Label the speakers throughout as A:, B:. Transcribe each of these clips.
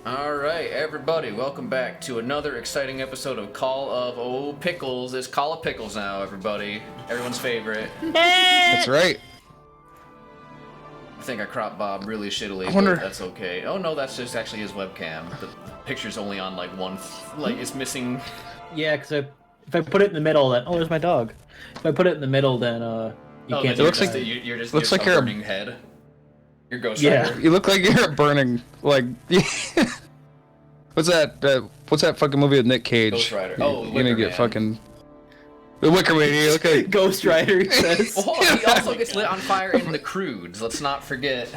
A: Alright, everybody, welcome back to another exciting episode of Call of Pickles. It's Call of Pickles now, everybody. Everyone's favorite.
B: That's right.
A: I think I cropped Bob really shittily, but that's okay. Oh no, that's just actually his webcam. The picture's only on like one, it's missing.
C: Yeah, because if I put it in the middle, then there's my dog. If I put it in the middle, then you can't.
A: It looks like you're just
B: looks like
A: a burning head. You're Ghost Rider.
B: Yeah, you look like you're burning. Like, what's that fucking movie with Nick Cage?
A: Ghost Rider.
B: You're gonna get fucking. The Wicker Man. You look like
C: Ghost Rider. He says.
A: Well, he also gets lit on fire in The Croods. Let's not forget.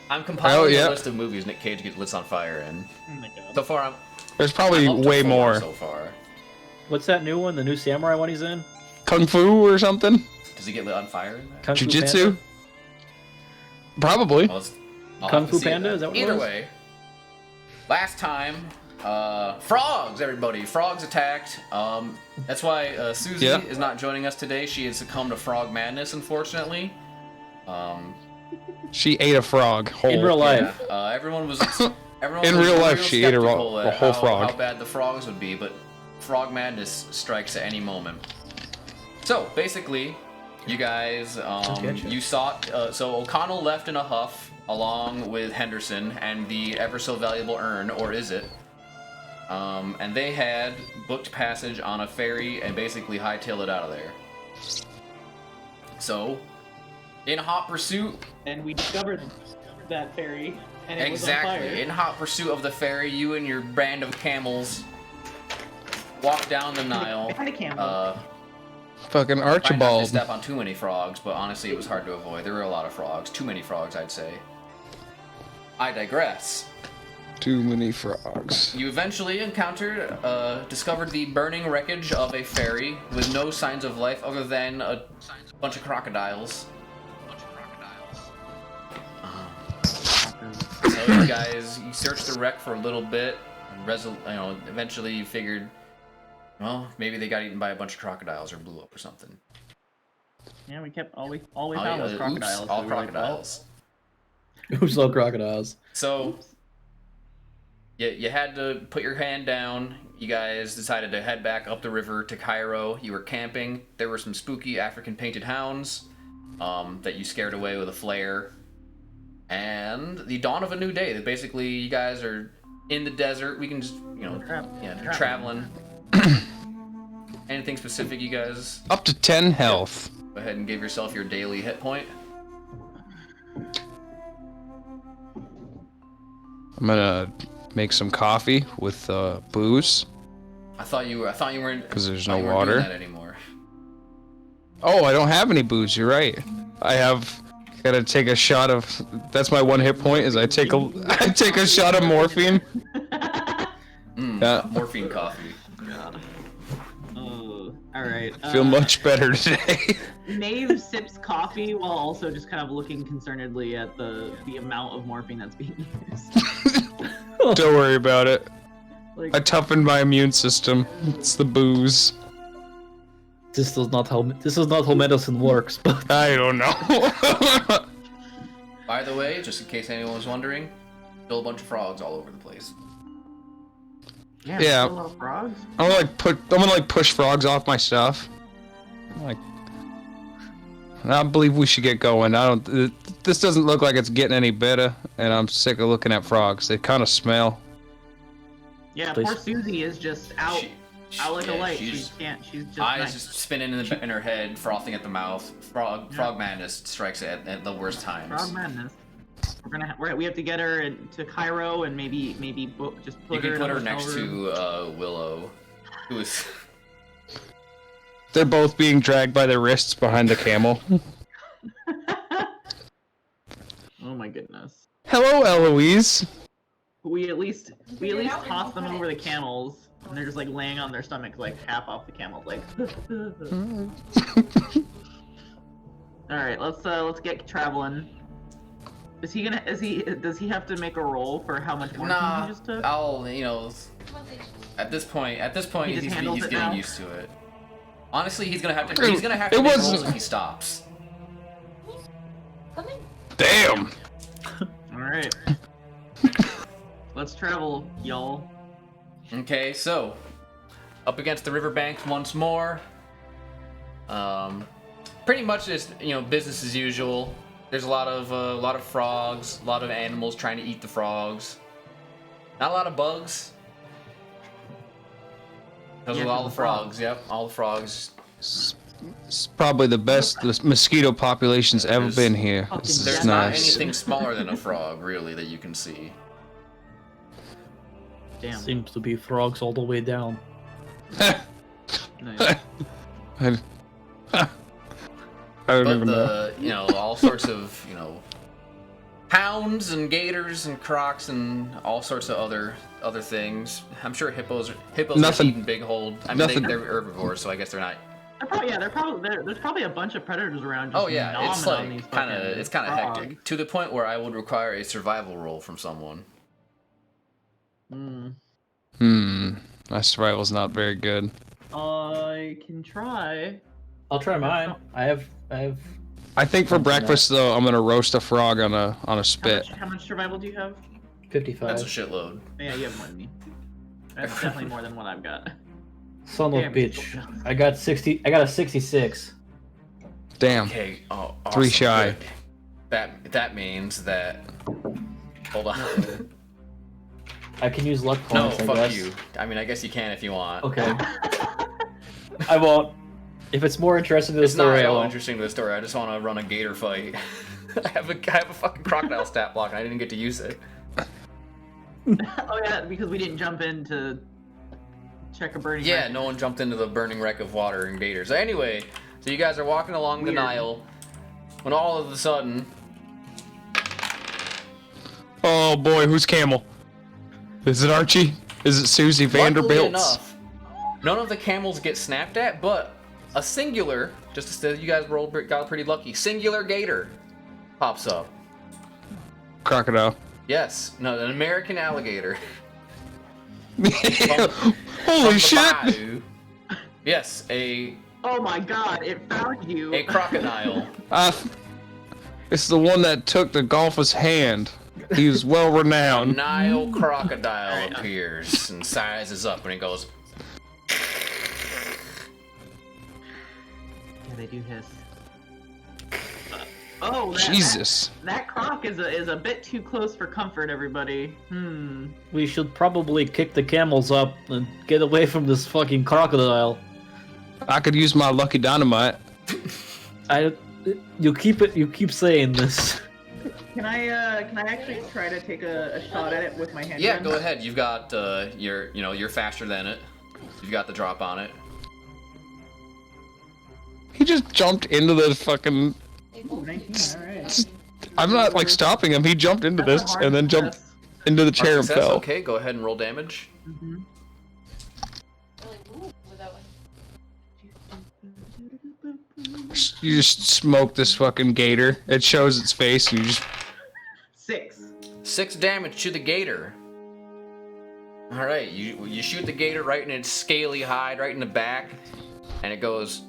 A: I'm compiling a list of movies Nick Cage gets lit on fire in.
C: Oh my god.
A: So far,
B: there's probably way more.
A: So far.
C: What's that new one? The new samurai one he's in?
B: Kung Fu or something?
A: Does he get lit on fire in that?
B: Jiu-Jitsu? Probably.
A: Well,
C: Kung Fu Panda? Is that what it was?
A: Either way, last time, frogs, everybody. Frogs attacked. That's why Susie is not joining us today. She has succumbed to frog madness, unfortunately.
B: She ate a frog whole.
C: In real life.
A: Yeah, everyone was
B: in real life, she ate a whole frog.
A: How bad the frogs would be, but frog madness strikes at any moment. So, basically, you guys, you sought, so O'Connell left in a huff, along with Henderson, and the ever-so-valuable urn, or is it? And they had booked passage on a ferry and basically hightailed it out of there. So, in hot pursuit...
D: And we discovered that ferry, and it
A: exactly.
D: was on fire.
A: In hot pursuit of the ferry, you and your band of camels walk down the Nile.
D: Kind of camel.
B: Fucking
A: Archibald. I didn't step on too many frogs, but honestly, it was hard to avoid. There were a lot of frogs. Too many frogs, I'd say. I digress.
B: Too many frogs.
A: You eventually discovered the burning wreckage of a ferry with no signs of life other than a bunch of crocodiles. So you guys, you searched the wreck for a little bit, and eventually you figured, well, maybe they got eaten by a bunch of crocodiles or blew up or something.
D: Yeah, we kept all we found was crocodiles.
A: Oops, all crocodiles.
C: Oops, all crocodiles.
A: So, you had to put your hand down. You guys decided to head back up the river to Cairo. You were camping. There were some spooky African painted hounds that you scared away with a flare. And the dawn of a new day. That basically, you guys are in the desert. We can just, traveling. Anything specific, you guys?
B: Up to 10 health.
A: Go ahead and give yourself your daily hit point.
B: I'm gonna make some coffee with booze.
A: I thought you weren't.
B: Because there's no water.
A: Doing that anymore.
B: Oh, I don't have any booze. You're right. Gotta take a shot of. That's my one hit point. Is I take a shot of morphine.
A: Yeah. Morphine coffee.
D: All right.
B: Feel much better today.
D: Maeve sips coffee while also just kind of looking concernedly at the amount of morphine that's being used.
B: Don't worry about it.
D: Like,
B: I toughened my immune system. It's the booze.
C: This is not how medicine works, but
B: I don't know.
A: By the way, just in case anyone was wondering, still a bunch of frogs all over the place.
D: yeah. A lot of frogs.
B: I'm gonna push frogs off my stuff. I believe we should get going. This doesn't look like it's getting any better, and I'm sick of looking at frogs. They kind of smell.
D: Yeah,
C: Please.
D: poor Susie is just out like a light. She's just
A: eyes just spinning in her head, frothing at the mouth. Frog madness strikes at the worst times.
D: Frog madness. We have to get her to Cairo and maybe just put her.
A: You can put her
D: in a
A: next
D: hotel room.
A: to Willow, who is.
B: They're both being dragged by their wrists behind the camel.
D: Oh my goodness.
B: Hello, Eloise.
D: We at least toss them over the camels, and they're just like laying on their stomachs, like half off the camel, like. All right, let's get traveling. Does he have to make a roll for how much morphine he just took?
A: At this point, he's getting used to it. Honestly, he's gonna have to make rolls if he stops.
B: Damn.
D: All right. let's travel, y'all.
A: Okay, so up against the riverbank once more. Pretty much just business as usual. There's a lot of frogs, a lot of animals trying to eat the frogs. Not a lot of bugs. Because of all the frogs. Yep, all the frogs.
B: It's probably the best the mosquito population's ever been here. This is
A: There's not
B: nice.
A: anything smaller than a frog, really, that you can see.
D: Damn.
C: Seems to be frogs all the way down.
D: Nice.
B: I don't
A: But
B: even know.
A: all sorts of, hounds and gators and crocs and all sorts of other things. I'm sure hippos
B: Nothing.
A: are eating big hold. I mean,
B: Nothing.
A: they're herbivores, so I guess they're not.
D: There's probably a bunch of predators around.
A: Oh
D: Just
A: yeah, it's
D: gnawing on these
A: like kind of
D: fucking
A: it's kind of
D: frogs.
A: hectic to the point where I would require a survival roll from someone.
B: My survival's not very good.
D: I can try.
C: I'll try mine. I have.
B: I think for
C: Something
B: breakfast though, I'm gonna roast a frog on a spit.
D: How much survival do you have?
C: 55.
A: That's a shitload.
D: Yeah, you have more than me. That's definitely more than what I've got.
C: Son of a
D: Damn,
C: bitch. I got 60. I got a 66.
B: Damn.
A: Okay. Oh, awesome.
B: 3 shy.
A: Good. That means that. Hold on.
C: I can use luck
A: No,
C: points. I
A: fuck
C: guess.
A: you. I mean, I guess you can if you want.
C: Okay. I won't. If it's more interesting to the
A: It's not
C: story,
A: at
C: I
A: all
C: won't.
A: interesting to the story. I just want to run a gator fight. I have a fucking crocodile stat block and I didn't get to use it.
D: Oh yeah, because we didn't jump in to check a burning.
A: Yeah,
D: wreck.
A: no one jumped into the burning wreck of water and gators. Anyway, so you guys are walking along the
D: Weird.
A: Nile when all of a sudden,
B: Oh boy, who's camel? Is it Archie? Is it Susie
A: luckily
B: Vanderbilt?
A: enough, none of the camels get snapped at, but a singular, just as you guys got pretty lucky, singular gator pops up.
B: Crocodile.
A: Yes, no, an American alligator.
B: Holy
A: From the
B: shit!
A: bayou. Yes, a
D: Oh my god, it found you.
A: crocodile.
B: It's the one that took the golfer's hand. He was well renowned.
A: Nile crocodile appears and sizes up and he goes,
D: Yeah, they do hiss. Oh,
B: Jesus.
D: That croc is a bit too close for comfort, everybody.
C: We should probably kick the camels up and get away from this fucking crocodile.
B: I could use my lucky dynamite.
C: You keep saying this.
D: Can I actually try to take a shot at it with my handgun?
A: yeah, go ahead. You've got you're faster than it. You've got the drop on it.
B: He just jumped into the fucking.
D: Ooh, 19, alright.
B: I'm not like stopping him. He jumped into
D: That's a
B: this
D: hard
B: and then jumped
D: success.
B: into the chair and
A: Success,
B: fell.
A: okay, go ahead and roll damage.
D: Mhm.
B: You just smoke this fucking gator. It shows its face. And you just
D: 6.
A: 6 damage to the gator. All right, you shoot the gator right in its scaly hide, right in the back, and it goes.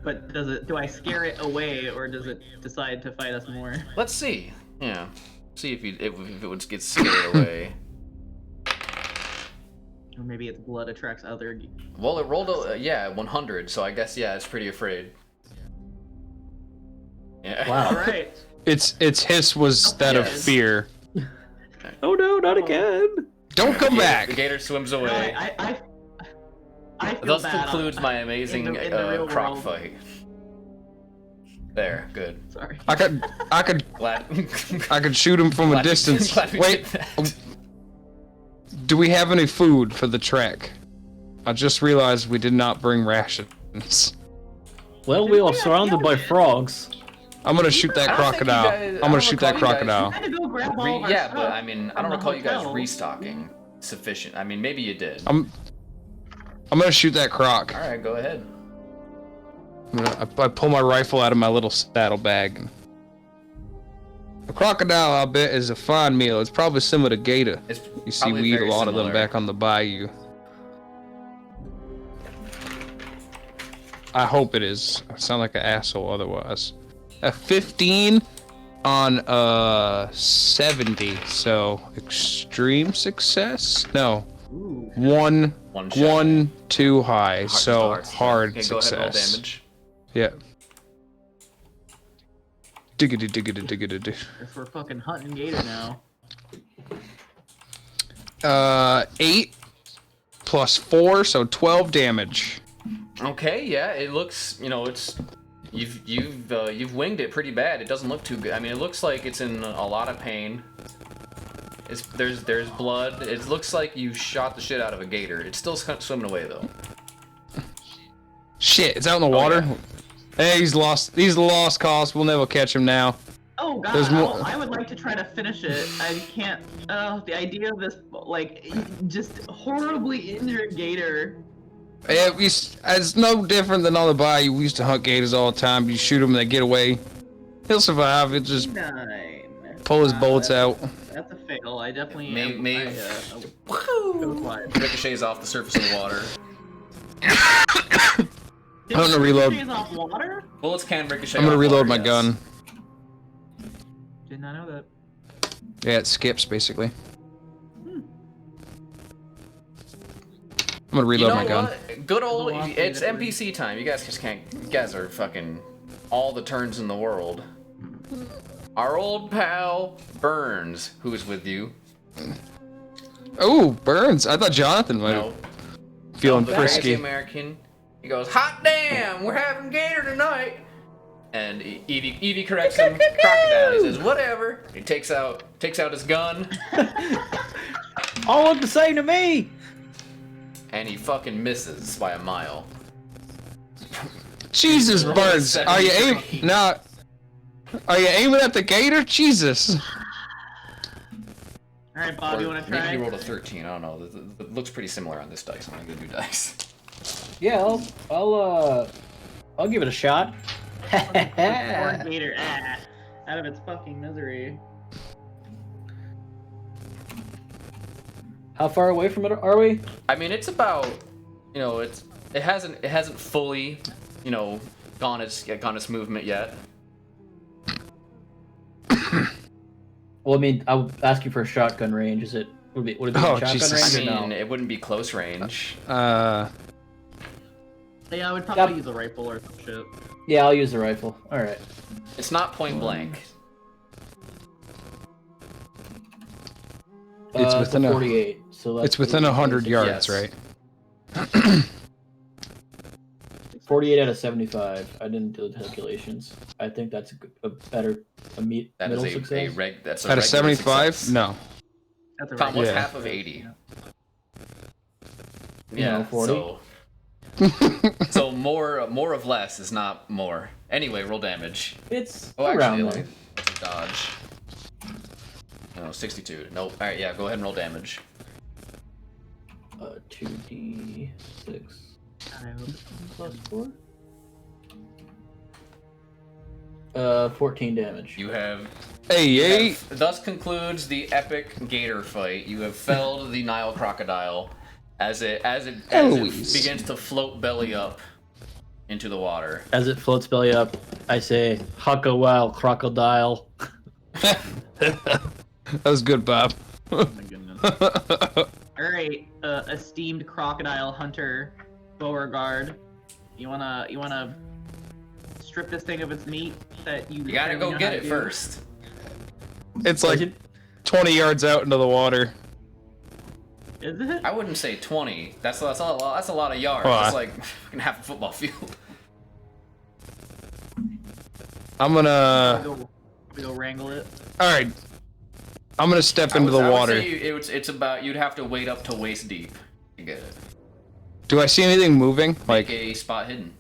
D: But do I scare it away, or does it decide to fight us more?
A: Let's see. Yeah, see if it would get scared away.
D: Or maybe its blood attracts other...
A: Well, it rolled 100, so I guess it's pretty afraid. Yeah.
C: Wow.
D: Alright.
B: its hiss was that of
A: Yes.
B: fear.
C: Oh no, not again!
B: Don't come
A: The
B: back.
A: gator swims
D: No,
A: away.
D: I feel
A: Thus
D: bad
A: concludes my amazing
D: in the real
A: croc
D: world.
A: fight. There, good.
D: Sorry.
B: I could
A: Glad.
B: shoot him from a
A: glad we-
B: distance.
A: glad we
B: Wait,
A: did that.
B: do we have any food for the trek? I just realized we did not bring rations.
C: Well, we are surrounded by frogs.
B: I'm gonna shoot that
A: I don't think you
B: crocodile.
A: guys- I
B: I'm
A: don't
B: gonna shoot that
A: recall you guys-
B: crocodile.
D: I had to go grab all of our
A: Yeah,
D: stuff
A: but I mean, I
D: from
A: don't
D: the
A: recall you guys
D: hotel.
A: restocking sufficient. I mean, maybe you did.
B: I'm gonna shoot that croc.
A: All right, go ahead.
B: I pull my rifle out of my little saddlebag. A crocodile, I bet, is a fine meal. It's probably similar to gator.
A: It's
B: You see,
A: probably
B: we eat a
A: very
B: lot of them
A: similar.
B: back on the bayou. I hope it is. I sound like an asshole otherwise. A 15? on 70, so extreme success. No,
D: Ooh.
B: one
A: shy.
B: too high, so
A: Hearts, yeah.
B: hard
A: Okay,
B: success.
A: go ahead and roll damage.
B: Yeah. Diggity diggity diggity dig.
D: Guess we're fucking hunting gator now.
B: 8 plus 4, so 12 damage.
A: Okay, yeah, it looks, you know, it's you've winged it pretty bad. It doesn't look too good. I mean, it looks like it's in a lot of pain. There's blood. It looks like you shot the shit out of a gator. It's still swimming away though.
B: Shit, it's out in the water.
A: Yeah.
B: Hey, he's lost. He's the lost cause. We'll never catch him now.
D: Oh god,
B: There's more-
D: I would like to try to finish it. I can't. The idea of this, like, just horribly injured gator.
B: Yeah, it's no different than on the bayou. We used to hunt gators all the time. You shoot them and they get away. He'll survive. It just
D: 9.
B: pull his bullets out.
D: That's a fail. I definitely.
A: Ricochets off the surface of the water.
B: I'm gonna reload.
D: Off water?
A: Bullets can ricochet.
B: I'm gonna
A: off
B: reload
A: water,
B: my
A: yes.
B: gun.
D: Did not know that.
B: Yeah, it skips basically. I'm gonna reload my gun.
A: What? Good old.
D: Velocity
A: It's
D: that
A: NPC time. You guys just can't. You guys are fucking all the turns in the world. Our old pal Burns, who is with you.
B: Oh, Burns. I thought Jonathan might
A: No,
B: have feeling
A: the
B: frisky.
A: crazy American. He goes, "Hot damn, we're having gator tonight." And Evie corrects him. Crocodile. He says, "Whatever." He takes out his gun,
C: All look the same to me.
A: and he fucking misses by a mile.
B: Jesus,
A: Roll
B: Burns. Are you
A: 73.
B: aiming? Nah. Are you aiming at the gator? Jesus.
D: Alright, Bob, you
A: Or
D: wanna
A: maybe
D: try?
A: he rolled a 13. I don't know. It looks pretty similar on this dice. I'm gonna go do dice.
C: Yeah, I'll give it a shot.
D: Poor gator. Out of its fucking misery.
C: How far away from it are we?
A: I mean, it's about, you know, it hasn't fully, you know, gone its movement yet.
C: Well, I mean, I would ask you for a shotgun range. Would it be
B: Oh,
C: shotgun
B: Jesus.
C: range
A: I
C: or
A: mean,
C: no?
A: it wouldn't be close range.
D: Yeah, I would probably
C: Yep.
D: use a rifle or some shit.
C: Yeah, I'll use the rifle. All right.
A: It's not point blank.
B: It's within a
C: 48. So that's
B: It's within 100 yards,
A: Yes.
B: right?
C: 48 out of 75. I didn't do the calculations. I think that's
A: That
C: middle
A: is
C: success.
A: that's a
B: Out of
A: regular
B: 75?
A: success.
B: No.
D: That's a
A: Tom, what's
B: Yeah.
A: half of 80?
C: You know, 40.
A: So more of less is not more. Anyway, roll damage.
C: It's
A: Oh,
C: around
A: actually,
C: there.
A: it's a dodge. No, 62. Nope. All right, yeah, go ahead and roll damage.
C: 2d6
D: I hope it's-
C: plus 4. 14 damage.
A: You have.
B: Hey.
A: Thus concludes the epic gator fight. You have felled the Nile crocodile as it
B: Eloise.
A: begins to float belly up into the water.
C: As it floats belly up, I say, "Huck a wild crocodile."
B: That was good, Bob.
D: Oh my goodness. Alright, esteemed crocodile hunter, Beauregard. You wanna strip this thing of its meat that you
A: You gotta
D: apparently
A: go
D: know
A: get
D: how
A: it
D: to do?
A: first.
B: It's like 20 yards out into the water.
D: Is it?
A: I wouldn't say 20. That's a lot of yards.
B: Well,
A: That's like fucking half a football field.
B: I'm gonna.
D: We go wrangle it.
B: Alright. I'm gonna step into the
A: I would
B: water.
A: say it's about you'd have to wade up to waist deep to get it.
B: Do I see anything moving?
A: Make
B: Like,
A: a spot hidden.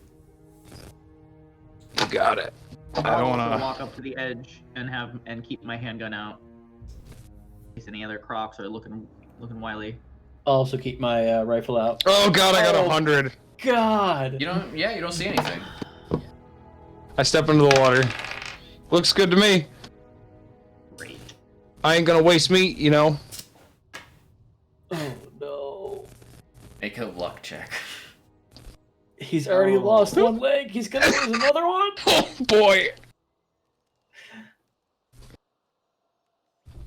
B: got it. I don't
D: I'll also
B: wanna.
D: walk up to the edge and keep my handgun out. In case any other crocs are looking wily.
C: I'll also keep my rifle out.
B: Oh god, I got
C: Oh.
B: 100.
C: God.
A: You don't see anything.
B: I step into the water. Looks good to me.
D: Great.
B: I ain't gonna waste meat, you know.
C: Oh no.
A: Make a luck check.
C: He's already
D: Oh.
C: lost one leg. He's gonna lose another one.
B: Oh boy.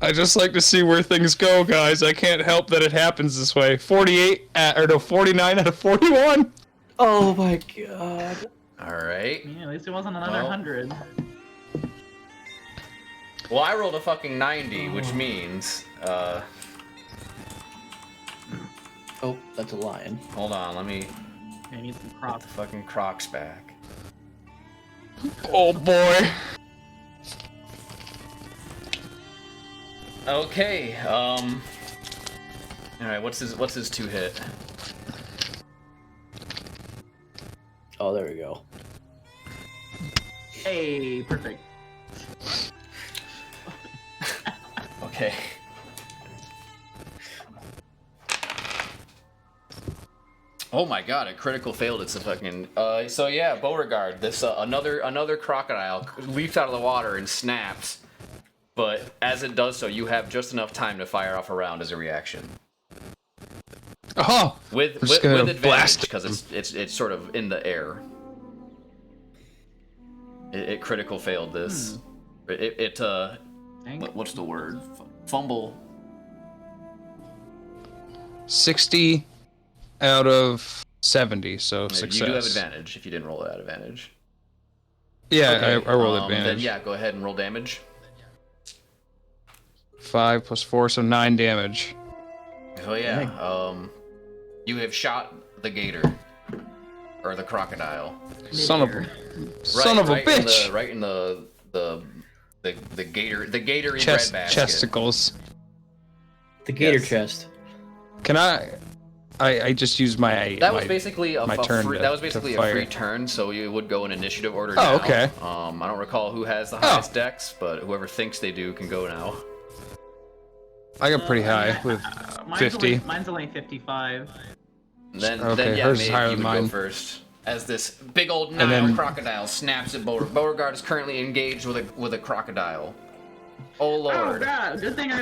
B: I just like to see where things go, guys. I can't help that it happens this way. 49 out of 41.
C: Oh my god.
A: All right.
D: Yeah, at least it wasn't another 100.
A: Well, I rolled a fucking 90, which means,
C: Oh, that's a lion.
A: hold on, let me
D: I need some
A: put
D: crops.
A: the fucking Crocs back.
B: Oh boy.
A: Okay, alright, what's his 2 hit?
C: Oh, there we go.
D: Hey, perfect.
A: Okay. Oh my god, a critical failed. It's a fucking so yeah, Beauregard, this another crocodile leaps out of the water and snaps. But as it does so, you have just enough time to fire off a round as a reaction.
B: Oh,
A: With
B: just gonna
A: advantage
B: blast
A: because it's sort of in the air. It critical failed this.
D: Dang.
A: What's the word? Fumble.
B: 60 out of 70, so success.
A: You do have advantage if you didn't roll that advantage.
B: Yeah,
A: Okay,
B: I rolled
A: Then
B: advantage.
A: yeah, go ahead and roll damage.
B: 5 plus 4, so 9 damage.
A: Oh yeah. You have shot the gator or the crocodile.
B: Son of
D: Mid-air.
B: a bitch.
A: Right in the gator red
B: Chest,
A: basket.
B: chesticles.
C: The gator
A: Yes.
C: chest.
B: Can I just use my
A: That was basically
B: my turn
A: free,
B: to-
A: that was
B: to
A: basically a
B: fire.
A: free turn, so you would go in initiative order
B: Oh,
A: now.
B: okay.
A: I don't recall who has the highest dex, but whoever thinks they do can go now.
B: I got pretty high with
D: Mine's
B: 50.
D: Mine's only 55.
A: Then
B: Okay,
A: yeah,
B: hers is
A: maybe
B: higher
A: you
B: than
A: would go
B: mine.
A: first. As this big old
B: And
A: Nile
B: then-
A: crocodile snaps at Beauregard is currently engaged with a crocodile. Oh
D: Oh
A: lord.
D: god, good thing I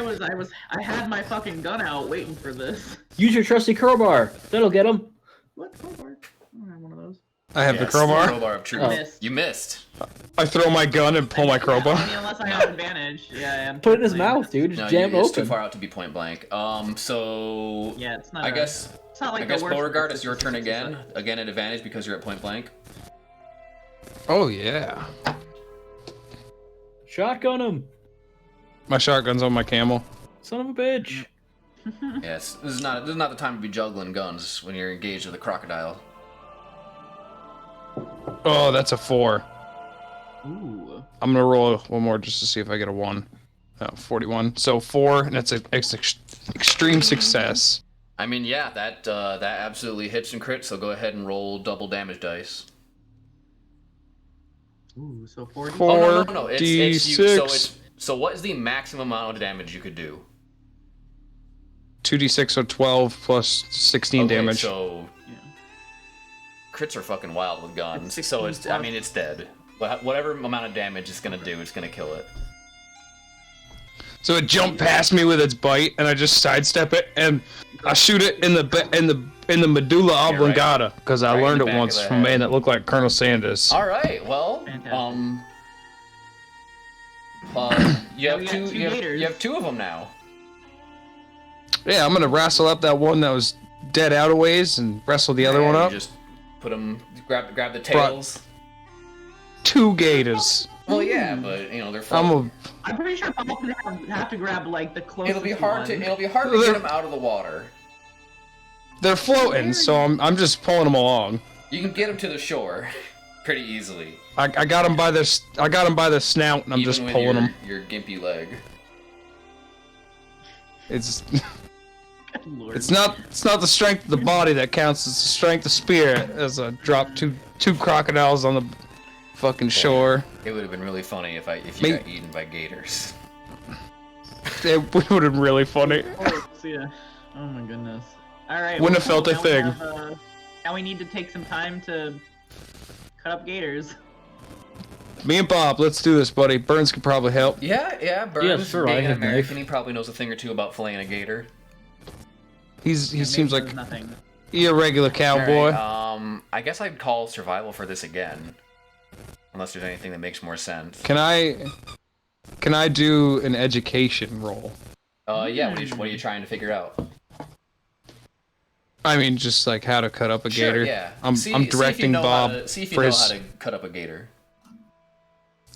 D: had my fucking gun out waiting for this.
C: Use your trusty crowbar. That'll get him.
D: What crowbar? I don't have one of those.
B: I have the
A: Yes,
B: crowbar.
A: Crowbar of truth.
C: Oh.
D: Missed.
A: You missed.
B: I throw my gun and pull my crowbar.
D: I mean, unless I have advantage. Yeah,
C: Put it in his
D: unfortunately.
C: mouth, dude. Just
A: No,
C: jam it
A: it's too
C: open.
A: far out to be point blank. So
D: Yeah, it's not.
A: I guess
D: it's not like
A: I guess
D: the worst.
A: Beauregard,
D: but
A: it's your turn
D: 66.
A: again. Again at advantage because you're at point blank.
B: Oh yeah.
C: Shotgun him.
B: My shotgun's on my camel.
C: Son of a bitch.
A: Yes, this is not the time to be juggling guns when you're engaged with a crocodile.
B: Oh, that's a 4.
D: Ooh.
B: I'm gonna roll one more just to see if I get a 1. Oh, 41. So 4, and that's an extreme success.
A: I mean, yeah, that absolutely hits and crits. So go ahead and roll double damage dice.
D: Ooh, so 40.
B: Four.
A: Oh no, it's you. So
B: D6.
A: so what is the maximum amount of damage you could do?
B: 2d6, so 12 plus 16
A: Okay,
B: damage.
A: So
D: Yeah.
A: crits are fucking wild with guns.
D: It's
A: So
D: 16
A: I
D: plus.
A: mean, it's dead. Whatever amount of damage it's gonna do, it's gonna kill it.
B: So it jumped past me with its bite, and I just sidestep it, and I shoot it in the medulla
A: right.
B: oblongata, because I
A: Right in
B: learned
A: the
B: it
A: back
B: once
A: of the
B: from a man
A: head.
B: that looked like Colonel Sanders.
A: All right. Well,
D: Fantastic.
A: you have
D: we got
A: two.
D: two
A: You
D: gators.
A: have 2 of them now.
B: Yeah, I'm gonna wrestle up that one that was dead out of ways, and wrestle the other
A: Yeah,
B: one
A: you
B: up.
A: Just put them. Grab the tails.
B: 2 gators.
A: Well, yeah, but you know they're.
B: I'm
A: Floating.
D: I'm pretty sure Bob would have to grab like the closest
A: It'll be hard to.
D: one.
A: It'll be hard to get them out of the water.
B: They're floating, so I'm just pulling them along.
A: You can get them to the shore, pretty easily.
B: I got him by the snout, and I'm
A: even
B: just
A: with
B: pulling them.
A: your gimpy leg.
B: It's
D: Good lord.
B: it's not the strength of the body that counts. It's the strength of spirit. As I drop two crocodiles on the fucking shore.
A: It would have been really funny if you
B: Me-
A: got eaten by gators.
B: It would have been really funny.
D: Oh, see ya. Oh my goodness. All right.
B: Wouldn't have felt a
D: now we
B: thing.
D: have, now we need to take some time to cut up gators.
B: Me and Bob, let's do this, buddy. Burns could probably help.
A: Yeah, Burns,
C: sure,
A: being
C: I
A: an
C: have knife.
A: American, he probably knows a thing or two about filleting a gator.
B: He
D: Maybe
B: seems like
D: there's nothing.
B: he a regular cowboy.
A: Alright, I guess I'd call survival for this again. Unless there's anything that makes more sense.
B: Can I Can I do an education roll?
A: Yeah. What are you trying to figure out?
B: I mean, just like how to cut up a
A: Sure.
B: gator.
A: Yeah.
B: I'm directing Bob.
A: See if you know how to cut up a gator.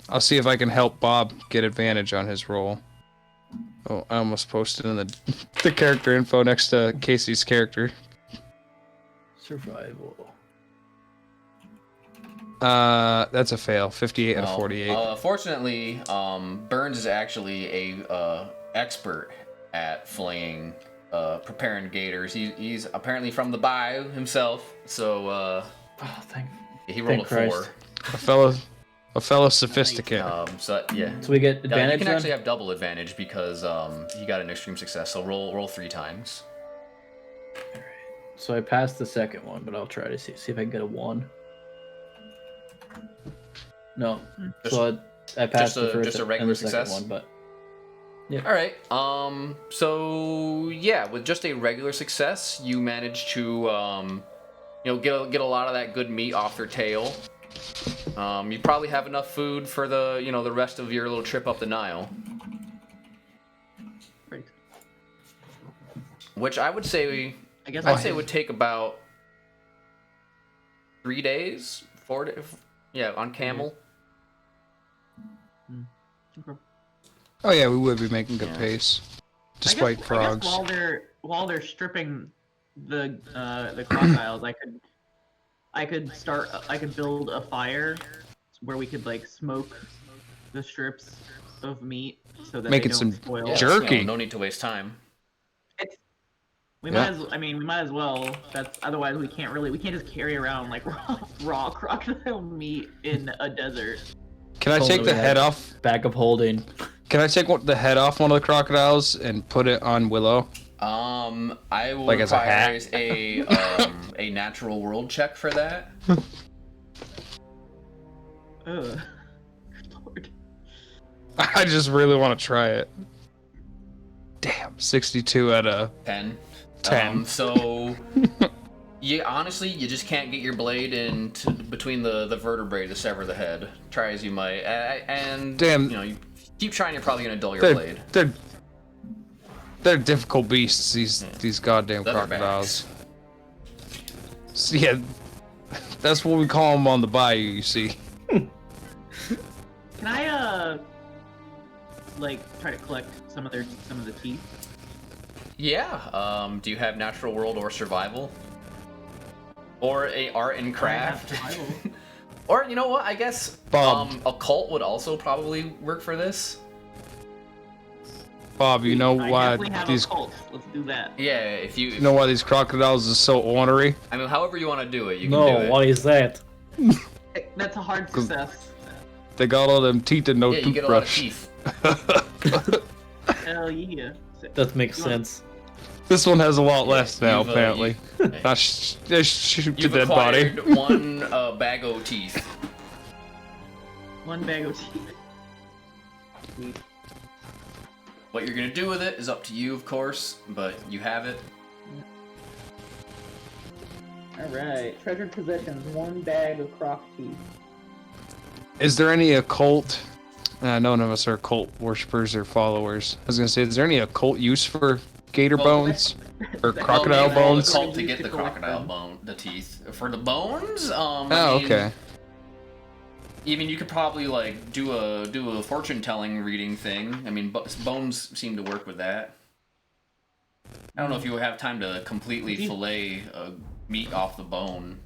B: I'll see if I can help Bob get advantage on his roll. Oh, I almost posted in the character info next to Casey's character.
C: Survival.
B: That's a fail. 58 out of 48.
A: Fortunately, Burns is actually a expert at filleting, preparing gators. He's apparently from the bayou himself, so
C: Oh,
A: he rolled a 4.
C: Christ.
B: A fellow sophisticate.
A: So yeah.
C: So we get
A: You
C: advantage
A: can
C: then?
A: actually have double advantage because he got an extreme success. So roll 3 times.
C: So I passed the second one, but I'll try to see if I can get a 1. No. So I passed the first
A: just a regular
C: and the second
A: success?
C: one, but
A: All right. So yeah, with just a regular success, you manage to get a lot of that good meat off their tail. You probably have enough food for the rest of your little trip up the Nile.
D: Right.
A: Which I would say I'd say would take about 3 days, 4 days. Yeah, on camel.
D: Okay.
B: Oh yeah, we would be making good pace, despite
D: I guess
B: frogs.
D: while they're stripping the crocodiles, I could build a fire where we could like smoke the strips of meat so that
B: Making
D: they
B: some
D: don't spoil.
A: Yeah,
B: jerky.
A: No need to waste time.
D: We might as well. That's otherwise we can't just carry around like raw crocodile meat in a desert.
B: Can I take the head off?
C: bag of holding.
B: Can I take the head off one of the crocodiles and put it on Willow?
A: I will
B: Like as a
A: require
B: hat?
A: a natural world check for that.
D: Ugh. Good lord.
B: I just really want to try it. Damn, 62 out of
A: 10.
B: 10.
A: So, honestly, you just can't get your blade between the vertebrae to sever the head. Try as you might, and
B: Damn.
A: you keep trying, you're probably gonna dull your blade.
B: They're difficult beasts. These goddamn crocodiles. So, yeah, that's what we call them on the bayou. You see.
D: Can I like try to collect some of the teeth?
A: Yeah. Do you have natural world or survival, or a art and craft? Or you know what? I guess
B: Bob.
A: occult would also probably work for this.
B: Bob, you know
D: I
B: why
D: definitely have
B: these
D: a cult. Let's do that.
A: Yeah, if you
B: you know why these crocodiles are so ornery?
A: I mean, however you want to do it, you can do
C: No,
A: it.
C: what is that?
D: That's a hard success.
B: They got all them teeth and no
A: Yeah, you get a lot of
B: toothbrush.
A: teeth.
D: Hell yeah.
C: That makes
D: You wanna-
C: sense.
B: This one has a lot less now,
A: you've,
B: apparently. Not shoot the
A: You've
B: dead body.
A: acquired one bag of teeth.
D: One bag of teeth. Sweet.
A: What you're gonna do with it is up to you, of course, but you have it.
D: Alright. Treasured possessions, 1 bag of croc teeth.
B: Is there any occult? None of us are occult worshippers or followers. I was gonna say, is there any occult use for gator
A: Well,
B: bones or
D: that-
B: crocodile
A: Well, they roll
B: bones?
A: the cult to
D: Used
A: get
D: to
A: the
D: collect
A: crocodile
D: them.
A: bone, the teeth. For the bones,
B: Oh,
A: I mean,
B: okay.
A: Even you could probably like do a fortune telling reading thing. I mean, bones seem to work with that. I don't know if you have time to completely fillet meat off the bone.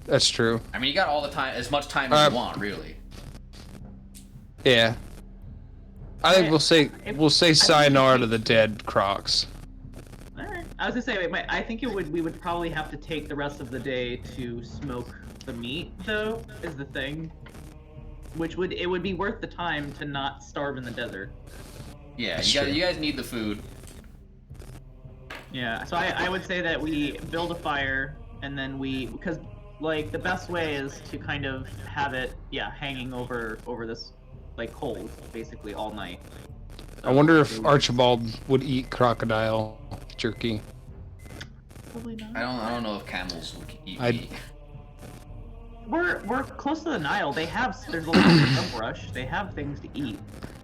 B: That's true.
A: I mean, you got all the time, as much time as you want, really.
B: Yeah. I think we'll say sayonara to the dead crocs.
D: Alright. I was gonna say, I think we would probably have to take the rest of the day to smoke the meat, though, is the thing. It would be worth the time to not starve in the desert.
A: Yeah,
B: That's
A: you
B: true.
A: guys need the food.
D: Yeah, so I would say that we build a fire, and then because, like, the best way is to kind of have it, hanging over this, like, coals, basically, all night.
B: I wonder if Archibald would eat crocodile jerky.
D: Probably not.
A: I don't know if camels would eat
B: I'd-
A: meat.
D: we're close to the Nile. There's a lot of underbrush. They have things to eat.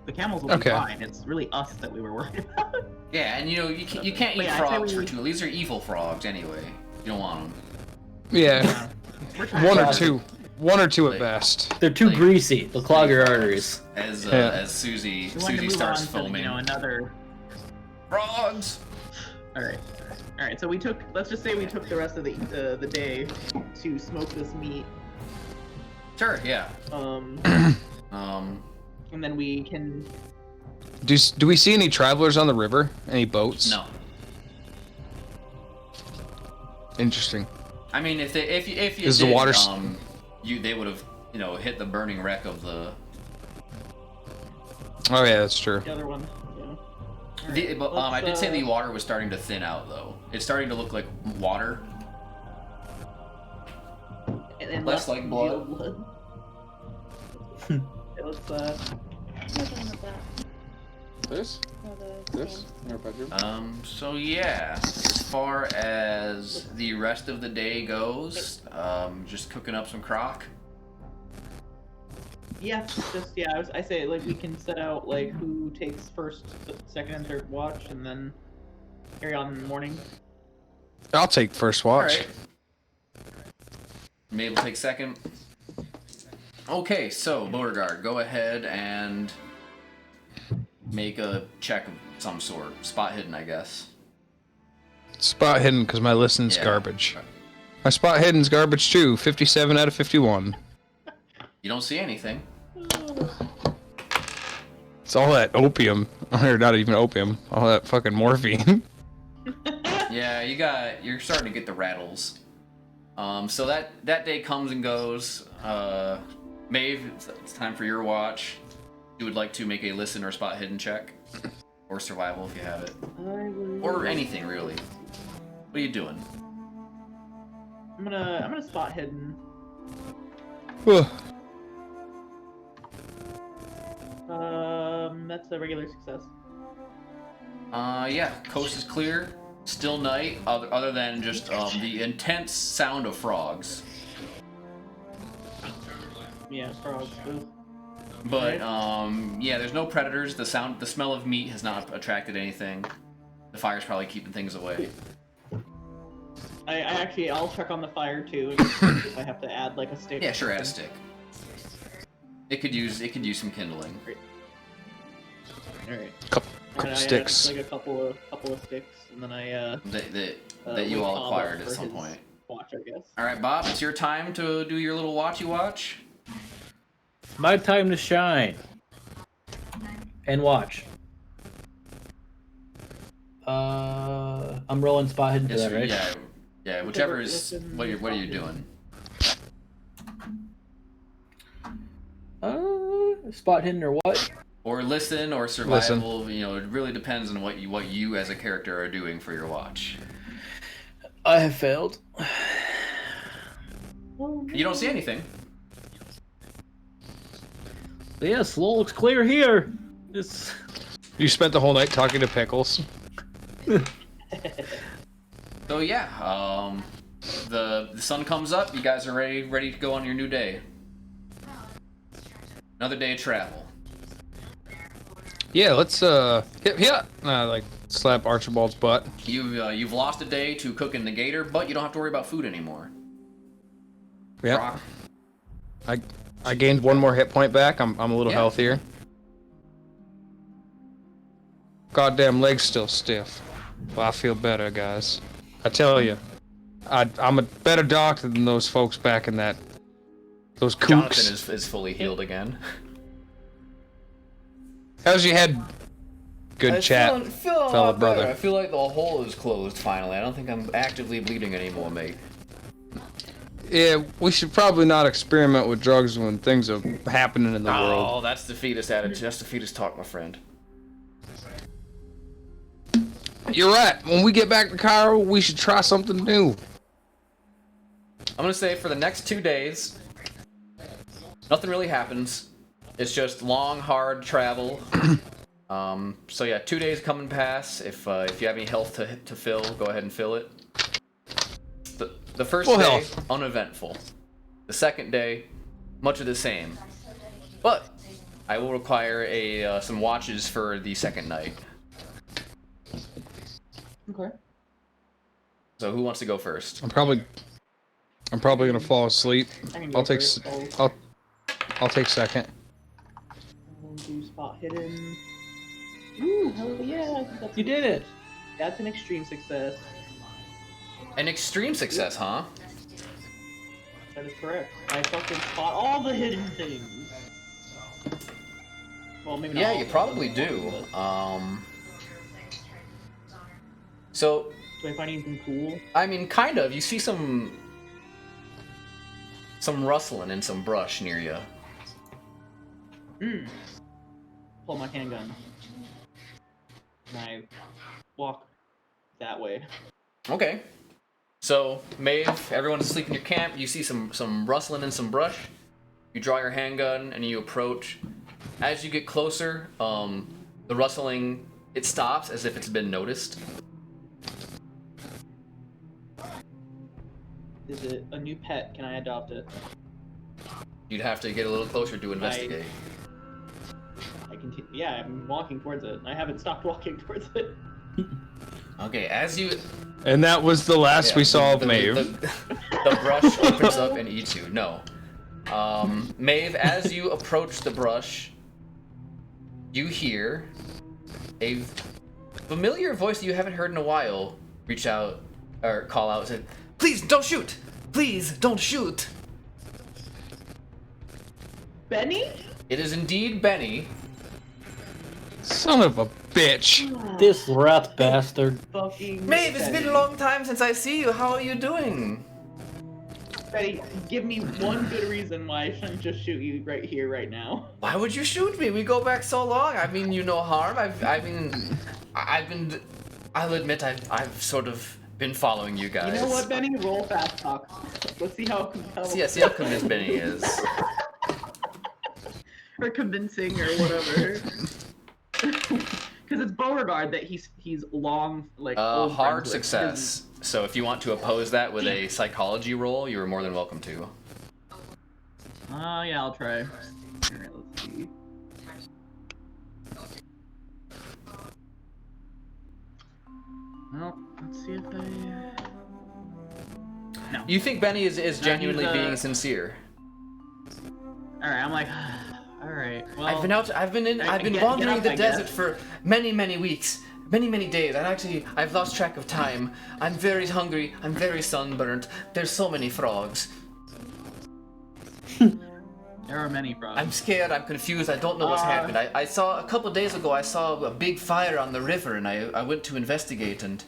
D: The camels will be fine. It's really us that we were worried about.
A: Yeah, and you know, you can't eat
D: yeah,
A: frogs for too. These are evil frogs anyway. You don't want them.
B: Yeah. One or two at best.
C: They're too greasy. They'll clog your arteries.
A: As Susie starts foaming.
D: Another
A: Frogs.
D: All right. So let's just say we took the rest of the day to smoke this meat.
A: Sure. Yeah.
D: And then we can.
B: Do we see any travelers on the river? Any boats?
A: No.
B: Interesting.
A: I mean, if you
B: Is
A: did,
B: the water
A: they would have hit the burning wreck of the.
B: Oh yeah, that's true.
D: The other one.
A: But I did say the water was starting to thin out though. It's starting to look like water.
D: And
A: less like blood.
D: Let's
B: This? This?
A: So yeah, as far as the rest of the day goes, just cooking up some crock.
D: Yeah, I say like we can set out like who takes first, second, and third watch, and then carry on in the morning.
B: I'll take first watch.
A: All right. Mabel takes second. Okay, so Beauregard, go ahead and make a check of some sort. Spot hidden, I guess.
B: Spot hidden because my listening's garbage. My spot hidden's garbage too. 57 out of 51.
A: You don't see anything.
B: It's all that opium, or not even opium, all that fucking morphine.
A: Yeah, you're starting to get the rattles. So that day comes and goes. Maeve, it's time for your watch. You would like to make a listen or spot hidden check, or survival if you have it, or anything really. What are you doing?
D: I'm gonna spot hidden. That's a regular success.
A: Yeah, coast is clear. Still night, other than just the intense sound of frogs.
D: Yeah, frogs.
A: But yeah, there's no predators. The smell of meat has not attracted anything. The fire's probably keeping things away.
D: I'll check on the fire too, if I have to add like a stick.
A: Yeah, sure, add a stick. It could use some kindling.
D: All right.
B: Couple sticks.
D: Like a couple of sticks, and then
A: that you all acquired at some point.
D: Watch, I guess.
A: All right, Bob, it's your time to do your little watchy watch.
C: My time to shine. And watch. I'm rolling spot hidden for that, right?
A: Yeah. Whichever is what are you doing?
C: Spot hidden or what?
A: Or listen or survival. Listen. It really depends on what you as a character are doing for your watch.
C: I have failed.
A: You don't see anything.
C: Yeah, slow looks clear here.
B: You spent the whole night talking to Pickles.
A: So yeah, the sun comes up. You guys are ready to go on your new day. Another day of travel.
B: Yeah, let's like slap Archibald's butt.
A: You've lost a day to cooking the gator, but you don't have to worry about food anymore.
B: Yeah. I gained one more hit point back. I'm a little healthier. Goddamn leg's still stiff. Well, I feel better, guys. I tell you, I'm a better doctor than those folks back in those kooks.
A: Jonathan is fully healed again.
B: How's your head? Good chat, fella brother.
A: I feel like the hole is closed finally. I don't think I'm actively bleeding anymore, mate.
B: Yeah, we should probably not experiment with drugs when things are happening in the world.
A: Oh, that's the fetus attitude. That's the fetus talk, my friend.
B: You're right. When we get back to Cairo, we should try something new.
A: I'm gonna say for the next 2 days, nothing really happens. It's just long, hard travel. So yeah, 2 days come and pass. If you have any health to fill, go ahead and fill it. The first
B: Full
A: day,
B: health.
A: uneventful. The second day, much of the same. But I will require some watches for the second night.
D: Okay.
A: So who wants to go first?
B: I'm probably gonna fall asleep.
D: I can go
B: I'll take
D: first.
B: I'll take second.
D: Do spot hidden. Ooh, hell yeah!
C: You did it.
D: That's an extreme success.
A: An extreme success, huh?
D: That is correct. I fucking spot all the hidden things. Well, maybe not.
A: Yeah,
D: all
A: you
D: of
A: probably
D: them,
A: do.
D: but-
A: So,
D: Do I find anything cool?
A: I mean, kind of. You see some rustling in some brush near you.
D: Pull my handgun. And I walk that way.
A: Okay. So, Maeve, everyone's asleep in your camp. You see some rustling in some brush. You draw your handgun and you approach. As you get closer, the rustling, it stops as if it's been noticed.
D: Is it a new pet? Can I adopt it?
A: You'd have to get a little closer to investigate.
D: I continue. Yeah, I'm walking towards it. I haven't stopped walking towards it.
A: Okay, as you...
B: And that was the last we saw of Maeve.
A: The brush opens up and eats you. No. Maeve, as you approach the brush, you hear a familiar voice that you haven't heard in a while reach out, or call out and say, "Please don't shoot! Please don't shoot!"
D: Benny?
A: It is indeed Benny.
B: Son of a bitch.
C: This rat bastard.
D: Fucking
A: Maeve, it's
D: Benny.
A: been a long time since I see you. How are you doing?
D: Betty, give me one good reason why I shouldn't just shoot you right here, right now.
A: Why would you shoot me? We go back so long. I mean, you no harm. I'll admit I've sort of been following you guys.
D: You know what, Benny? Roll fast talk. Let's see how
A: See how convinced Benny is.
D: or convincing or whatever. Because it's Beauregard that he's long, like old
A: Hard
D: friends with.
A: success. So if you want to oppose that with a psychology roll, you are more than welcome to.
D: Yeah, I'll try. Alright, let's see. Well, let's see if I... No.
A: You think Benny is genuinely
D: he's,
A: being sincere?
D: Alright, I'm like... Alright, well...
A: I've been
D: get
A: wandering
D: up,
A: the
D: I guess.
A: desert for many weeks. Many days, and actually, I've lost track of time. I'm very hungry, I'm very sunburnt. There's so many frogs.
D: There are many frogs.
A: I'm scared, I'm confused, I don't know what's happened. I saw, a couple days ago, I saw a big fire on the river, and I went to investigate, and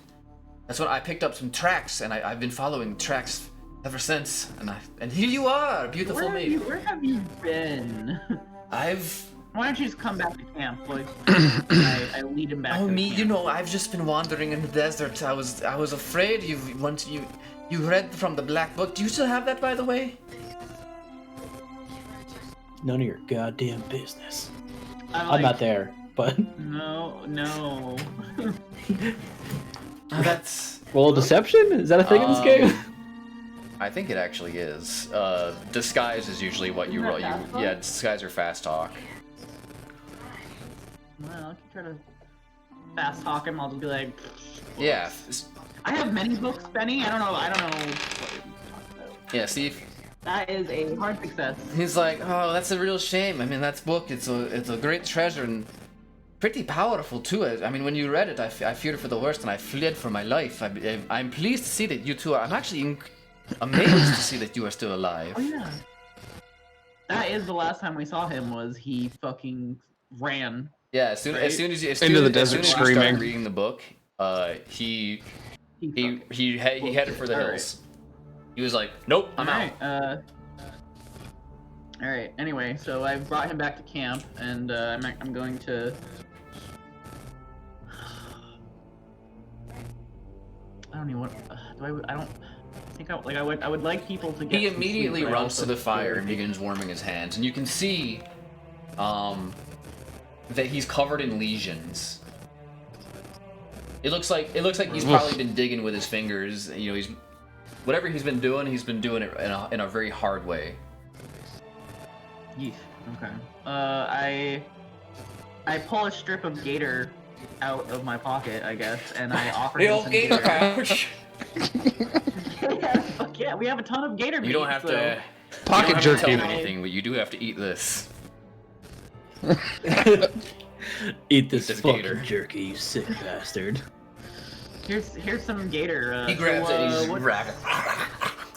A: that's when I picked up some tracks, and I've been following tracks ever since. And here you are, beautiful Maeve.
D: Where have you been? Why don't you just come back to camp? Like, I lead him back.
A: Oh,
D: to the
A: me,
D: camp.
A: you know, I've just been wandering in the desert. I was afraid you read from the black book. Do you still have that, by the way?
C: None of your goddamn business.
D: I'm
C: I'm
D: like,
C: not there, but
D: No.
A: That's...
C: roll deception? Is that a thing in this game?
A: I think it actually is. Disguise is usually what you
D: Isn't
A: roll.
D: that fast talk?
A: Yeah, disguise or fast talk.
D: Well, I can try to fast talk him. I'll just be like,
A: Yeah.
D: I have many books, Benny. I don't know what you're talking about.
A: Yeah, see if
D: That is a hard success.
A: he's like, "Oh, that's a real shame. I mean, that book, it's a great treasure and pretty powerful too. I mean, when you read it, I feared for the worst and I fled for my life. I'm pleased to see that you two are... I'm actually amazed to see that you are still alive."
D: Oh yeah. That is the last time we saw him. Was he fucking ran?
A: Yeah, as soon as
B: Into the desert
A: you
B: screaming.
A: started reading the book, he headed for the
D: All right.
A: hills. He was like, "Nope, I'm out."
D: Alright, Alright, anyway, so I brought him back to camp, and I'm going to... I don't even want... I don't... I would like people to get
A: He
D: some sleep,
A: immediately
D: but I
A: runs to
D: also
A: the fire
D: feel
A: and
D: like-
A: begins warming his hands, and you can see, that he's covered in lesions. It looks like he's probably been digging with his fingers. You know, whatever he's been doing it in a very hard way.
D: Yeesh. Okay. I pull a strip of gator out of my pocket, I guess, and I offer him some gator.
A: pouch.
D: Yeah, fuck yeah, we have a ton of gator meat.
A: You don't have to.
B: Pocket
A: you don't have
B: jerky.
A: to tell him anything, but you do have to eat this.
C: Eat this
A: this
C: fucking
A: gator.
C: jerky, you sick bastard.
D: Here's some gator.
A: He grabs it and he's
D: what-
A: rapid.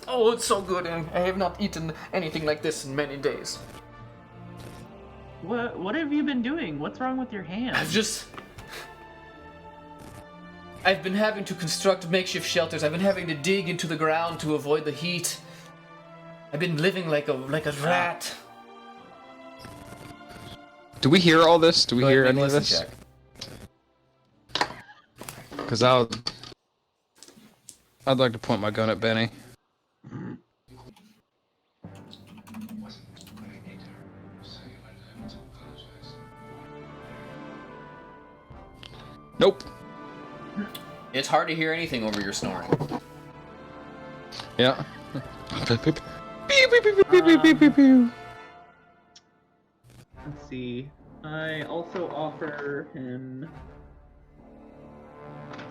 A: Oh, it's so good, and I have not eaten anything like this in many days.
D: What have you been doing? What's wrong with your hand?
A: I've been having to construct makeshift shelters. I've been having to dig into the ground to avoid the heat. I've been living like a rat.
B: Do we hear all this? Do we
A: Go ahead
B: hear
A: and
B: any of
A: make a
B: this?
A: listen check.
B: Because I'd like to point my gun at Benny. Nope.
A: It's hard to hear anything over your snoring.
B: Yeah. Pew.
D: Let's see. I also offer him.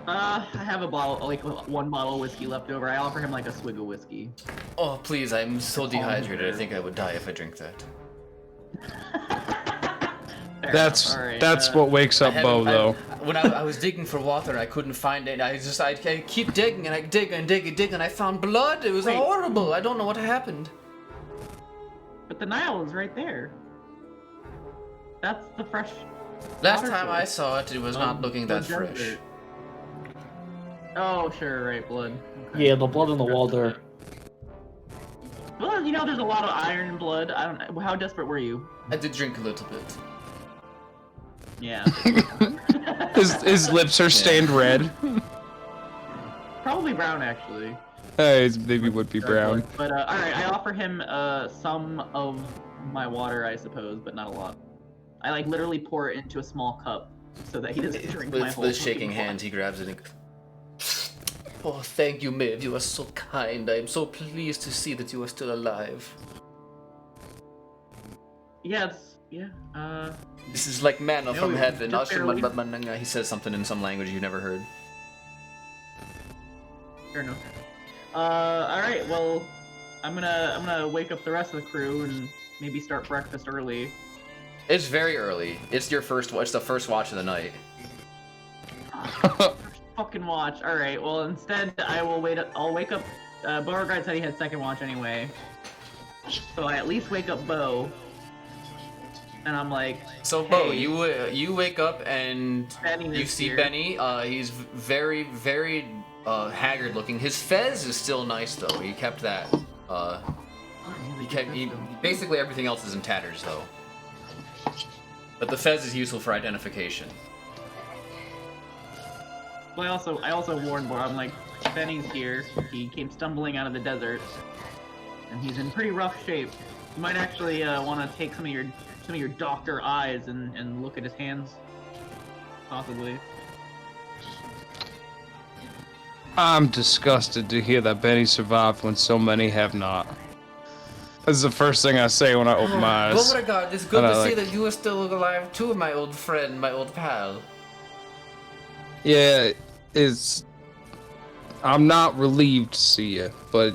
D: I have a bottle, like one bottle of whiskey left over. I offer him like a swig of whiskey.
A: Oh, please, I'm so dehydrated. I think I would die if I drink that.
D: Fair
B: That's
D: enough. All right,
B: what wakes up
A: I
B: Bo
A: haven't-
B: though.
A: When I was digging for water and I couldn't find it, I keep digging and I dig and dig and dig and I found blood. It was
D: Wait.
A: horrible. I don't know what happened.
D: But the Nile is right there. That's the fresh.
A: Last
D: water
A: time I
D: source.
A: saw it, it was not looking that
D: Blood
A: fresh.
D: desert. Oh, sure, right, blood. Okay.
C: Yeah, the blood on the wall there.
D: Well, you know, there's a lot of iron and blood. I don't know. How desperate were you?
A: I did drink a little bit.
D: Yeah.
B: His lips are stained red.
D: Probably brown, actually.
B: His baby would be brown.
D: But, alright, I offer him some of my water, I suppose, but not a lot. I, like, literally pour it into a small cup so that he doesn't drink my
A: With
D: whole
A: shaking
D: fucking
A: hands, he grabs it and... Oh, thank you, Maeve. You are so kind. I am so pleased to see that you are still alive.
D: Yeah,
A: This is like manna
D: No,
A: from heaven.
D: just barely.
A: He says something in some language you've never heard.
D: fair enough. Alright, well, I'm gonna wake up the rest of the crew and maybe start breakfast early.
A: It's very early. It's the first watch of the night.
D: Fucking watch. Alright, well, instead, I'll wake up, Beauregard said he had second watch anyway. So I at least wake up Bo. And I'm like,
A: So, Bo,
D: hey,
A: you wake up and
D: Benny
A: you
D: is
A: see
D: here.
A: Benny. He's very, very haggard looking. His fez is still nice though. He kept that. Basically everything else is in tatters though. But the fez is useful for identification.
D: Well, I also warned Bo. I'm like, Benny's here. He came stumbling out of the desert, and he's in pretty rough shape. You might actually want to take some of your doctor eyes and look at his hands, possibly.
B: I'm disgusted to hear that Benny survived when so many have not. That's the first thing I say when I open my eyes.
A: Beauregard, it's good
B: And
A: to
B: I
A: see
B: like-
A: that you are still alive too, my old friend, my old pal.
B: Yeah, I'm not relieved to see you, but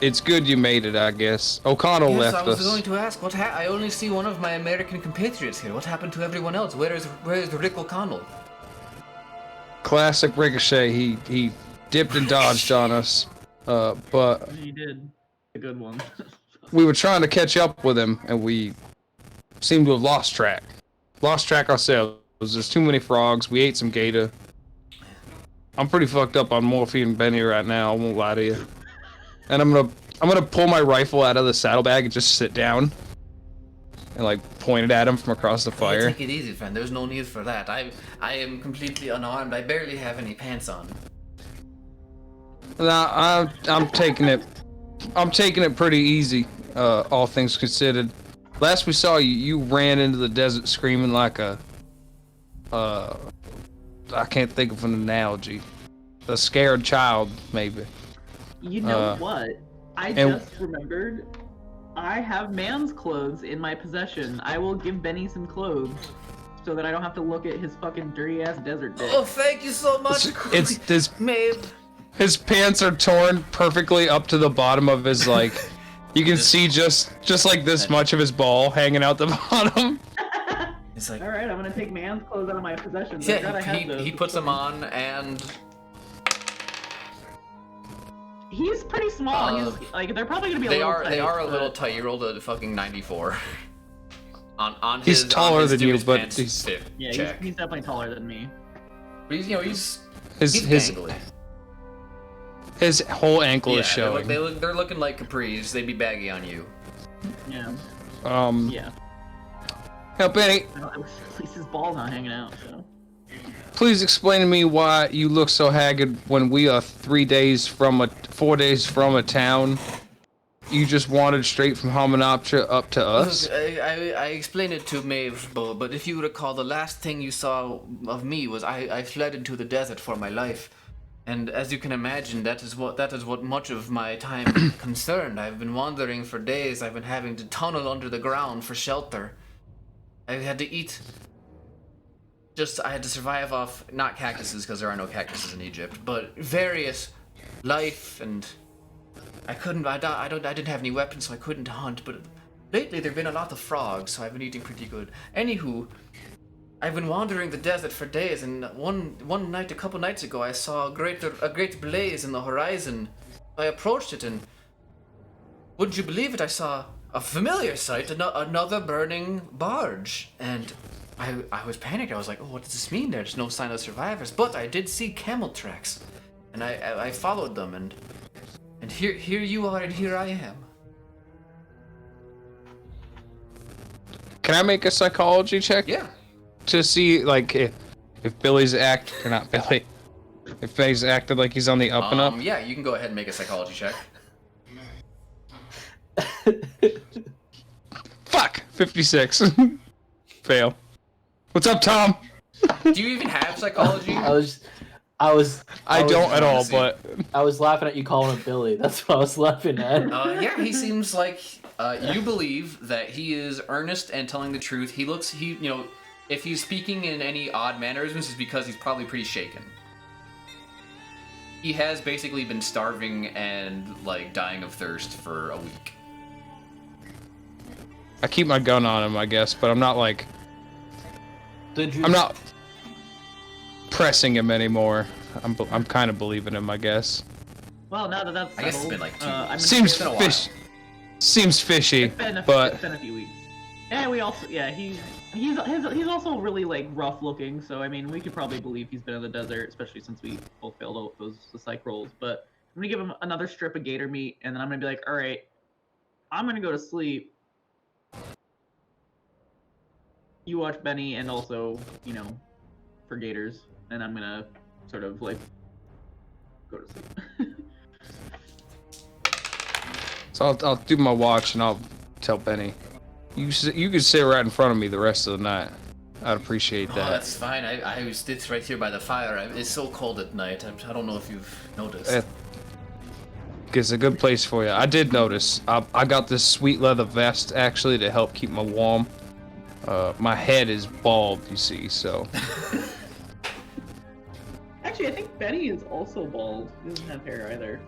B: it's good you made it, I guess. O'Connell
A: Yes,
B: left
A: I was
B: us.
A: going to ask. I only see one of my American compatriots here. What happened to everyone else? Where is Rick O'Connell?
B: Classic Ricochet. He dipped and dodged on us, but
D: He did a good one.
B: we were trying to catch up with him, and we seem to have lost track. Lost track ourselves. There's too many frogs. We ate some gator. I'm pretty fucked up on morphine and Benny right now. I won't lie to you. And I'm gonna pull my rifle out of the saddlebag and just sit down and like point it at him from across the fire.
A: Take it easy, friend. There's no need for that. I am completely unarmed. I barely have any pants on.
B: Nah, I'm taking it. I'm taking it pretty easy, all things considered. Last we saw you, you ran into the desert screaming like a, I can't think of an analogy. A scared child, maybe.
D: You know what? I just remembered. I have man's clothes in my possession. I will give Benny some clothes so that I don't have to look at his fucking dirty ass desert dick.
A: Oh, thank you so much.
B: It's this.
A: Maeve.
B: His pants are torn perfectly up to the bottom of his like. You can see just like this much of his ball hanging out the bottom.
A: It's like,
D: all right, I'm gonna take man's clothes out of my possession.
A: yeah, he puts them on and.
D: He's pretty small. He's like they're probably gonna be a little tight.
A: They are a little tight. You rolled a fucking 94. On
B: he's
A: his,
B: taller
A: on his
B: than you, but
A: pants
B: he's
A: fit
D: yeah,
A: check.
D: he's definitely taller than me.
A: But he's
B: his
A: gangly.
B: his whole ankle is showing.
A: They're looking like capris. They'd be baggy on you.
D: Yeah.
B: Yeah. Now, Benny,
D: At least his ball's not hanging out. So.
B: please explain to me why you look so haggard when we are 4 days from a town. You just wandered straight from Hominoptera up to us?
A: I explained it to Maeve, but if you recall, the last thing you saw of me was I fled into the desert for my life. And as you can imagine, that is what much of my time concerned. I've been wandering for days. I've been having to tunnel under the ground for shelter. I had to eat. I had to survive off not cactuses because there are no cactuses in Egypt, but various life, and I didn't have any weapons, so I couldn't hunt. But lately there've been a lot of frogs, so I've been eating pretty good. Anywho, I've been wandering the desert for days, and one night, a couple nights ago, I saw a great blaze in the horizon. I approached it, and wouldn't you believe it? I saw a familiar sight, another burning barge, and I was panicked. I was like, "Oh, what does this mean? There's no sign of survivors." But I did see camel tracks, and I followed them, and here you are, and here I am.
B: Can I make a psychology check?
A: Yeah.
B: To see like if Billy's not Billy. If Billy's acted like he's on the up and up.
A: Yeah, you can go ahead and make a psychology check.
B: Fuck! 56. Fail. What's up, Tom?
A: Do you even have psychology?
B: I don't at all, but
C: I was laughing at you calling him Billy. That's what I was laughing at.
A: Yeah, he seems like you believe that he is earnest and telling the truth. If he's speaking in any odd mannerisms, it's because he's probably pretty shaken. He has basically been starving and like dying of thirst for a week.
B: I keep my gun on him, I guess, but I'm not like I'm not pressing him anymore. I'm kind of believing him, I guess.
D: Well, now that that's
A: I guess it's
D: settled,
A: been like 2 weeks.
B: Seems fishy,
D: It's been a few weeks. And we also, he's also really like rough looking. So I mean, we could probably believe he's been in the desert, especially since we both failed the psych rolls. But I'm gonna give him another strip of gator meat, and then I'm gonna be like, all right, I'm gonna go to sleep. You watch Benny, and also, for gators, and I'm gonna sort of like go to sleep.
B: So I'll do my watch and I'll tell Benny. You could sit right in front of me the rest of the night. I'd appreciate that.
A: Oh, that's fine. I sit right here by the fire. It's so cold at night. I don't know if you've noticed.
B: It's a good place for you. I did notice. I got this sweet leather vest actually to help keep me warm. My head is bald, you see, so.
D: Actually, I think Benny is also bald. He doesn't have hair either.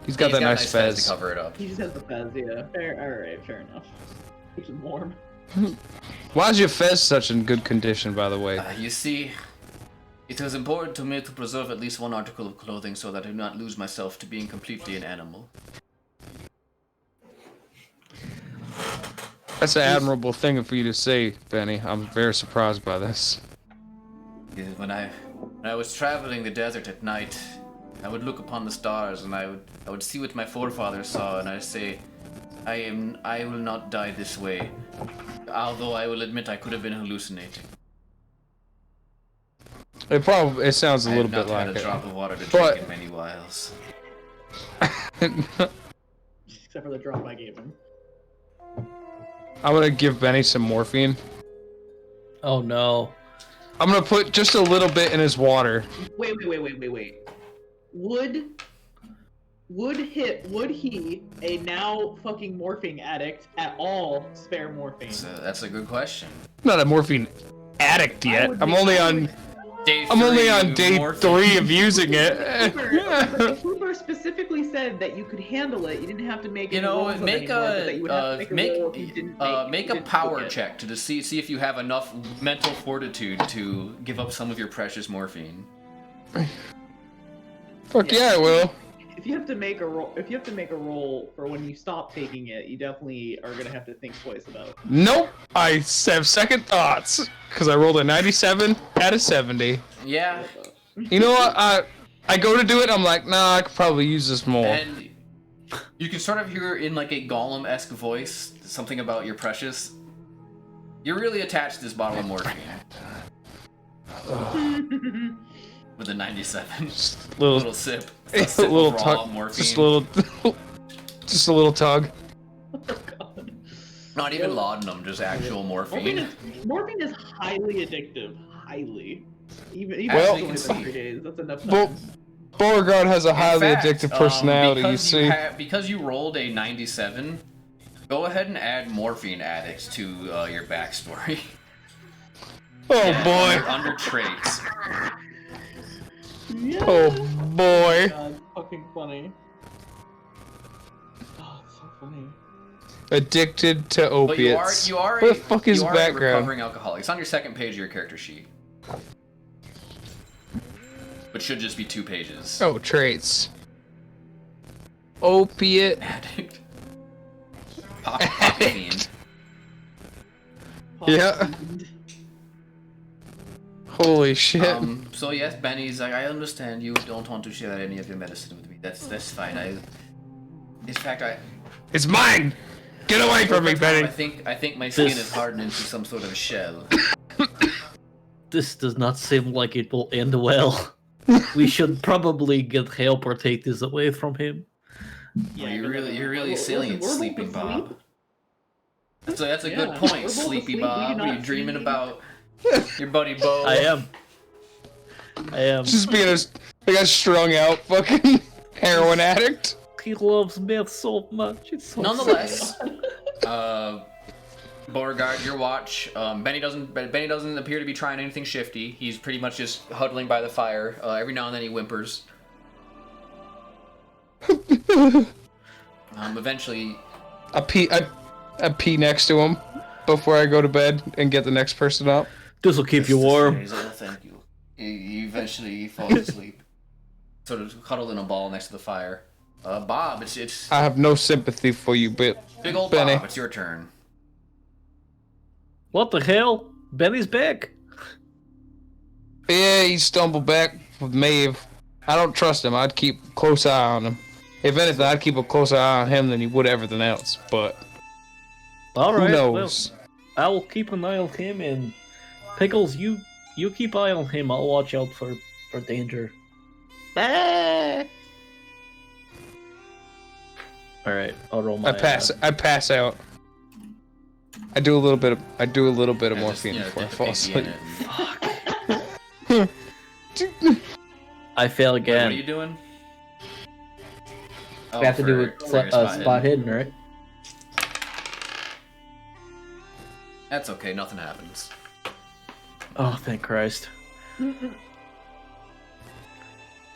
B: He's got that nice fez
A: to cover it up.
D: He just has the fez, yeah. Alright, fair enough. Keeps him warm.
B: Why is your fez such in good condition, by the way?
A: You see, it was important to me to preserve at least one article of clothing so that I do not lose myself to being completely an animal.
B: That's an admirable thing for you to say, Benny. I'm very surprised by this.
A: When I was traveling the desert at night, I would look upon the stars and I would see what my forefathers saw, and I say, I will not die this way. Although I will admit I could have been hallucinating.
B: It sounds a little bit like it.
A: I have not had a drop of water to drink in many whiles.
D: Except for the drop I gave him.
B: I'm gonna give Benny some morphine.
C: Oh no.
B: I'm gonna put just a little bit in his water.
D: Wait. Would would he, a now fucking morphine addict, at all spare morphine?
A: That's a good question.
B: I'm not a morphine addict yet.
D: would
B: I'm
D: be-
B: only
D: I
B: on.
D: would-
B: I'm only on day
A: morphine.
B: 3 of using it.
D: The keeper specifically said that you could handle it. You didn't have to make
A: You
D: any
A: know,
D: rolls on
A: make
D: anymore, but that you would have to make a roll if you didn't
A: make a
D: didn't
A: power
D: take it.
A: check to just see if you have enough mental fortitude to give up some of your precious morphine.
B: Fuck yeah, I will.
D: If you have to make a roll for when you stop taking it, you definitely are gonna have to think twice about it.
B: Nope. I have second thoughts because I rolled a 97 out of 70.
A: Yeah,
B: You know what? I go to do it. I'm like, nah, I could probably use this more.
A: and you can sort of hear in like a Gollum-esque voice something about your precious. You're really attached to this bottle of morphine with a 97.
B: Just
A: Little sip.
B: a
A: A sip
B: little
A: of raw
B: tug.
A: morphine.
B: Just a little tug.
A: Not even laudanum, just actual morphine.
D: Morphine is highly addictive. Highly. Even
B: Well,
D: only for 3 days. That's enough time.
B: Well, Beauregard has a highly
A: In fact,
B: addictive personality, you
A: because
B: see.
A: Because you rolled a 97, go ahead and add morphine addicts to your backstory.
B: Oh boy.
A: Under traits.
D: Yeah.
B: Oh boy.
D: God, fucking funny. Oh, it's so funny.
B: Addicted to
A: But
B: opiates.
A: you are
B: What the fuck is
A: you are a
B: background?
A: recovering alcoholic. It's on your second page of your character sheet. But should just be 2 pages.
B: Oh, traits. Opiate.
A: Addict. Pop fiend.
B: Yeah. Holy shit.
A: So yes, Benny's like, I understand you don't want to share any of your medicine with me. That's fine. In fact,
B: It's mine! Get away from me, Benny!
A: I think my skin is hardened into some sort of shell.
C: This does not seem like it will end well. We should probably get help or take this away from him.
A: Well, you're really
D: Well,
A: silly and
D: we're both
A: sleeping,
D: asleep.
A: Bob. That's a
D: Yeah,
A: good
D: we're
A: point,
D: both
A: Sleepy
D: asleep, we
A: Bob.
D: do
A: What are you
D: not
A: dreaming
D: see-
A: about? Your buddy Bo.
C: I am.
B: Just being like a strung out fucking heroin addict.
C: He loves meth so much. It's so
A: Nonetheless, Beauregard, your watch. Benny doesn't appear to be trying anything shifty. He's pretty much just huddling by the fire. Every now and then he whimpers. Eventually,
B: I pee next to him before I go to bed and get the next person up.
C: This will keep you warm.
A: Thank you. He eventually falls asleep, sort of cuddled in a ball next to the fire. Bob, it's
B: I have no sympathy for you, but
A: big old
B: Benny.
A: Bob. It's your turn.
C: What the hell? Benny's back.
B: yeah, he stumbled back with Maeve. I don't trust him. I'd keep a close eye on him. If anything, I'd keep a closer eye on him than you would everything else. But
C: All
B: who
C: right.
B: knows?
C: Well, I'll keep an eye on him, and Pickles, you keep eye on him. I'll watch out for danger. All right, I'll roll my.
B: I pass out. I do a little bit of
A: Yeah,
B: morphine
A: just,
B: before I
A: dip the
B: fall
A: pinky in
B: asleep.
A: it.
C: I fail
A: Wait,
C: again.
A: what are you doing?
C: We have to do
A: for
C: it
A: your
C: spot hidden, right?
A: That's okay. Nothing happens.
C: Oh, thank Christ.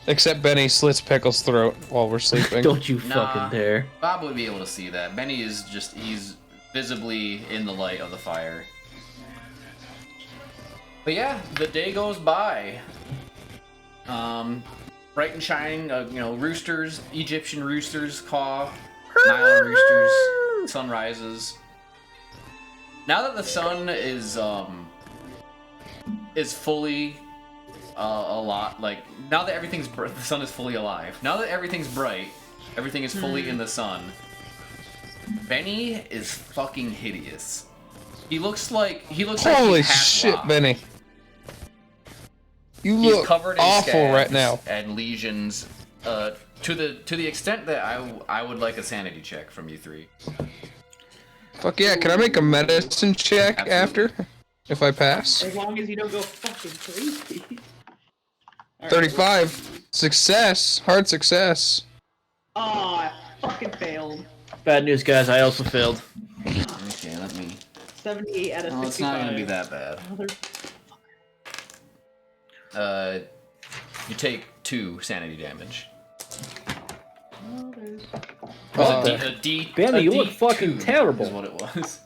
B: Except Benny slits Pickles' throat while we're sleeping.
C: Don't you
A: Nah.
C: fucking dare.
A: Bob would be able to see that. Benny is he's visibly in the light of the fire. But yeah, the day goes by. Bright and shining, roosters, Egyptian roosters caw, Nile roosters, sun rises. Now that the sun is fully a lot, like, now that the sun is fully alive. Now that everything's bright, everything is fully in the sun. Benny is fucking hideous. He looks like
B: Holy
A: he's half
B: shit,
A: locked.
B: Benny! You
A: He's
B: look
A: covered in
B: awful
A: scabs
B: right now.
A: and lesions, to the extent that I would like a sanity check from you three.
B: Fuck yeah! Can I make a medicine check
A: Absolutely.
B: after? If I pass,
D: As long as you don't go fucking crazy. Alright,
B: 35. Success. Hard success.
D: Ah, I fucking failed.
C: Bad news, guys. I also failed.
A: Okay, let me.
D: 78 out of 65.
A: Well, it's not gonna be that bad. You take 2 sanity damage.
C: Benny, you look fucking
A: D2
C: terrible.
A: Is what it was.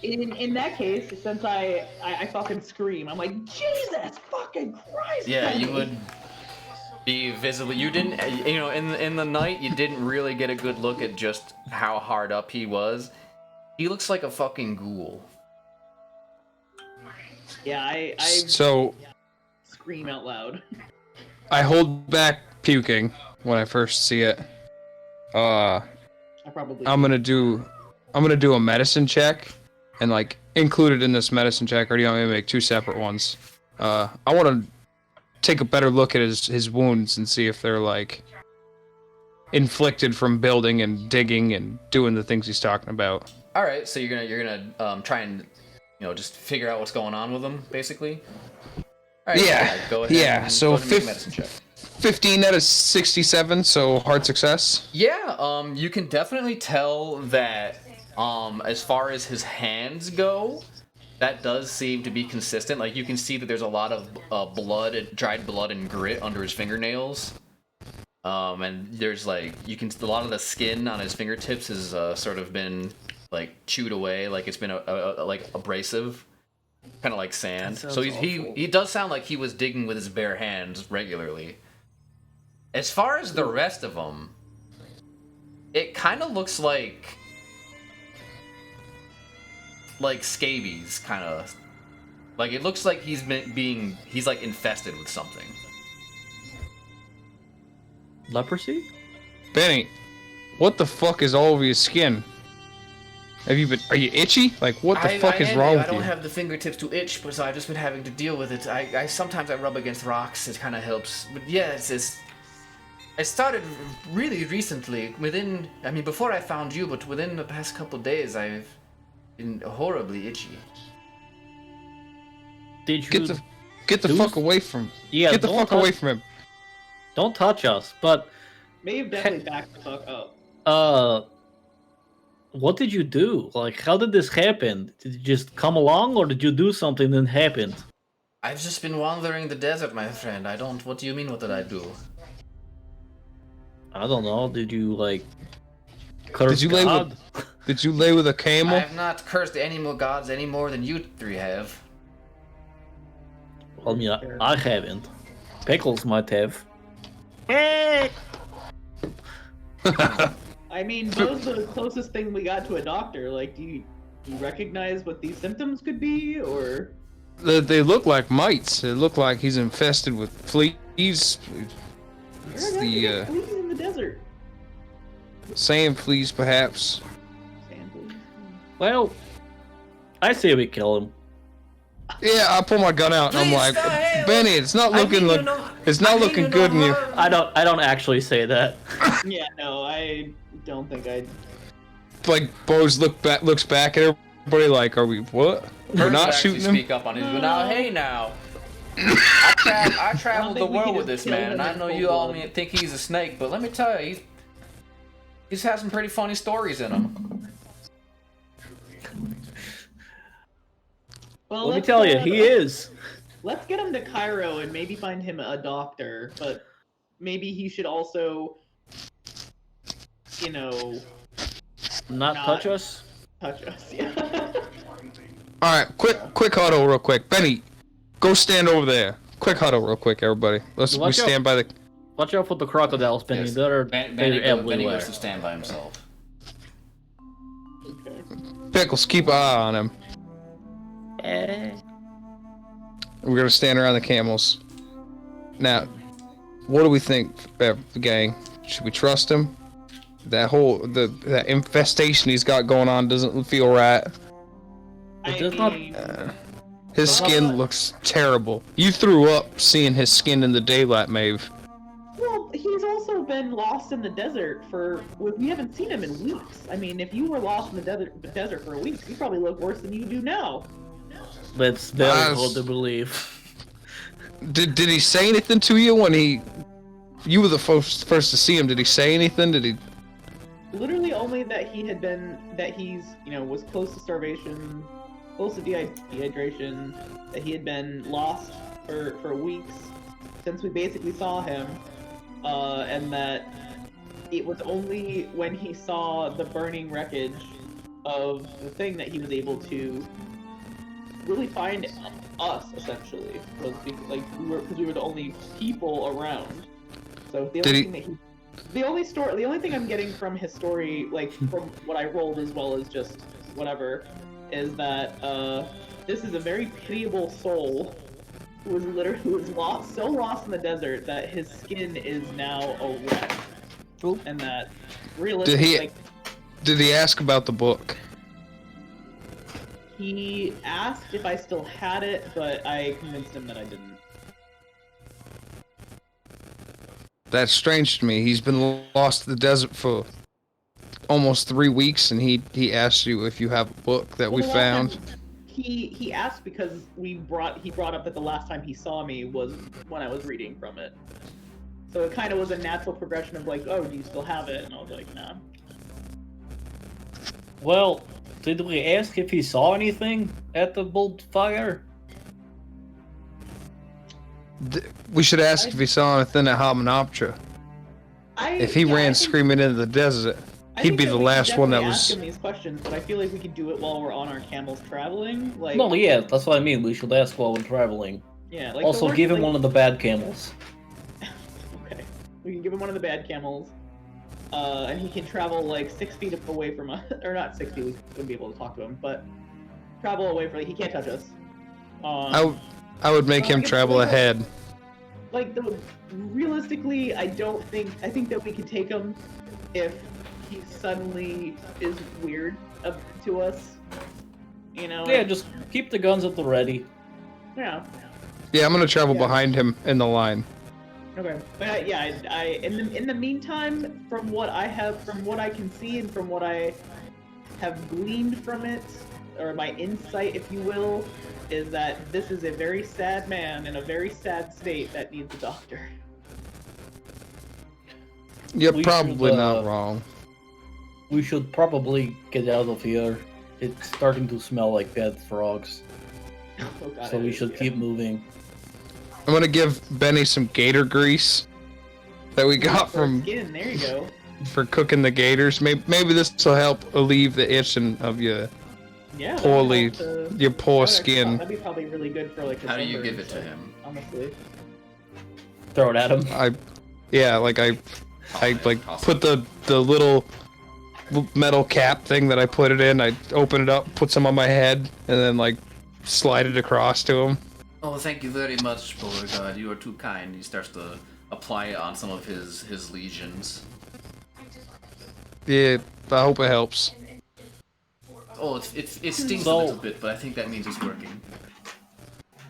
D: In that case, since I fucking scream, I'm like, Jesus fucking Christ!
A: Yeah, you
D: Benny."
A: would be visibly. You didn't, in the night, you didn't really get a good look at just how hard up he was. He looks like a fucking ghoul.
D: Yeah, I
B: So
D: scream out loud.
B: I hold back puking when I first see it.
D: I probably.
B: I'm gonna do a medicine check, and like included in this medicine check, or do you want me to make 2 separate ones? I want to take a better look at his wounds and see if they're like inflicted from building and digging and doing the things he's talking about.
A: All right, so you're gonna try and just figure out what's going on with him, basically. All right,
B: Yeah,
A: go ahead.
B: yeah,
A: And
B: so
A: go ahead and make a medicine check.
B: 15 out of 67, so hard success.
A: Yeah, you can definitely tell that as far as his hands go, that does seem to be consistent. Like, you can see that there's a lot of dried blood and grit under his fingernails. And there's like, a lot of the skin on his fingertips has sort of been like chewed away, like it's been like abrasive, kind of like sand. So he does sound like he was digging with his bare hands regularly. As far as the rest of them, it kind of looks like scabies, kind of. Like, it looks like he's like infested with something.
C: Leprosy?
B: Benny, what the fuck is all over your skin? Are you itchy? Like, what the fuck is wrong with you?
A: I don't have the fingertips to itch, but I've just been having to deal with it. I sometimes I rub against rocks, it kind of helps. But yeah, I started really recently, before I found you, but within the past couple days, I've been horribly itchy.
C: Did you
B: Get the fuck away from
C: Yeah,
B: Get the fuck away from him.
C: Don't touch us, but
D: Maeve definitely backed the fuck up.
C: what did you do? Like, how did this happen? Did you just come along, or did you do something that happened?
A: I've just been wandering the desert, my friend. What do you mean, what did I do?
C: I don't know. Did you like curse
B: Did you lay
C: God?
B: with a camel?
A: I have not cursed any more gods any more than you 3 have.
C: Well, I mean, I haven't. Pickles might have. Hey!
D: I mean, those are the closest thing we got to a doctor. Like, do you recognize what these symptoms could be, or?
B: They look like mites. They look like he's infested with fleas. It's the
D: fleas in the desert.
B: sand fleas, perhaps.
D: Sand fleas.
C: Well, I say we kill him.
B: Yeah, I pull my gun out and I'm like, Benny, it's not looking good in you.
C: I don't actually say that.
D: Yeah, no, I don't think I.
B: Like Bose looks back at everybody like, are we what? We're not shooting him.
A: Speak up on his. Now, hey, now. I traveled the
D: think we
A: world
D: can
A: with
D: just
A: this
D: kill
A: man,
D: him
A: and I
D: in
A: know
D: cold
A: you all
D: blood.
A: think he's a snake, but let me tell you, he's had some pretty funny stories in him.
D: Well,
C: Let me
D: let's,
C: tell you, he is.
D: Let's get him to Cairo and maybe find him a doctor, but maybe he should also,
C: Not touch us.
D: touch us. Yeah.
B: All right, quick huddle, real quick. Benny, go stand over there. Quick huddle, real quick, everybody. We stand by the.
C: Watch out for the crocodiles, Benny.
A: Yes.
C: They're
A: Benny
C: everywhere.
A: goes to stand by himself.
D: Okay.
B: Pickles, keep an eye on him. We're gonna stand around the camels. Now, what do we think, gang? Should we trust him? That infestation he's got going on doesn't feel right.
C: It does not-
B: His skin looks terrible. You threw up seeing his skin in the daylight, Maeve.
D: Well, he's also been lost in the desert we haven't seen him in weeks. I mean, if you were lost in the desert for a week, you probably look worse than you do now.
C: That's very hard to believe.
B: Did he say anything to you when he You were the first to see him. Did he say anything? Did he?
D: Literally only that he's, was close to starvation, close to dehydration, that he had been lost for weeks since we basically saw him, and that it was only when he saw the burning wreckage of the thing that he was able to really find us, essentially, because we were the only people around. So the only thing that he, the only thing I'm getting from his story, like from what I rolled as well as just whatever, is that this is a very pitiable soul who was so lost in the desert that his skin is now a wreck, and that realistically,
B: did he ask about the book?
D: He asked if I still had it, but I convinced him that I didn't.
B: That's strange to me. He's been lost in the desert for almost 3 weeks, and he asked you if you have a book that we found.
D: He asked because he brought up that the last time he saw me was when I was reading from it. So it kind of was a natural progression of like, oh, do you still have it? And I was like, nah.
C: Well, did we ask if he saw anything at the bonfire?
B: We should ask if he saw anything at Hamanoptra. If he ran screaming into the desert, he'd be the last one that was.
D: Ask him these questions, but I feel like we could do it while we're on our camels traveling. Like,
C: No, yeah, that's what I mean. We should ask while we're traveling.
D: yeah. Like
C: Also, give him one of the bad camels.
D: Okay, we can give him one of the bad camels, and he can travel like 6 feet away from us, or not 6 feet. We wouldn't be able to talk to him, but travel away from. He can't touch us.
B: I would make him travel ahead.
D: Realistically, I think that we could take him if he suddenly is weird to us.
C: Yeah, just keep the guns at the ready.
D: Yeah.
B: Yeah, I'm gonna travel behind him in the line.
D: Okay, but in the meantime, from what I can see, and from what I have gleaned from it, or my insight, if you will, is that this is a very sad man in a very sad state that needs a doctor.
B: You're probably not wrong.
C: We should probably get out of here. It's starting to smell like dead frogs.
D: Oh, God,
C: So we should keep moving.
B: I'm gonna give Benny some gator grease that we got from
D: skin. There you go.
B: for cooking the gators. Maybe this will help alleviate the itching of your
D: Yeah.
B: your poor skin.
D: That'd be probably really good for like.
A: How do you give it to him?
D: Honestly.
C: Throw it at him.
B: I put the little metal cap thing that I put it in. I open it up, put some on my head, and then like slide it across to him.
A: Oh, thank you very much, Beauregard. You are too kind. He starts to apply it on some of his legions.
B: Yeah, I hope it helps.
A: Oh, it stings a little bit, but I think that means it's working.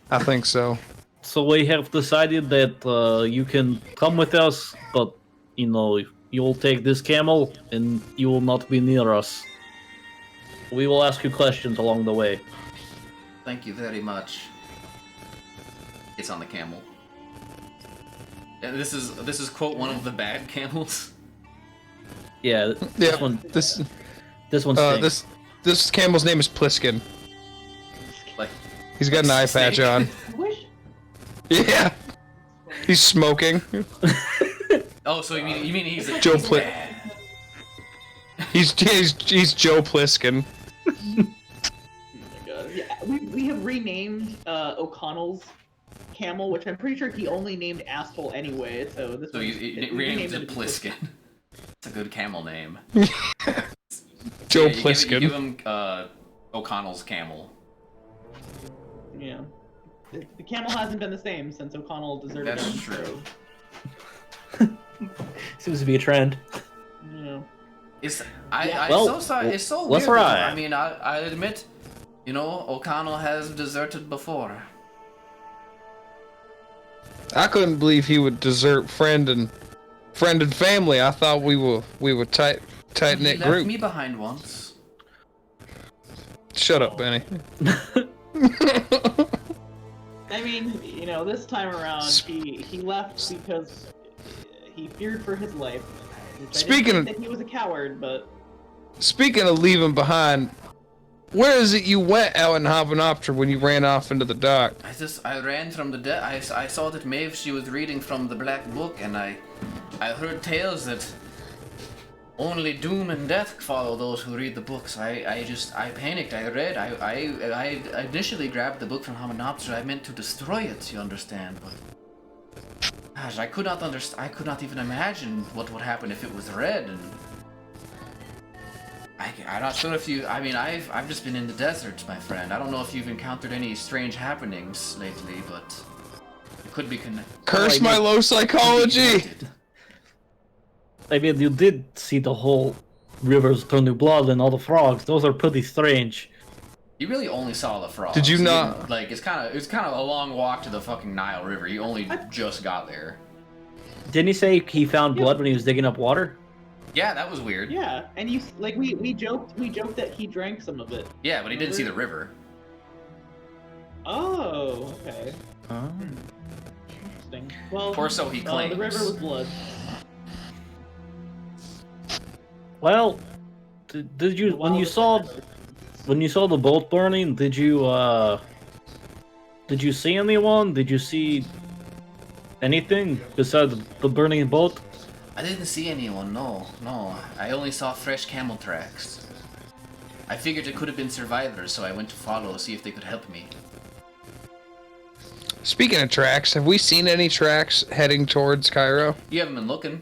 B: I think so.
C: So we have decided that you can come with us, but you will take this camel and you will not be near us. We will ask you questions along the way.
A: Thank you very much. It's on the camel. And this is quote one of the bad camels.
C: Yeah, this one. This one stinks.
B: This camel's name is Pliskin.
A: Like
B: He's got an eye patch on. Yeah. He's smoking.
A: Oh, so you mean he's a
B: Joe
A: bad.
B: He's Joe Pliskin.
D: Oh my God. Yeah, we have renamed O'Connell's camel, which I'm pretty sure he only named Asshole anyway. So this.
A: So you renamed it Pliskin. It's a good camel name.
B: Joe
A: Yeah,
B: Pliskin.
A: You give him O'Connell's camel.
D: Yeah. The camel hasn't been the same since O'Connell deserted him.
A: That's true.
C: Seems to be a trend.
D: Yeah.
A: It's
C: Well,
A: so sorry. It's so
C: let's
A: weird.
C: ride.
A: I mean, I admit, O'Connell has deserted before.
B: I couldn't believe he would desert friend and family. I thought we were tight knit
A: He left
B: group.
A: me behind once.
B: Shut up, Benny.
D: I mean, this time around, he left because he feared for his life. Which I
B: Speaking
D: didn't
B: of-
D: think that he was a coward, but
B: Speaking of leaving behind, where is it you went out in Habanopter when you ran off into the dark?
A: I ran from the I saw that Maeve, she was reading from the Black Book, and I heard tales that only doom and death follow those who read the books. I panicked. I initially grabbed the book from Habanopter. I meant to destroy it, you understand, but gosh, I could not even imagine what would happen if it was read, and I'm not sure if you. I mean, I've just been in the deserts, my friend. I don't know if you've encountered any strange happenings lately, but it could be
B: Curse my low psychology!
C: I mean, you did see the whole rivers turn to blood and all the frogs. Those are pretty strange.
A: You really only saw the frogs.
B: Did you not-
A: didn't- Like, it's kind of a long walk to the fucking Nile River. You only just got there.
C: Didn't he say he found blood when he was digging up water?
A: Yeah, that was weird.
D: yeah, and you like we joked that he drank some of it.
A: Yeah, but he didn't see the river.
D: Oh, okay,
C: Oh.
D: interesting. Well,
A: Or so he claims.
D: the river was blood.
C: Well, did you when you saw the boat burning? Did you see anyone? Did you see anything besides the burning boat?
A: I didn't see anyone, no. I only saw fresh camel tracks. I figured it could have been survivors, so I went to follow, see if they could help me.
B: Speaking of tracks, have we seen any tracks heading towards Cairo?
A: You haven't been looking.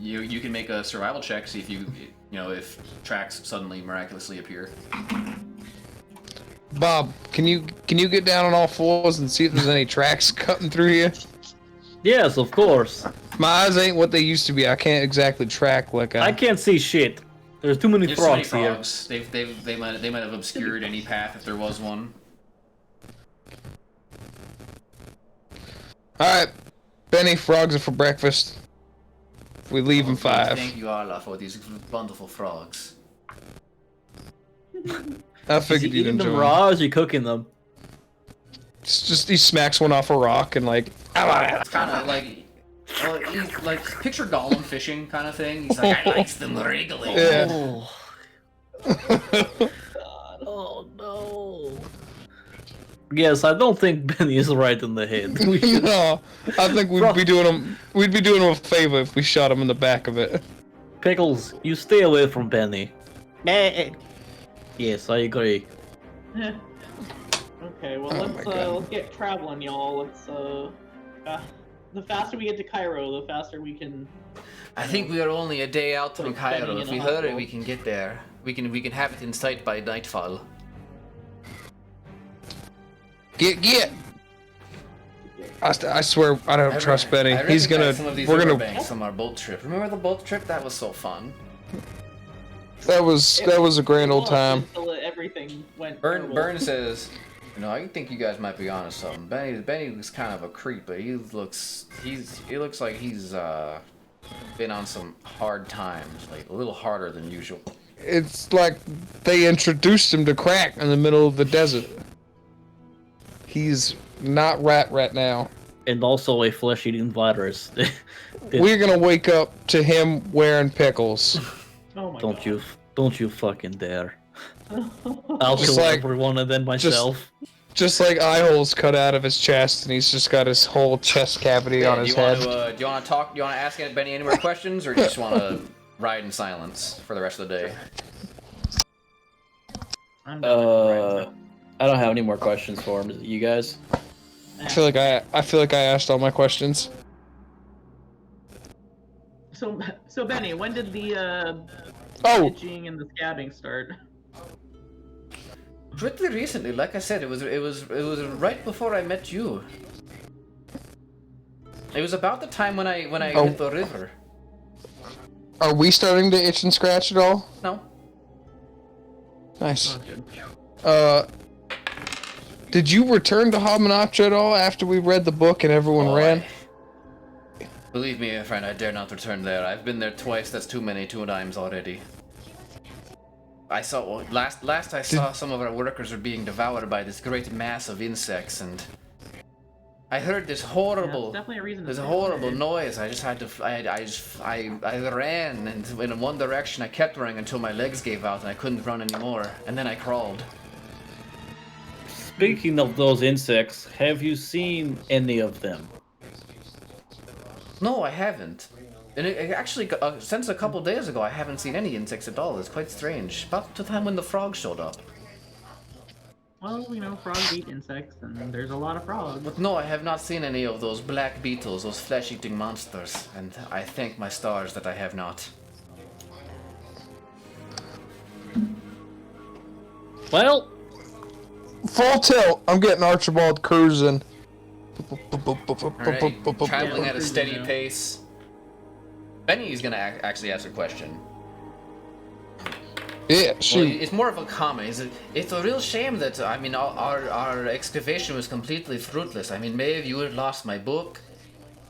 A: You can make a survival check, see if you know, if tracks suddenly miraculously appear.
B: Bob, can you get down on all fours and see if there's any tracks cutting through here?
C: Yes, of course.
B: My eyes ain't what they used to be. I can't exactly track like
C: I can't see shit. There's too many
A: There's so many
C: frogs here.
A: frogs. They might have obscured any path if there was one.
B: Alright, Benny, frogs are for breakfast. We leave in 5.
A: Thank you, Allah, for these wonderful frogs.
B: I
C: Is he
B: figured you'd
C: eating them
B: enjoy 'em.
C: raw or is he cooking them?
B: It's just he smacks one off a rock and like,
A: It's kind of like, well, he's like picture Gollum fishing kind of thing. He's like, I likes them wriggling.
B: Yeah.
C: Oh. Oh no. Yes, I don't think Benny is right in the head. We should...
B: no, I think we'd be doing him a favor if we shot him in the back of it.
C: Pickles, you stay away from Benny. Yes, I agree.
D: Okay, well
B: Oh my God.
D: let's get traveling, y'all. The faster we get to Cairo, the faster we can.
A: I think we are only a day out from
D: Put Benny
A: Cairo.
D: in
A: If
D: a
A: we hurry,
D: hospital.
A: we can get there. We can have it in sight by nightfall.
B: Get. I swear I don't trust Benny.
A: I
B: He's gonna.
A: recognize some of these
B: We're gonna.
A: riverbanks from our boat trip. Remember the boat trip? That was so fun.
B: That was a grand old time.
D: Until everything went.
A: Burn
D: terrible.
A: says, you know, I think you guys might be onto something. Benny was kind of a creep, but he looks like he's been on some hard times, like a little harder than usual.
B: It's like they introduced him to crack in the middle of the desert. He's not right now.
C: And also a flesh-eating virus.
B: We're gonna wake up to him wearing pickles.
D: Oh my
C: Don't
D: God.
C: you fucking dare. I'll
B: Just
C: kill
B: like-
C: everyone and then myself.
B: Just like eye holes cut out of his chest, and he's just got his whole chest cavity on
A: Do
B: his
A: you want
B: head.
A: to do you want to talk? Do you want to ask Benny any more questions, or do you just want to ride in silence for the rest of the day?
D: I'm done with the
E: I don't have any more questions for him. You guys?
B: I feel like I asked all my questions.
D: So Benny, when did the
B: Oh,
D: itching and the scabbing start?
A: Pretty recently, like I said, it was right before I met you. It was about the time when I
B: Oh.
A: hit the river.
B: are we starting to itch and scratch at all?
A: No.
B: Nice.
D: Oh, good.
B: Did you return to Hamanoptra at all after we read the book and everyone
A: Oh,
B: ran?
A: Believe me, my friend, I dare not return there. I've been there twice. That's too many, 2 times already. I saw last I saw some of our workers were being devoured by this great mass of insects, and I heard this
D: Yeah,
A: horrible,
D: it's definitely a reason.
A: this
D: To stay
A: horrible
D: away.
A: noise. I just had to, I ran in one direction. I kept running until my legs gave out and I couldn't run anymore. And then I crawled.
C: Speaking of those insects, have you seen any of them?
A: No, I haven't. And it actually, since a couple days ago, I haven't seen any insects at all. It's quite strange. About the time when the frog showed up.
D: Well, you know, frogs eat insects, and there's a lot of frogs.
A: But no, I have not seen any of those black beetles, those flesh-eating monsters. And I thank my stars that I have not.
C: Well,
B: Full tilt. I'm getting Archibald cruising.
A: Alright, traveling at a steady
D: Yeah.
A: pace. Benny is gonna actually ask a question.
B: Yeah,
A: Well,
B: shoot.
A: it's more of a comment. It's a real shame that, I mean, our excavation was completely fruitless. I mean, Maeve, you had lost my book.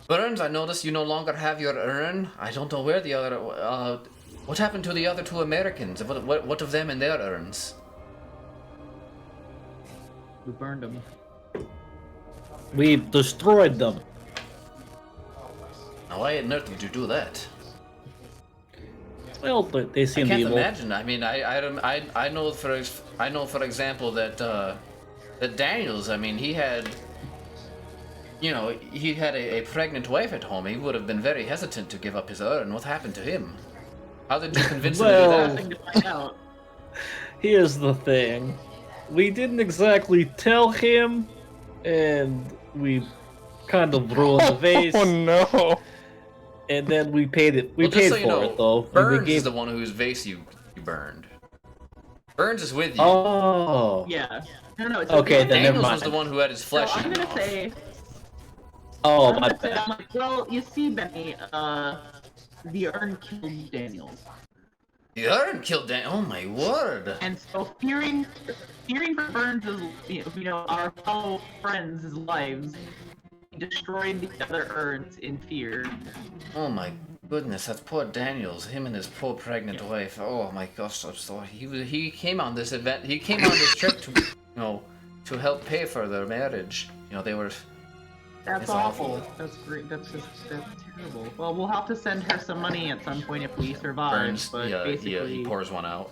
A: Burns, I noticed you no longer have your urn. I don't know where the other, what happened to the other two Americans? What of them and their urns?
D: We burned them.
C: we destroyed them.
A: Now, why on earth did you do that?
C: Well, they
A: I
C: seem
A: can't
C: evil.
A: imagine. I mean, I know for example that that Daniels. I mean, he had, you know, he had a pregnant wife at home. He would have been very hesitant to give up his urn. What happened to him? How did you convince him to do
C: Well-
A: that?
D: Nothing to find out.
C: Here's the thing. We didn't exactly tell him, and we kind of ruined the vase,
B: Oh no.
C: and then we paid it. We
A: Well, just
C: paid
A: so
C: for
A: you know,
C: it, though.
A: Burns
C: we gave...
A: is the one whose vase you burned. Burns is with you.
C: Oh.
D: Yeah. No, it's
C: Okay, then never
A: Daniels
C: mind.
A: was the one who had his
D: So
A: flesh
D: I'm
A: eaten
D: gonna
A: off.
D: say.
C: Oh,
D: I'm
C: my
D: gonna say,
C: bad.
D: I'm like, well, you see, Benny, the urn killed Daniels,
A: The urn killed Dan. Oh my word!
D: and so fearing for Burns' you know, our fellow friends' lives, he destroyed the other urns in fear.
A: Oh my goodness, that's poor Daniels. Him and his poor pregnant wife. Oh my gosh, I'm sorry. He came on this event. He came on this trip to, you know, to help pay for their marriage. You know, they were.
D: That's
A: It's
D: awful.
A: awful.
D: That's great. That's terrible. Well, we'll have to send her some money at some point if we survive.
A: Burns.
D: But
A: Yeah,
D: basically,
A: he pours one out.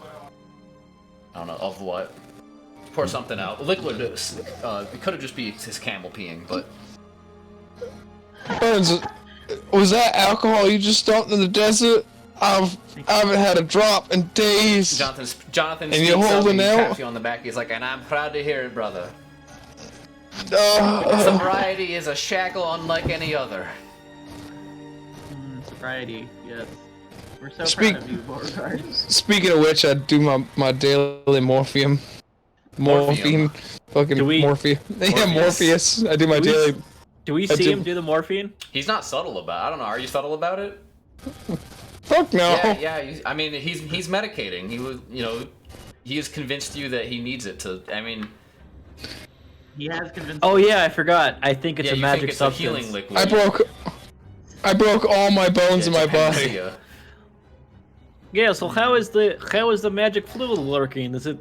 A: I don't know of what. Pour something out. Liquid. It could have just been his camel peeing, but
B: Burns, was that alcohol you just dumped in the desert? I haven't had a drop in days.
A: Jonathan
B: And you're
A: speaks up
B: holding
A: and he
B: out?
A: taps you on the back. He's like, and I'm proud to hear it, brother.
B: Uh,
A: Sobriety is a shackle unlike any other.
D: sobriety. Yes. We're so
B: Speak-
D: proud of you, Beauregard.
B: speaking of which, I do my daily morphine. Fucking
C: Do we-
B: morphine. Yeah, Morpheus. I do my
C: Do we-
B: daily.
C: Do we
B: I
C: see
B: do-
C: him do the morphine?
A: He's not subtle about it. I don't know. Are you subtle about it?
B: Fuck no.
A: I mean, he's medicating. He was, you know, he has convinced you that he needs it to. I mean,
D: He has convinced.
C: Oh yeah, I forgot. I think it's
A: yeah,
C: a
A: you
C: magic
A: think it's
C: substance.
A: a healing liquid.
B: I broke all my bones in
A: Yeah,
B: my
A: it's a
B: body.
A: panacea.
C: Yeah. So how is the magic fluid working? Is it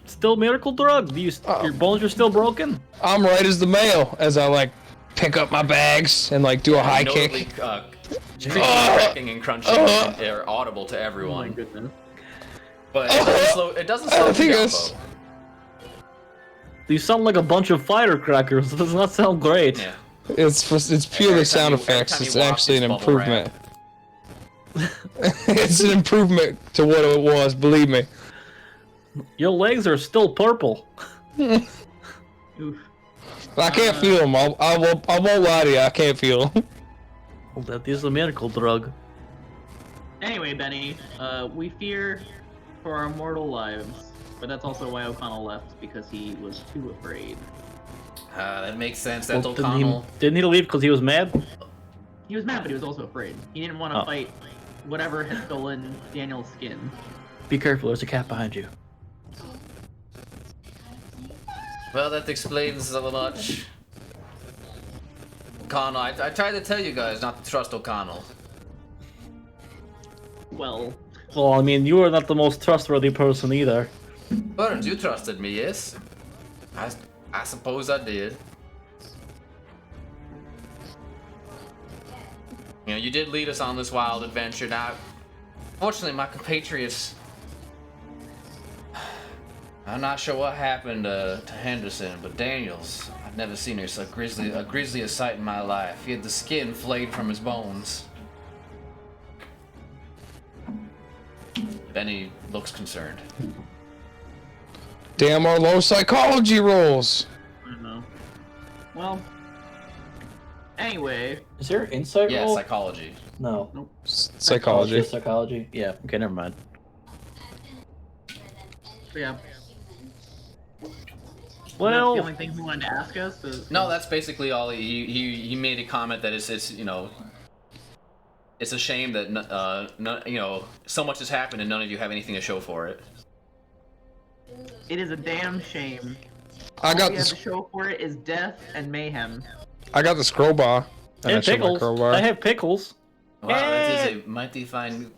C: still miracle drug? Your bones are still broken?
B: I'm right as the mail as I like pick up my bags and like do a high
A: Notably,
B: kick.
A: cracking and crunching are audible to
D: Oh my
A: everyone,
D: goodness.
A: but it doesn't slow
B: I
A: you
B: think
A: down,
B: it's-
A: though.
C: You sound like a bunch of firecrackers. That does not sound great.
A: Yeah.
B: It's
A: Every
B: purely
A: time
B: sound
A: you- every
B: effects.
A: time
B: It's
A: you walk,
B: actually an
A: it's bubble
B: improvement. It's an improvement to what it was. Believe me.
C: Your legs are still purple.
D: Oof.
B: I can't feel them. I won't lie to you. I can't feel 'em.
C: Well, that is a miracle drug.
D: Anyway, Benny, we fear for our mortal lives, but that's also why O'Connell left, because he was too afraid.
A: That makes sense. That's
C: Well,
A: O'Connell.
C: didn't he leave because he was mad?
D: He was mad, but he was also afraid. He didn't want to
C: Oh.
D: fight whatever had stolen Daniel's skin.
C: Be careful, there's a cat behind you.
A: Well, that explains a much. O'Connell, I tried to tell you guys not to trust O'Connell.
D: Well,
C: Well, I mean, you are not the most trustworthy person either.
A: Burns, you trusted me, yes? I suppose I did. You know, you did lead us on this wild adventure. Now, fortunately, my compatriots. I'm not sure what happened to Henderson, but Daniels, I've never seen her so grislier sight in my life. He had the skin flayed from his bones. Benny looks concerned.
B: Damn our low psychology rolls.
D: I don't know. Well. Anyway.
E: Is there insight
A: Yeah,
E: roll?
A: psychology.
E: No.
B: Psychology.
E: Just psychology? Yeah. Okay, never mind.
D: Yeah.
C: Well,
D: That's the only thing he wanted to ask us.
A: No, that's basically all. He made a comment that it's you know, it's a shame that you know, so much has happened and none of you have anything to show for it.
D: It is a damn shame.
B: I
D: All
B: got
D: we have
B: this.
D: to show for it is death and mayhem.
B: I got this crowbar.
C: I have
B: I showed my
C: pickles.
B: crowbar.
C: I have pickles.
A: Wow, that is a mighty fine,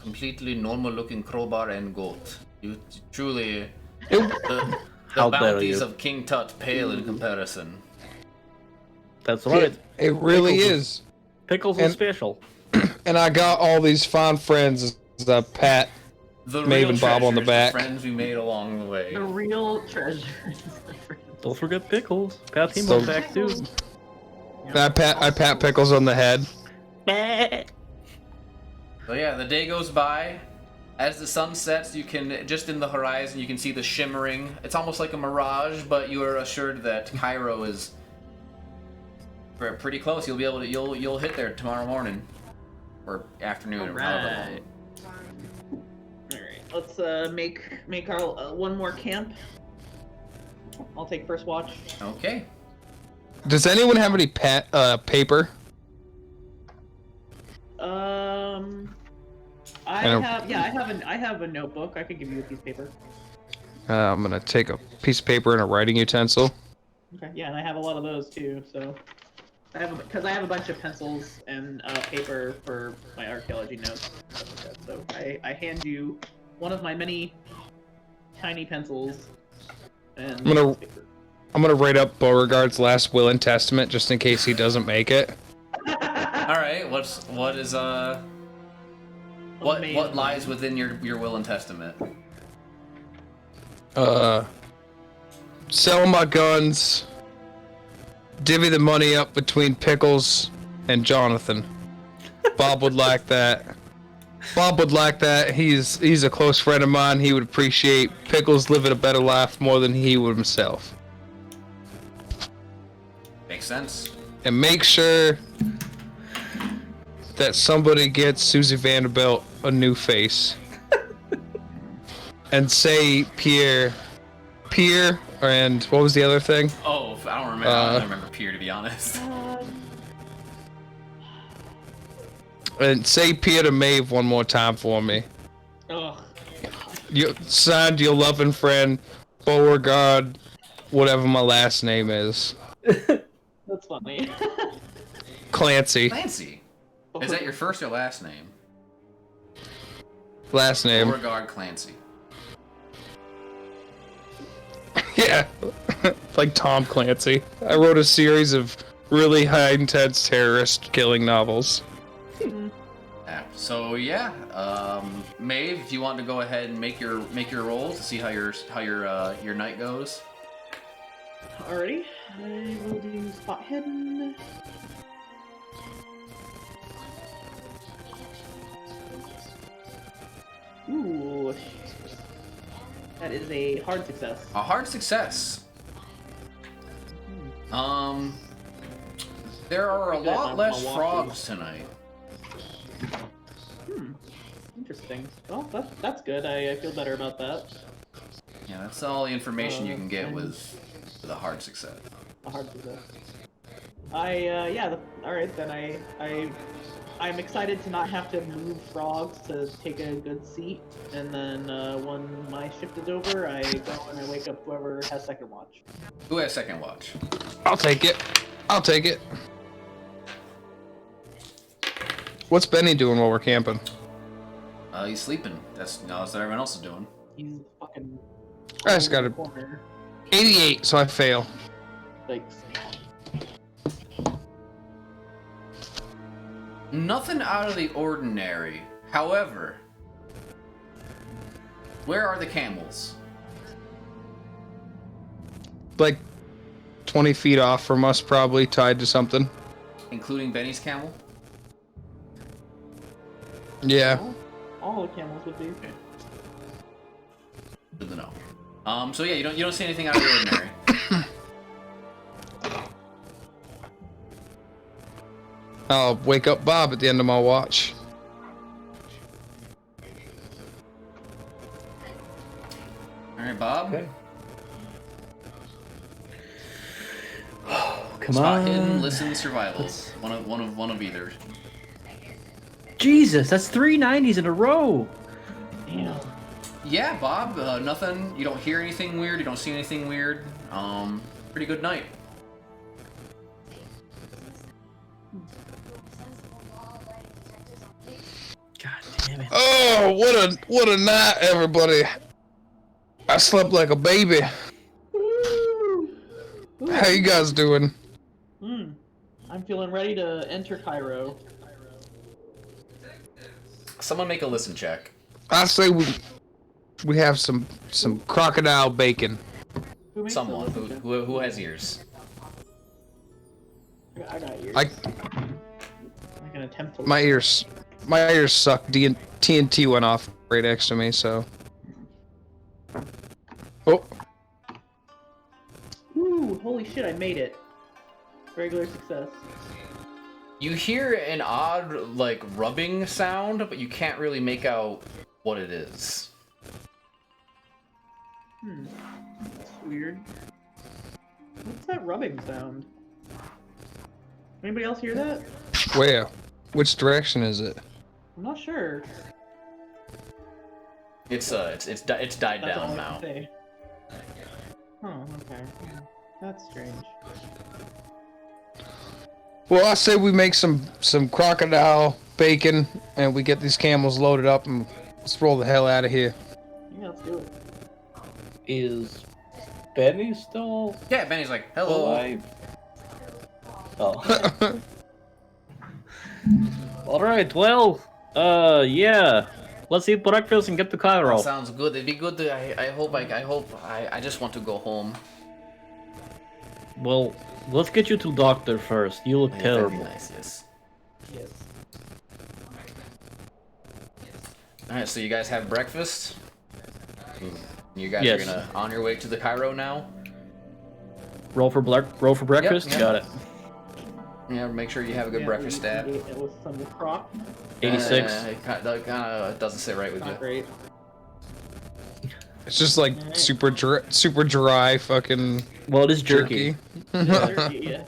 A: completely normal-looking crowbar and goat. You truly the
E: How dare
A: bounties
E: you.
A: of King Tut pale in comparison.
C: That's right.
B: It really
C: Pickles
B: is.
C: Pickles
B: And-
C: is special.
B: And I got all these fine friends that Pat.
A: The
B: Maeve
A: real
B: and Bob on the
A: treasures,
B: back.
A: friends we made along the way.
D: The real treasure.
C: Don't forget pickles. Pat him
B: So-
C: back too.
B: I pat Pickles on the head.
A: So yeah, the day goes by. As the sun sets, you can just in the horizon you can see the shimmering. It's almost like a mirage, but you are assured that Cairo is pretty close. You'll be able to you'll hit there tomorrow morning or afternoon. or however long.
D: Alright. Alright, let's make our one more camp. I'll take first watch.
A: Okay.
B: Does anyone have any paper?
D: I
B: don't-
D: have a notebook. I could give you a piece of paper.
B: I'm gonna take a piece of paper and a writing utensil.
D: Okay. Yeah, and I have a lot of those too. So I have a bunch of pencils and paper for my archaeology notes. And stuff like that. So I hand you one of my many tiny pencils and
B: I'm
D: paper.
B: gonna write up Beauregard's last will and testament just in case he doesn't make it.
A: All right. What lies within your will and testament?
B: Sell my guns. Divvy the money up between Pickles and Jonathan. Bob would like that. Bob would like that. He's a close friend of mine. He would appreciate Pickles living a better life more than he would himself.
A: Makes sense.
B: And make sure that somebody gets Susie Vanderbilt a new face. And say Pierre, and what was the other thing?
A: Oh, I don't remember. I don't remember Pierre, to be honest.
B: And say Pierre to Maeve one more time for me.
D: Ugh.
B: You signed your loving friend, Beauregard, whatever my last name is.
D: That's funny.
B: Clancy.
A: Clancy. Is that your first or last name?
B: Last name.
A: Beauregard Clancy.
B: Yeah. Like Tom Clancy. I wrote a series of really high intense terrorist killing novels.
A: Yeah. So yeah, Maeve, if you want to go ahead and make your roll to see how your night goes.
D: Alrighty. I will do spot hidden. Ooh. That is a hard success.
A: A hard success. There are a
D: Good,
A: lot
D: I'll
A: less
D: walk
A: frogs tonight.
D: Interesting. Well, that's good. I feel better about that.
A: Yeah, that's all the information you can get
D: and-
A: with a hard success.
D: A hard success. Alright, then I'm excited to not have to move frogs to take a good seat, and then when my shift is over, I go and I wake up whoever has second watch.
A: Who has second watch?
B: I'll take it. What's Benny doing while we're camping?
A: He's sleeping. That's what everyone else is doing.
D: He's fucking.
B: I just got a
D: corner.
B: 88, so I fail.
D: Like,
A: Nothing out of the ordinary. However, where are the camels?
B: Like 20 feet off from us, probably tied to something.
A: Including Benny's camel?
B: Yeah.
D: All the camels would be.
A: Good to know. So yeah, you don't see anything out of the ordinary.
B: I'll wake up Bob at the end of my watch.
A: Alright, Bob.
E: Okay. Come
A: Spot
E: on.
A: hidden, listen, survival. One of either.
E: Jesus, that's 3 90s in a row.
D: Damn.
A: Yeah, Bob. Nothing. You don't hear anything weird. You don't see anything weird. Pretty good night.
E: God damn it.
B: Oh, what a night, everybody. I slept like a baby. How you guys doing?
D: I'm feeling ready to enter Cairo.
A: Someone make a listen check.
B: I say we have some crocodile bacon.
D: Who makes
A: Someone
D: the-
A: who has ears.
D: I got ears.
B: I
D: I can attempt to.
B: my ears suck. TNT went off right next to me, so. Oh,
D: Ooh, holy shit! I made it. Regular success.
A: You hear an odd, like, rubbing sound, but you can't really make out what it is.
D: That's weird. What's that rubbing sound? Anybody else hear that?
B: where? Which direction is it?
D: I'm not sure.
A: It's died
D: That's
A: down
D: all I
A: now.
D: can say. Oh, okay. That's strange.
B: Well, I say we make some crocodile bacon and we get these camels loaded up and let's roll the hell out of here.
D: Yeah, let's do it.
E: Is Benny still
A: Yeah, Benny's like, hello.
E: alive? Oh. Alright, well, yeah. Let's eat breakfast and get to Cairo.
A: Sounds good. It'd be good to. I just want to go home.
C: Well, let's get you to doctor first. You look
A: Yeah, that'd be
C: terrible.
A: nice, yes.
D: Yes.
A: Alright, so you guys have breakfast? You guys
C: Yes.
A: are gonna on your way to the Cairo now?
C: Roll for breakfast.
A: Yep.
C: Got it.
A: Yeah, make sure you have a good
D: Yeah,
A: breakfast
D: we
A: stat.
D: ate it with some crock.
C: 86.
A: It kind of doesn't sit right with you.
D: Not great.
B: It's just like super dry fucking
C: Well, it is jerky.
B: jerky.
D: Yeah.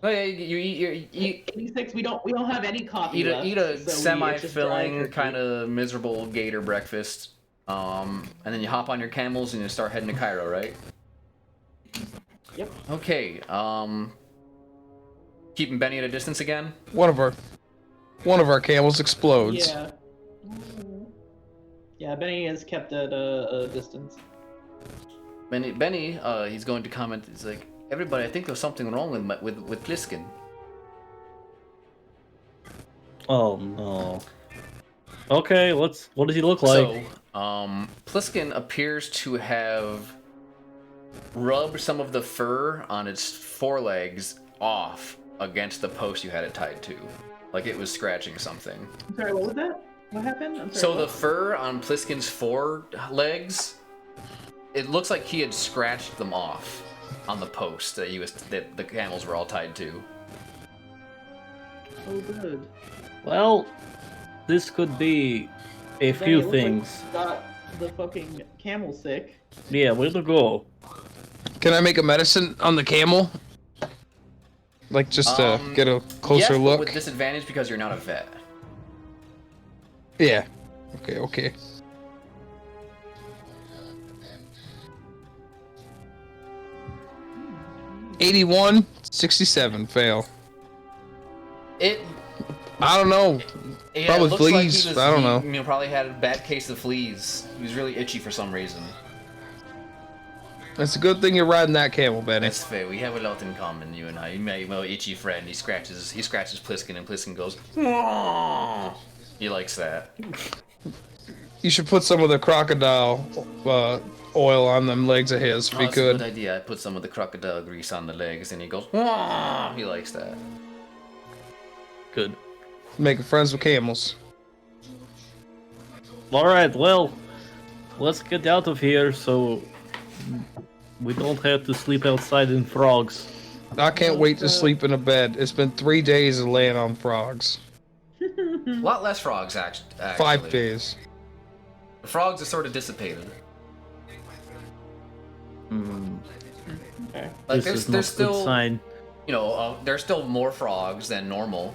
A: Oh yeah, you eat
D: 86. We don't have any coffee left.
A: a
D: so it's just dry
A: semi-filling
D: jerky.
A: kind of miserable gator breakfast. And then you hop on your camels and you start heading to Cairo, right?
D: Yep.
A: Okay. Keeping Benny at a distance again.
B: One of our camels explodes.
D: Yeah. Yeah, Benny is kept at a distance.
A: Benny, he's going to comment. He's like, everybody, I think there's something wrong with Pliskin.
C: Oh no. Okay, what does he look like?
A: So, Pliskin appears to have rubbed some of the fur on its forelegs off against the post you had it tied to, like it was scratching something.
D: I'm sorry, what was that? What happened? I'm sorry,
A: So the
D: what?
A: fur on Pliskin's forelegs, it looks like he had scratched them off on the post that the camels were all tied to.
D: Oh, good.
C: Well, this could be a
D: Benny,
C: few
D: it looks like
C: things.
D: you got the fucking camel sick.
C: Yeah, way to go.
B: Can I make a medicine on the camel? Like just to get a closer
A: yes,
B: look.
A: but with disadvantage because you're not a vet.
B: Yeah. Okay. 81, 67, fail.
A: It
B: I don't know.
A: Yeah,
B: Probably
A: it looks like
B: fleas, I don't know.
A: Probably had a bad case of fleas. He was really itchy for some reason.
B: It's a good thing you're riding that camel, Benny.
A: That's fair. We have a lot in common, you and I. You may my itchy friend. He scratches Pliskin, and Pliskin goes. "Mwah." He likes that.
B: You should put some of the crocodile oil on them legs of his.
A: Oh,
B: Be
A: that's a good
B: good.
A: idea. I put some of the crocodile grease on the legs, and he goes. "Mwah." He likes that.
C: Good.
B: Making friends with camels.
C: All right. Well, let's get out of here so we don't have to sleep outside in frogs.
B: I can't wait to sleep in a bed. It's been 3 days of laying on frogs.
A: A lot less frogs, actually.
B: 5 days.
A: The frogs are sort of dissipated.
D: Okay.
A: Like
C: This is
A: there's
C: not a
A: still,
C: good sign.
A: you know, there's still more frogs than normal.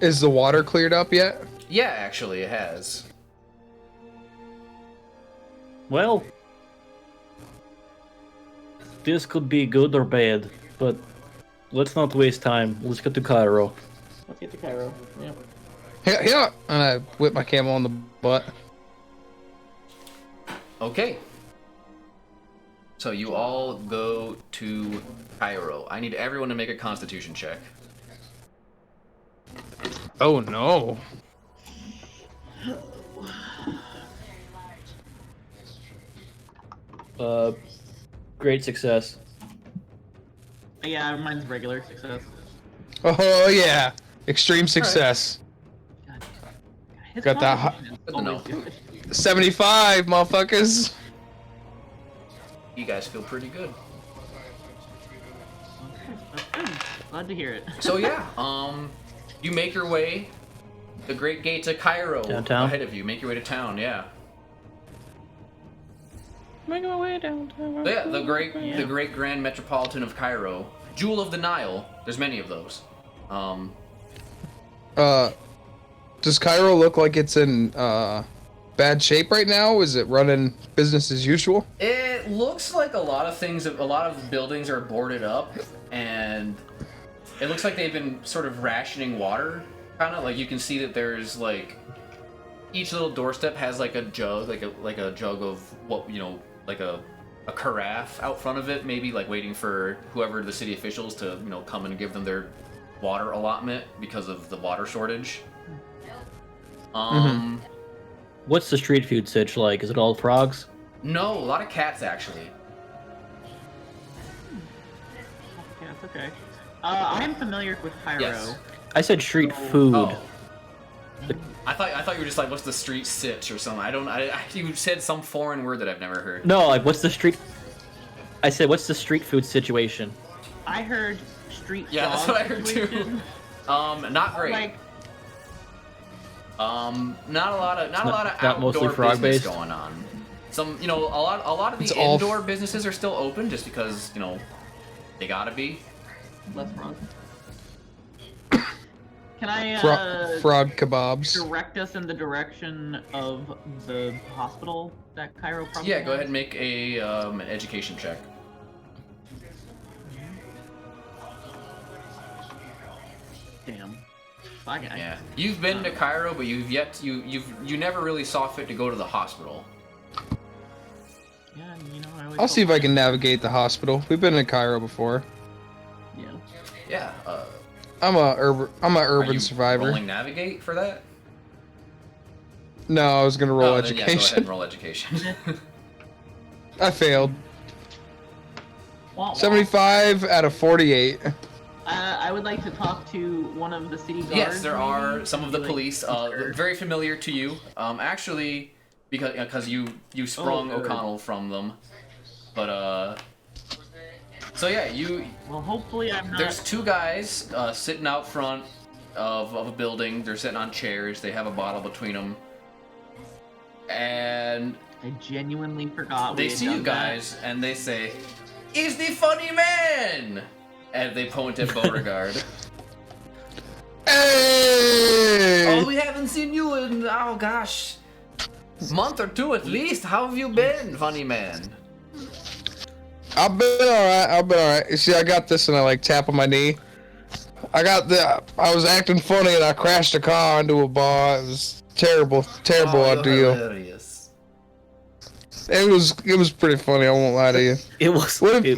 B: Is the water cleared up yet?
A: Yeah, actually, it has.
C: Well, this could be good or bad, but let's not waste time. Let's get to Cairo.
D: Let's get to Cairo. Yeah.
B: Yeah, yeah. And I whip my camel on the butt.
A: Okay. So you all go to Cairo. I need everyone to make a Constitution check.
B: Oh no.
C: Great success.
D: Yeah, mine's regular success.
B: Oh yeah. Extreme success.
D: God. His
B: Got that
D: constitution is
A: Good to know.
D: always good.
B: 75, motherfuckers.
A: You guys feel pretty good.
D: That's good. Glad to hear it.
A: So yeah, you make your way. The Great Gate to Cairo
C: Downtown?
A: ahead of you. Make your way to town. Yeah.
C: Make my way downtown.
A: So yeah, the great Grand Metropolitan of Cairo, Jewel of the Nile. There's many of those.
B: Does Cairo look like it's in bad shape right now? Is it running business as usual?
A: It looks like a lot of buildings are boarded up, and it looks like they've been sort of rationing water. Kind of like you can see that there's like each little doorstep has like a jug, like a jug of what like a carafe out front of it, maybe like waiting for whoever the city officials to come and give them their water allotment because of the water shortage.
C: What's the street food sitch like? Is it all frogs?
A: No, a lot of cats actually.
D: Yeah, it's okay. I'm familiar with Cairo.
A: Yes.
C: I said street food.
A: Oh. I thought you were just like, what's the street sitch or something. You said some foreign word that I've never heard.
C: No, like what's the street? I said what's the street food situation?
D: I heard street
A: Yeah, that's
D: frog
A: what I heard too.
D: situation.
A: Not great.
D: Like,
A: Not a lot of
C: not
A: outdoor
C: mostly frog
A: business
C: based?
A: going on. Some, a lot of the
B: It's all
A: indoor businesses are still open just because, they gotta be.
D: less frog. Can I
B: Frog kebabs.
D: direct us in the direction of the hospital that Cairo probably
A: Yeah, go
D: has?
A: ahead and make a an education check.
D: Damn. Fuck it.
A: Yeah, you've been to Cairo, but you never really saw fit to go to the hospital.
D: Yeah, I always
B: I'll see if I can navigate the hospital. We've been in Cairo before.
D: Yeah.
A: Yeah.
B: I'm a
A: Are
B: urban
A: you
B: survivor.
A: rolling navigate for that?
B: No, I was gonna roll
A: Oh, then yeah, go ahead
B: education.
A: and roll education.
B: I failed.
D: Wah, wah.
B: 75 out of 48.
D: I would like to talk to one of the city guards.
A: Yes, there are
D: maybe,
A: some of
D: to
A: the
D: be, like,
A: police,
D: sure.
A: very familiar to you. Actually, because you sprung
D: good.
A: O'Connell from them, but so yeah,
D: Well, hopefully I'm not.
A: there's two guys sitting out front of a building. They're sitting on chairs. They have a bottle between them, and
D: I genuinely forgot.
A: they
D: we had
A: see
D: done
A: you
D: that.
A: guys and they say, "Is the funny man?" And they point at Beauregard.
B: Hey!
A: Oh, we haven't seen you in, oh gosh, month or two at least. How have you been, funny man?
B: I've been alright. You see, I got this and I like tap on my knee. I was acting funny and I crashed a car into a bar. It was terrible
A: Oh, you're
B: ordeal.
A: hilarious.
B: It was pretty funny. I won't lie to you.
C: It was.
B: What
C: It,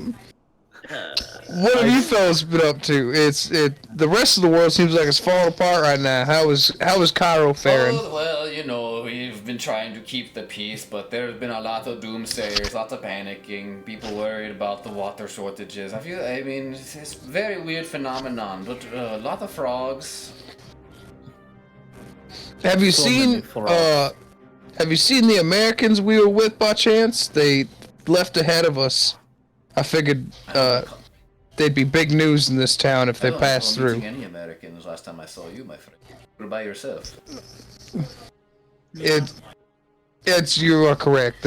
B: What have you fellas been up to? The rest of the world seems like it's falling apart right now. How is Cairo faring?
A: Oh, well, you know, we've been trying to keep the peace, but there's been a lot of doomsayers, lots of panicking, people worried about the water shortages. I mean, it's a very weird phenomenon, but a lot of frogs.
B: Have you
C: So many
B: seen
C: frogs.
B: Have you seen the Americans we were with by chance? They left ahead of us. I figured they'd be big news in this town if they passed
A: I don't
B: through.
A: meeting any Americans last time I saw you, my friend. You were by yourself.
B: You are correct.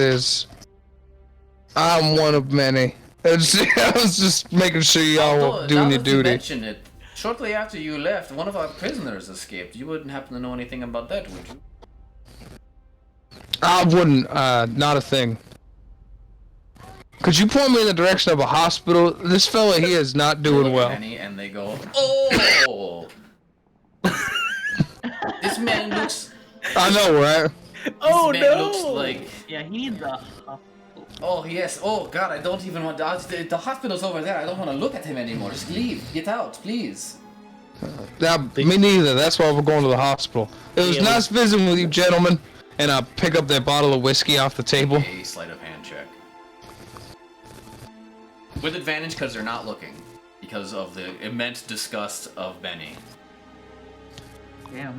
B: I'm one of many. I was just making sure y'all
A: Although,
B: were doing
A: now
B: your
A: that you
B: duty.
A: mention it, shortly after you left, one of our prisoners escaped. You wouldn't happen to know anything about that, would you?
B: I wouldn't. Not a thing. Could you point me in the direction of a hospital? This fella here is not
A: They
B: doing
A: look at
B: well.
A: Penny and they go, "Oh, this man looks.
B: I know, right?
C: oh
A: This man
C: no!
A: looks like.
D: Yeah, he needs a.
A: Oh yes. Oh God, I don't even want. The hospital's over there. I don't want to look at him anymore. Just leave. Get out, please."
B: Me neither. That's why we're going to the hospital. It was
C: Yeah,
B: nice visiting with you, gentlemen. And I pick up that bottle of whiskey off the table.
A: A sleight of hand check. With advantage because they're not looking. Because of the immense disgust of Benny.
D: Damn.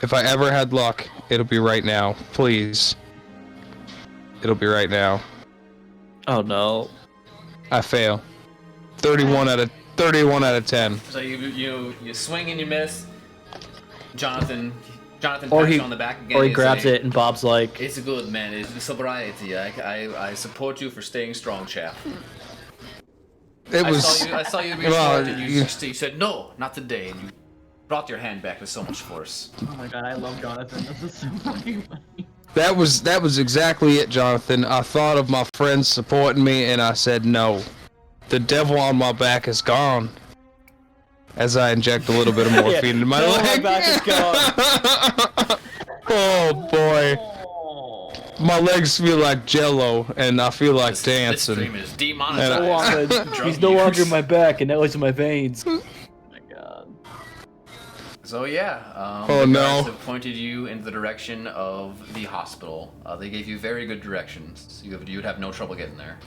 B: If I ever had luck, it'll be right now. Please. It'll be right now.
C: Oh no!
B: I fail. 31 out of 10.
A: So you swing and you miss. Jonathan
C: Or
A: pats
C: he
A: you on the back again.
C: or he
A: and
C: grabs
A: say,
C: it and Bob's like,
A: It's good, man. It's the sobriety. I support you for staying strong, chap.
B: It
A: I
B: was.
A: saw you be
B: Well,
A: short, and you said no, not today, and you brought your hand back with so much force.
D: Oh my god, I love Jonathan. This is so fucking funny.
B: That was exactly it, Jonathan. I thought of my friends supporting me, and I said no. The devil on my back is gone. As I inject a little bit of morphine into my leg.
C: back is gone.
B: Oh boy,
D: Oh.
B: my legs feel like Jello, and I feel like
A: This
B: dancing.
A: stream is
C: No
A: demonetized.
C: longer,
A: Drug
C: he's no longer
A: use.
C: in my back, and now he's in my veins.
D: Oh my god.
A: So yeah,
B: Oh,
A: the
B: no.
A: guards have pointed you in the direction of the hospital. They gave you very good directions. You'd have no trouble getting there.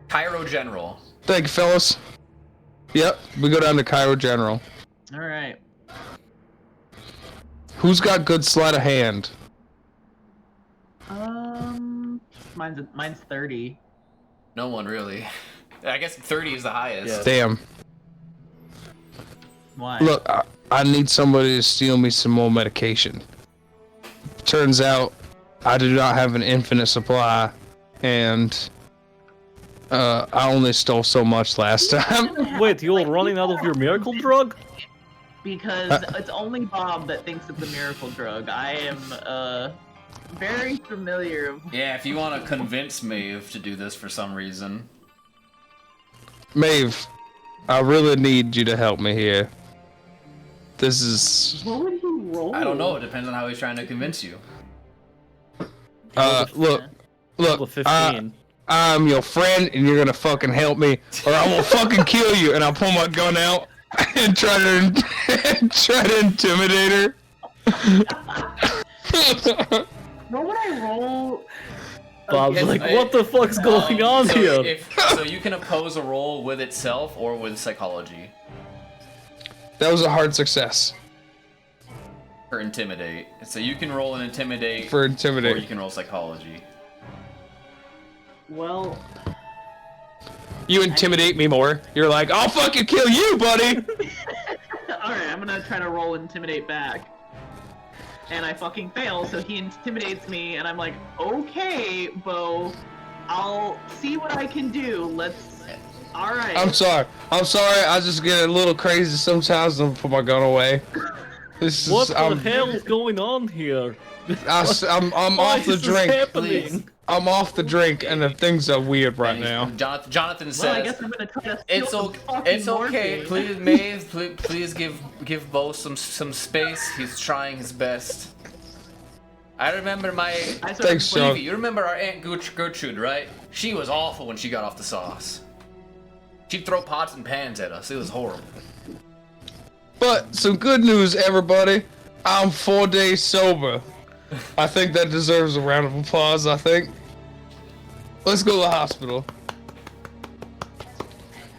A: Cairo General.
B: Thank you, fellas. Yep, we go down to Cairo General.
D: Alright.
B: Who's got good sleight of hand?
D: Mine's 30.
A: No one really. I guess 30 is the highest.
C: Yeah.
B: Damn.
D: Why?
B: Look, I need somebody to steal me some more medication. Turns out, I do not have an infinite supply, and I only stole so much last time.
C: Wait, you're running out of your miracle drug?
D: Because it's only Bob that thinks it's a miracle drug. I am very familiar.
A: Yeah, if you want to convince Maeve to do this for some reason.
B: Maeve, I really need you to help me here. This is,
D: What would he roll?
A: I don't know, it depends on how he's trying to convince you.
B: look,
C: Level
B: look,
C: 15.
B: I'm your friend, and you're gonna fucking help me, or I will fucking kill you. And I'll pull my gun out and try to intimidate her.
D: What would I roll?
C: Bob's
D: against-
C: like, what the fuck's going on
A: so
C: here?
A: So you can oppose a roll with itself or with psychology.
B: That was a hard success
A: For intimidate. So you can roll an intimidate,
B: for
A: or you
B: intimidate.
A: can roll psychology.
D: Well,
B: You intimidate me more. You're like, I'll fucking kill you, buddy.
D: alright, I'm gonna try to roll intimidate back. And I fucking fail, so he intimidates me, and I'm like, okay, Bo, I'll see what I can do. Let's. Alright.
B: I'm sorry. I just get a little crazy sometimes and put my gun away. This is,
C: What the
B: I'm,
C: hell is going on here?
B: I'm
C: Why
B: off the
C: is this
B: drink.
C: happening?
A: Please.
B: I'm off the drink, and the things are weird right
A: And
B: now.
A: Jonathan
D: Well, I
A: says,
D: guess I'm gonna try to steal
A: "It's
D: some
A: okay.
D: fucking
A: It's okay.
D: morphine.
A: Please, Maeve, please give Bo some space. He's trying his best. I remember my.
D: I sort
B: Thanks,
D: of,
B: Sean.
A: Evie, you remember our Aunt Gertrude, right? She was awful when she got off the sauce. She'd throw pots and pans at us. It was horrible.
B: But some good news, everybody. I'm 4 days sober. I think that deserves a round of applause. I think. Let's go to the hospital.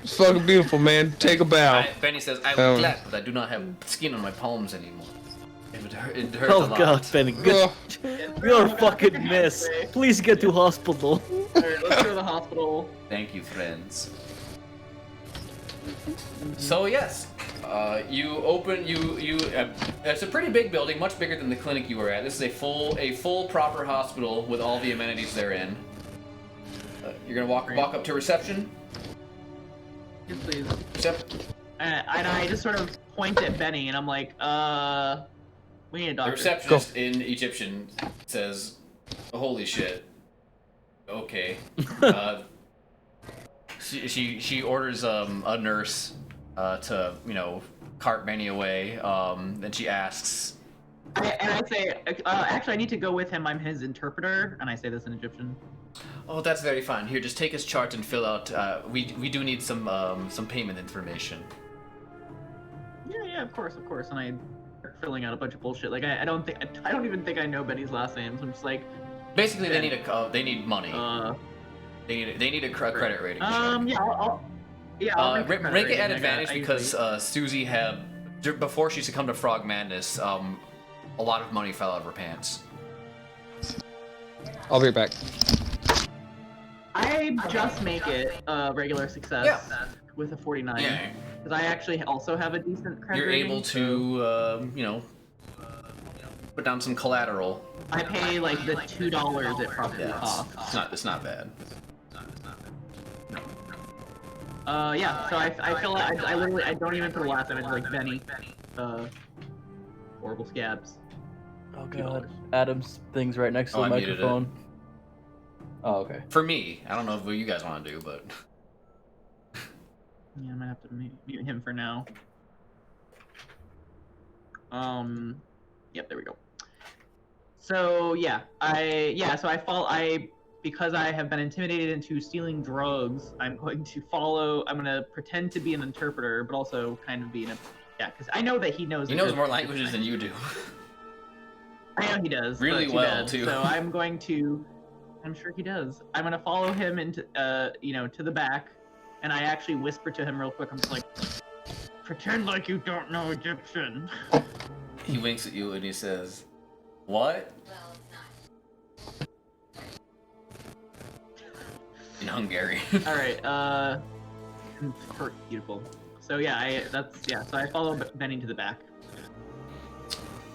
B: It's fucking beautiful, man. Take a bow.
A: Benny says, I was glad, but I do not have skin on my palms anymore. It hurts a
E: Oh
A: lot.
E: god, Benny,
B: Ugh.
E: you're a fucking mess. Please get to hospital.
D: Alright, let's go to the hospital.
A: Thank you, friends. So yes, you open it's a pretty big building, much bigger than the clinic you were at. This is a full proper hospital with all the amenities therein. You're gonna walk up to reception.
D: Yes, please.
A: And
D: And I just sort of point at Benny, and I'm like, we need a
A: the
D: doctor.
A: receptionist in Egyptian says, "Holy shit." Okay. She orders a nurse to cart Benny away. Then she asks,
D: And I say, actually, I need to go with him. I'm his interpreter, and I say this in Egyptian.
A: "Oh, that's very fine. Here, just take his chart and fill out. We do need some payment information."
D: Yeah, of course. And I start filling out a bunch of bullshit. Like I don't even think I know Benny's last name. So I'm just like,
A: Basically, they need money. They need a credit rating.
D: I'll make the credit
A: Rank it
D: rating.
A: at
D: I
A: advantage
D: got- I
A: because
D: usually-
A: Susie had before she succumbed to Frog Madness. A lot of money fell out of her pants.
B: I'll be right back.
D: I just make it a regular success with a 49.
A: Yeah.
D: Because I actually also have a decent credit
A: You're
D: rating,
A: able
D: so
A: to, put down some collateral.
D: I pay like the $2 it probably
A: Yeah,
D: costs.
A: it's not bad.
D: So I feel like I literally I don't even put a last name. It's like Benny. Horrible scabs.
E: Oh god, Adam's thing's right next to
A: Oh,
E: the
A: I muted it.
E: microphone. Oh, okay.
A: For me, I don't know what you guys want to do, but
D: Yeah, I might have to mute him for now. Yep, there we go. So because I have been intimidated into stealing drugs, I'm going to pretend to be an interpreter, but also kind of be because I know that he knows.
A: he knows more languages than you do.
D: I know he does.
A: Really
D: but too
A: well,
D: bad.
A: too.
D: So I'm sure he does. I'm gonna follow him into, to the back, and I actually whisper to him real quick. I'm just like, pretend like you don't know Egyptian.
A: He winks at you and he says, "What?" In Hungarian.
D: All right. Beautiful. So so I follow Benny to the back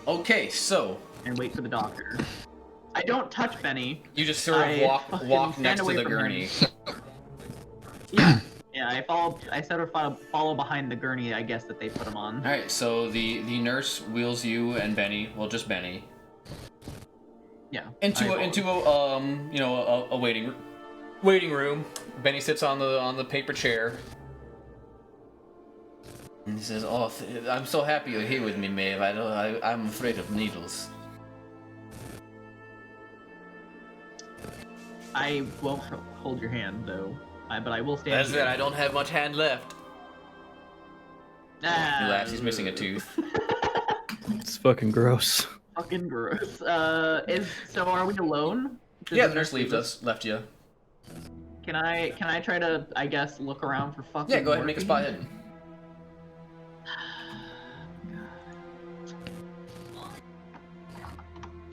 A: Okay, so
D: and wait for the doctor. I don't touch Benny.
A: you just sort of
D: I fucking
A: walk
D: stand
A: next to
D: away
A: the
D: from
A: gurney.
D: Yeah. I sort of follow behind the gurney, I guess, that they put him on.
A: All right, so the nurse wheels you and Benny, well, just Benny,
D: Yeah.
A: into a waiting room. Benny sits on the paper chair. And he says, "Oh, I'm so happy you're here with me, Maeve. I'm afraid of needles."
D: I won't hold your hand though, but I will stand.
A: That's
D: here.
A: it. I don't have much hand left. He laughs. He's missing a tooth.
E: It's fucking gross.
D: Fucking gross. Are we alone? Does
A: Yeah,
D: the
A: the nurse left you.
D: Can I try to, I guess, look around for fucking?
A: Yeah, go ahead and make a spot
D: morphine?
A: hidden.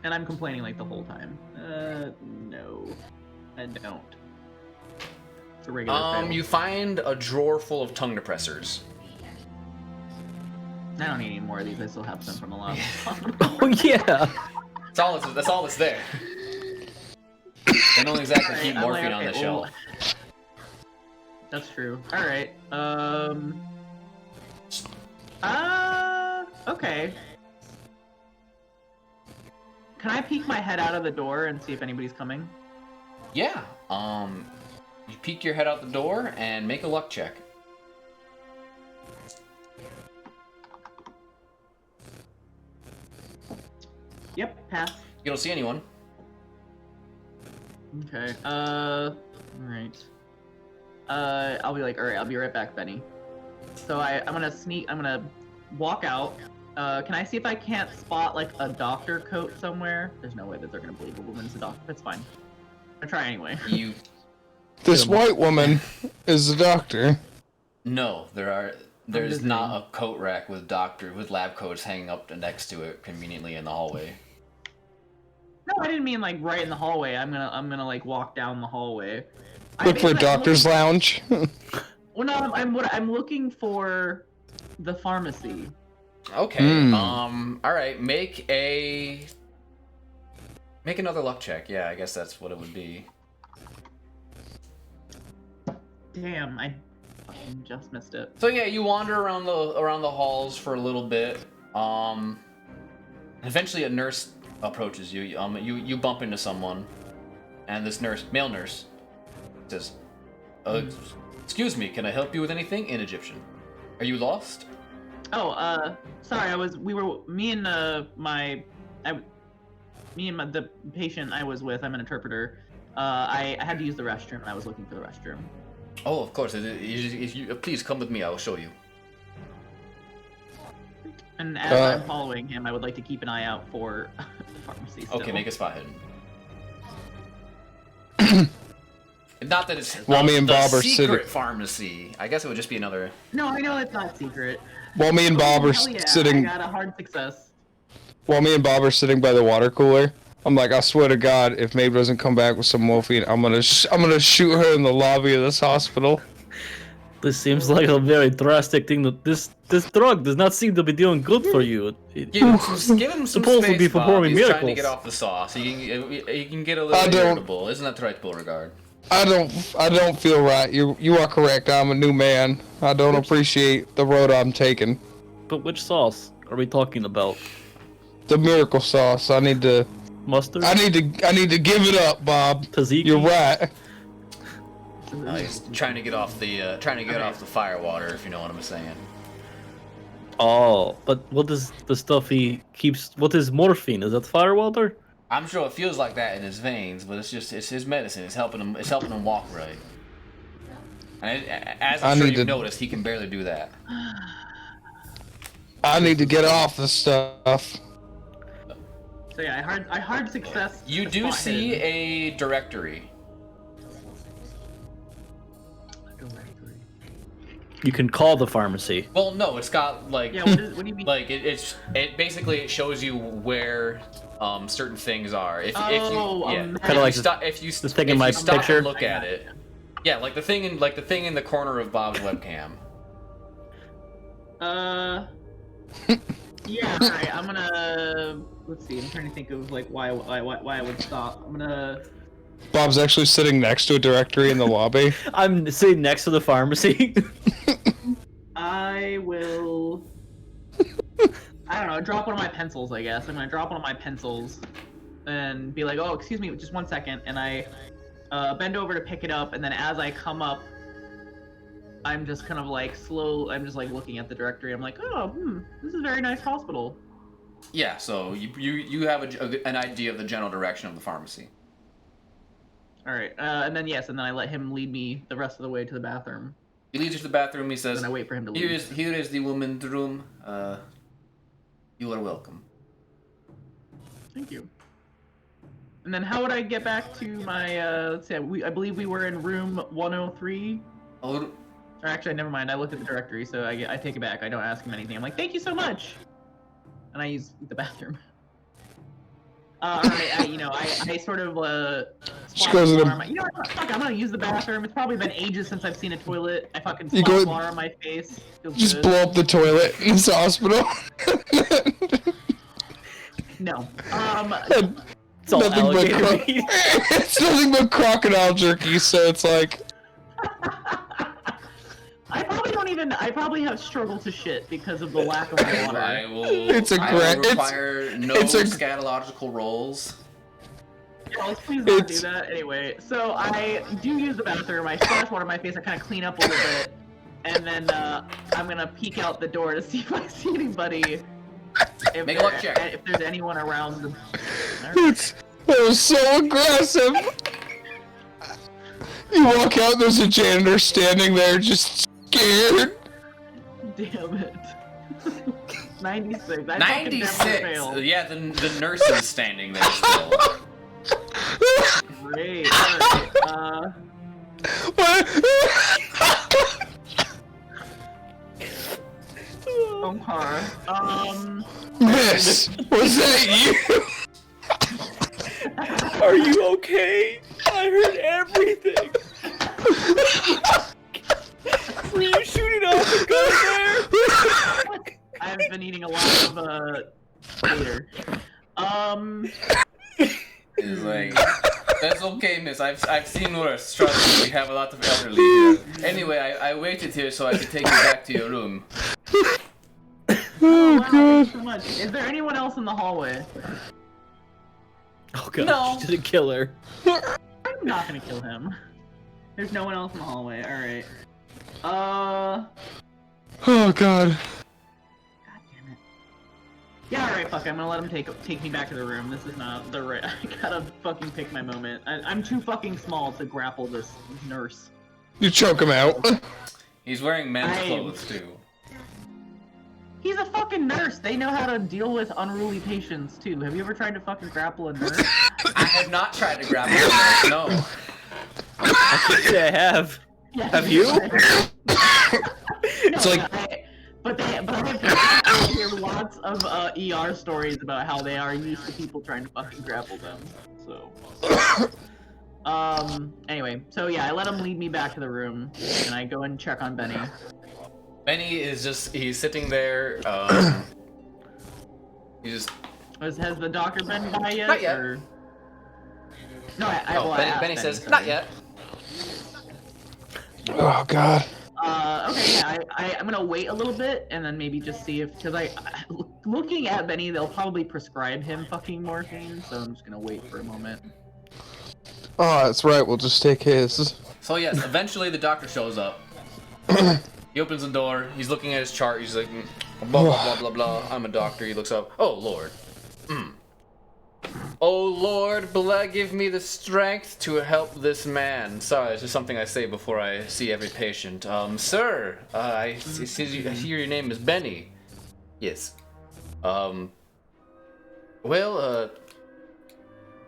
D: And I'm complaining like the whole time. No, I don't. It's a regular fail.
A: You find a drawer full of tongue depressors.
D: I don't need any more of these. I still have some from the last.
E: Oh yeah.
A: That's all that's there. They don't exactly keep
D: I'm like,
A: morphine on the
D: okay,
A: shelf.
D: well, that's true. All right. Okay. Can I peek my head out of the door and see if anybody's coming?
A: Yeah. You peek your head out the door and make a luck check.
D: Yep, pass.
A: You don't see anyone.
D: Okay. Alright. I'll be like, alright, I'll be right back, Benny. So I'm gonna walk out. Can I see if I can't spot like a doctor coat somewhere? There's no way that they're gonna believe a woman's a doctor. That's fine. I'm gonna try anyway.
A: You
B: This white woman is the doctor.
A: No, there's not a coat rack with lab coats hanging up next to it conveniently in the hallway.
D: No, I didn't mean like right in the hallway. I'm gonna like walk down the hallway.
B: Look for a doctor's lounge.
D: Well, no, I'm looking for the pharmacy.
A: Okay. All right. Make another luck check. Yeah, I guess that's what it would be.
D: Damn, I fucking just missed it.
A: So yeah, you wander around the halls for a little bit. Eventually a nurse approaches you. You bump into someone, and this male nurse, says, "Excuse me, can I help you with anything?" In Egyptian. Are you lost?
D: Oh, sorry. The patient I was with. I'm an interpreter. I had to use the restroom, and I was looking for the restroom.
A: Oh, of course. If you please come with me, I will show you.
D: And as I'm following him, I would like to keep an eye out for the pharmacy. Still.
A: Okay, make a spot hidden. Not that it's
B: While me and Bob are
A: secret
B: sitting.
A: pharmacy. I guess it would just be another.
D: No, I know it's not secret.
B: While me and Bob are
D: Hell yeah,
B: sitting.
D: I got a hard success.
B: While me and Bob are sitting by the water cooler, I'm like, I swear to God, if Maeve doesn't come back with some morphine, I'm gonna shoot her in the lobby of this hospital.
C: This seems like a very drastic thing. That this drug does not seem to be doing good for you.
A: Give him some
C: supposed
A: space,
C: to be
A: Bob.
C: performing
A: He's
C: miracles.
A: trying to get off the sauce. He can get a little irritable. Isn't that right, Beauregard?
B: I don't feel right. You are correct. I'm a new man. I don't appreciate the road I'm taking.
C: But which sauce are we talking about?
B: The miracle sauce. I need to
C: Mustard?
B: give it up, Bob.
C: Tzatziki?
B: You're right.
A: He's trying to get off the off the fire water, if you know what I'm saying.
C: Oh, but what is the stuff he keeps? What is morphine? Is that firewater?
A: I'm sure it feels like that in his veins, but it's his medicine. It's helping him walk right. And as I'm sure you've noticed, he can barely do that.
B: I need to get off the stuff.
D: So yeah, I hard success.
A: You do see a directory.
C: You can call the pharmacy.
A: Well, no, it's got like
D: Yeah, what do you mean?
A: like it basically shows you where certain things are. If you
C: Kinda like the thing in my
A: stop
C: picture?
A: and look at it. Yeah, like the thing in the corner of Bob's webcam.
D: Yeah, alright, I'm gonna... Let's see, I'm trying to think of, like, why I would stop. I'm gonna...
B: Bob's actually sitting next to a directory in the lobby.
C: I'm sitting next to the pharmacy.
D: I will... I don't know, drop one of my pencils, I guess. I'm gonna drop one of my pencils and be like, oh, excuse me, just 1 second, and I bend over to pick it up, and then as I come up, I'm just kind of like I'm just like looking at the directory. I'm like, oh, this is a very nice hospital.
A: Yeah, so you have an idea of the general direction of the pharmacy.
D: All right, and then I let him lead me the rest of the way to the bathroom.
A: He leads you to the bathroom. He says,
D: and I wait for him to leave.
A: Here is the woman's room. You are welcome.
D: Thank you. And then how would I get back to my? Let's see. I believe we were in room 103.
A: Oh.
D: Or actually, never mind. I looked at the directory, so I take it back. I don't ask him anything. I'm like, thank you so much, and I use the bathroom. I sort of
B: Just goes in
D: you know what? Fuck, I'm gonna use the bathroom. It's probably been ages since I've seen a toilet. I fucking splash water on my face. Feels
B: Just
D: good.
B: blow up the toilet in this hospital.
D: No.
C: It's all alligator meat.
B: It's nothing but crocodile jerky, so it's like...
D: I probably have struggled to shit because of the lack of water.
A: I will require no scatological rolls.
D: Yeah, let's please not do that. Anyway, so I do use the bathroom. I splash water on my face. I kind of clean up a little bit. And then I'm going to peek out the door to see if I see anybody.
A: Make a luck check.
D: If there's anyone around.
B: That was so aggressive. You walk out, there's a janitor standing there, just scared.
D: Damn it. 96. I fucking never
A: 96.
D: failed.
A: Yeah, the nurse is standing there still.
D: Great. Alright.
B: What? Miss, was that you?
E: Are you okay? I heard everything. Were you shooting off a gun there?
D: I've been eating a lot of later.
A: He's like, that's okay, miss. I've seen worse. Trust me, we have a lot of elderly here. Anyway, I waited here so I could take you back to your room.
D: Oh, wow, thanks so much. Is there anyone else in the hallway?
E: Oh god,
A: No.
E: she didn't kill her.
D: I'm not gonna kill him. There's no one else in the hallway. Alright.
B: Oh god.
D: God damn it. Yeah, alright, fuck. I'm gonna let him take me back to the room. This is not the right. I gotta fucking pick my moment. I'm too fucking small to grapple this nurse.
B: You choke him out.
A: He's wearing men's clothes too.
D: He's a fucking nurse. They know how to deal with unruly patients too. Have you ever tried to fucking grapple a nurse?
A: I have not tried to grab him. No.
E: I can't say I have.
D: Yeah,
E: Have you?
B: It's like
D: But I hear lots of ER stories about how they are used to people trying to fucking grapple them. So. Anyway, so yeah, I let him lead me back to the room, and I go and check on Benny.
A: Benny is he's sitting there, he just...
D: Has the doctor been by yet?
A: Not yet.
D: Or... No, I asked
A: Benny says,
D: sorry.
A: not yet.
B: oh god.
D: Okay, yeah, I'm gonna wait a little bit, and then maybe just see if, because looking at Benny, they'll probably prescribe him fucking morphine, so I'm just gonna wait for a moment.
B: Oh, that's right. We'll just take his.
A: So yes, eventually the doctor shows up. He opens the door, he's looking at his chart, he's like, blah, blah, blah, blah, blah, I'm a doctor. He looks up, oh lord. Oh lord, give me the strength to help this man. Sorry, it's just something I say before I see every patient. Sir, I hear your name is Benny. Yes. Well,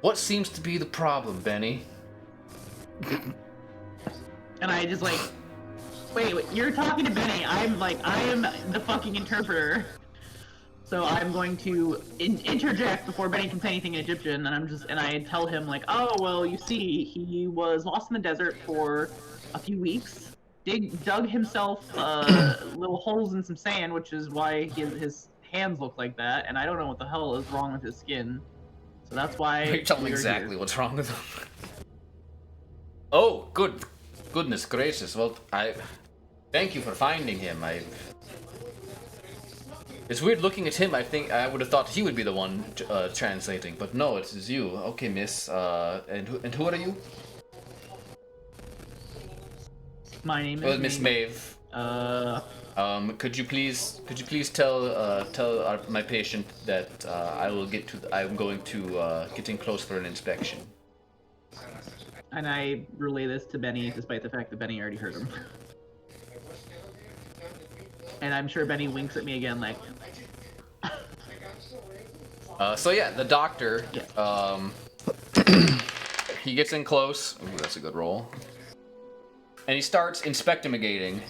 A: what seems to be the problem, Benny?
D: And I just like, wait, you're talking to Benny. I am the fucking interpreter. So I'm going to interject before Benny can say anything in Egyptian, and I tell him like, oh well, you see, he was lost in the desert for a few weeks, dug himself little holes in some sand, which is why his hands look like that, and I don't know what the hell is wrong with his skin. So that's why.
A: You tell me exactly what's wrong with him. Oh, goodness gracious. Well, thank you for finding him. It's weird looking at him. I think I would have thought he would be the one translating, but no, it is you. Okay, miss. And who are you?
D: My name is
A: Miss Maeve. Could you please tell my patient that I'm going to getting close for an inspection.
D: And I relay this to Benny, despite the fact that Benny already heard him. And I'm sure Benny winks at me again, like.
A: So yeah, the doctor. He gets in close. Ooh, that's a good roll. And he starts inspectigating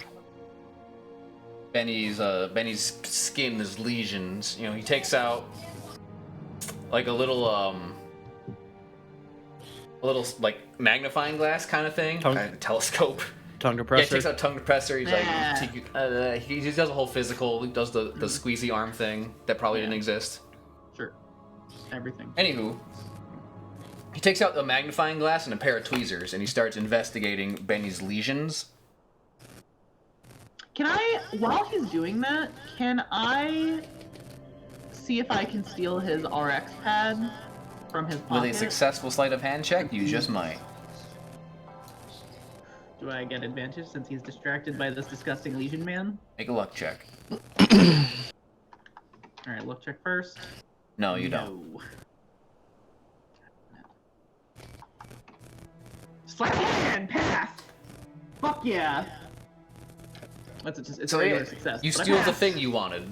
A: Benny's skin, his lesions. You know, he takes out like a little like magnifying glass kind of thing, telescope.
E: Tongue
A: Yeah,
E: depressor.
A: he takes out tongue depressor. He's
D: Yeah.
A: like, he does a whole physical. He does the squeezy arm thing that probably didn't exist.
D: Sure. Everything.
A: Anywho, he takes out a magnifying glass and a pair of tweezers, and he starts investigating Benny's lesions.
D: Can I, while he's doing that, can I see if I can steal his RX pad from his pocket?
A: With a successful sleight of hand check, you just might.
D: Do I get advantage since he's distracted by this disgusting legion man?
A: Make a luck check.
D: Alright, luck check first.
A: No, you don't.
D: No. Sleight of hand, pass. Fuck yeah. It's a
A: So
D: regular success.
A: you
D: but I
A: steal the
D: passed.
A: thing you wanted.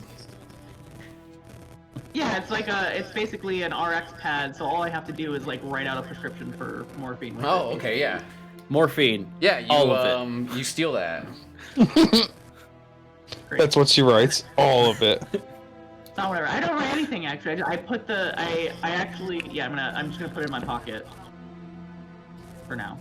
D: Yeah, it's basically an RX pad, so all I have to do is like write out a prescription for morphine. With
A: Oh,
D: it.
A: okay, yeah.
C: Morphine.
A: Yeah, you
C: All of it.
A: you steal that.
D: Great.
B: That's what she writes. All of it.
D: No, whatever. I don't write anything actually. I put the I actually yeah. I'm just gonna put it in my pocket for now.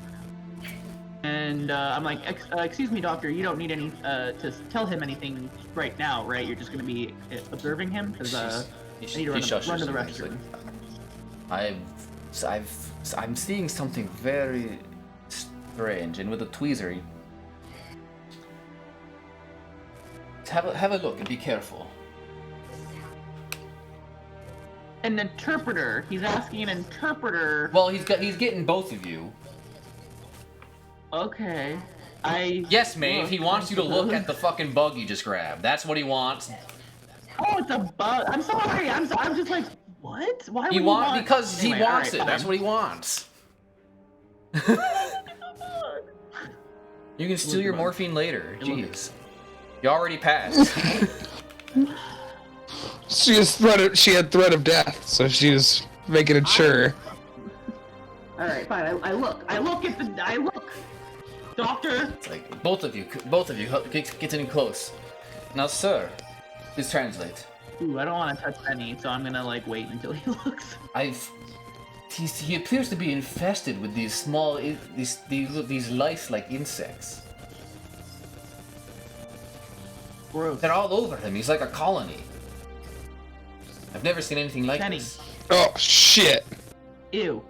D: And I'm like, excuse me, doctor. You don't need any to tell him anything right now, right? You're just gonna be observing him because I need to run to the restroom.
A: I'm seeing something very strange, and with the tweezer. Have a look and be careful.
D: An interpreter. He's asking an interpreter.
A: Well, he's getting both of you.
D: Okay.
A: Yes, Maeve. He
D: look,
A: wants you to look
D: suppose.
A: at the fucking bug you just grabbed. That's what he wants.
D: Oh, it's a bug. I'm sorry. I'm just like, what? Why would he want?
A: Because
D: Anyway,
A: he wants
D: alright,
A: it. That's
D: fine.
A: what he wants. You can steal your morphine later. Jeez. You already passed.
B: She had threat of death, so she was making it sure.
D: All right, fine. I look. I look. Doctor.
A: It's like both of you, get in close. Now, sir, please translate.
D: Ooh, I don't want to touch any, so I'm gonna like wait until he looks.
A: He appears to be infested with these small, these lice-like insects.
D: Gross.
A: They're all over him. He's like a colony. I've never seen anything like
D: Penny.
A: this.
B: Oh shit!
D: Ew.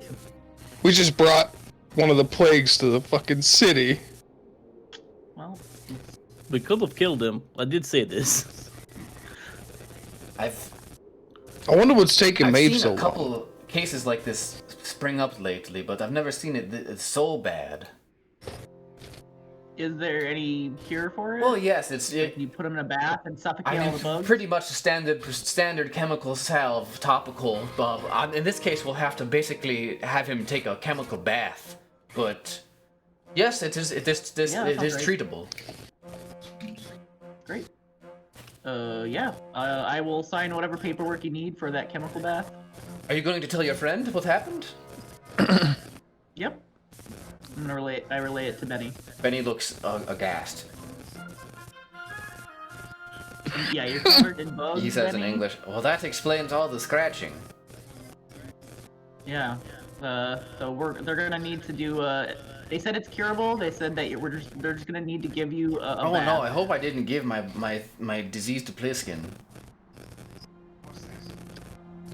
B: We just brought one of the plagues to the fucking city.
D: Well,
C: We could have killed him. I did say this.
B: I wonder what's taking
A: I've
B: Maeve
A: seen
B: so
A: a
B: long.
A: couple cases like this spring up lately, but I've never seen it so bad.
D: is there any cure for it?
A: Well, yes,
D: Can you put him in a bath and suffocate all the bugs?
A: pretty much the standard chemical salve, topical. In this case, we'll have to basically have him take a chemical bath. But yes, it is
D: great.
A: treatable.
D: Great. Yeah. I will sign whatever paperwork you need for that chemical bath.
A: Are you going to tell your friend what happened?
D: Yep. I'm gonna relay it to Benny.
A: Benny looks aghast.
D: Yeah, you're covered in bugs.
A: He says in
D: Benny.
A: English, "Well, that explains all the scratching."
D: Yeah. So they're gonna need to do. They said it's curable. They said that they're just gonna need to give you a
A: Oh
D: bath.
A: no! I hope I didn't give my diseased Pliskin.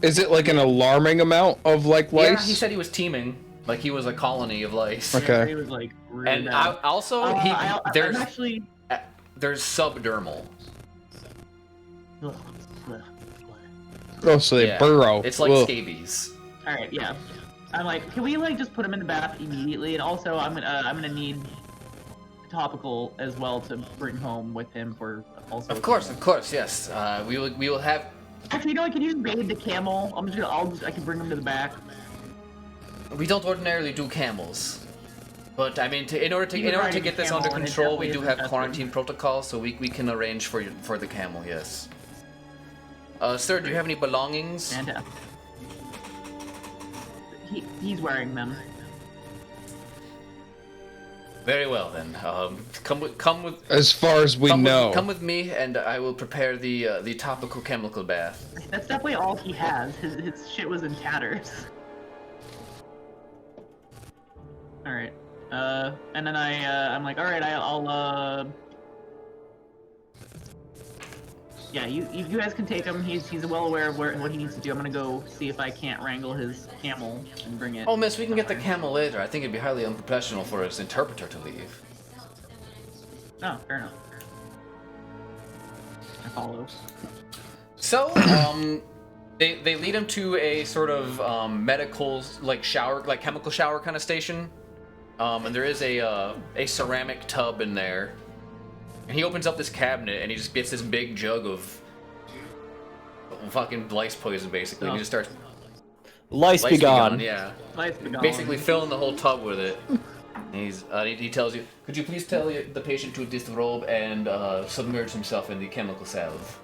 B: Is it like an alarming amount of like lice?
A: Yeah, he said he was teeming, like he was a colony of lice.
B: Okay.
D: He was like really
A: And
D: bad.
A: there's
D: I'm actually.
A: there's subdermal.
D: Ugh, ugh,
B: Oh, so they
A: Yeah,
B: burrow.
A: It's like
B: Ugh.
A: scabies.
D: All right, yeah. I'm like, can we like just put him in the bath immediately? And also, I'm gonna need topical as well to bring home with him for also.
A: Of course, yes. We will have.
D: Actually, you know what? Can you just raid the camel? I can bring him to the back.
A: We don't ordinarily do camels, but I mean, in order
D: Even
A: to
D: riding
A: get
D: a
A: this
D: camel,
A: under
D: and it
A: control, we
D: definitely
A: do
D: is
A: have
D: infested.
A: quarantine protocols, so we can arrange for the camel. Yes. Sir, do you have any belongings?
D: And he's wearing them.
A: Very well then. Come with.
B: As far as we know.
A: Come with me, and I will prepare the topical chemical bath.
D: That's definitely all he has. His shit was in tatters. All right. And then I'm like, all right, I'll yeah, you guys can take him. He's well aware of what he needs to do. I'm gonna go see if I can't wrangle his camel and bring it.
A: Oh, miss, we can get the camel later. I think it'd be highly unprofessional for his interpreter to leave.
D: Oh, fair enough. I follow.
A: So, they lead him to a sort of medical shower, like chemical shower kind of station. And there is a ceramic tub in there. And he opens up this cabinet and he just gets this big jug of fucking lice poison, basically. And he just starts
C: Lice be gone.
A: yeah.
D: Life be gone.
A: Basically filling the whole tub with it. He tells you, could you please tell the patient to disrobe and submerge himself in the chemical salve?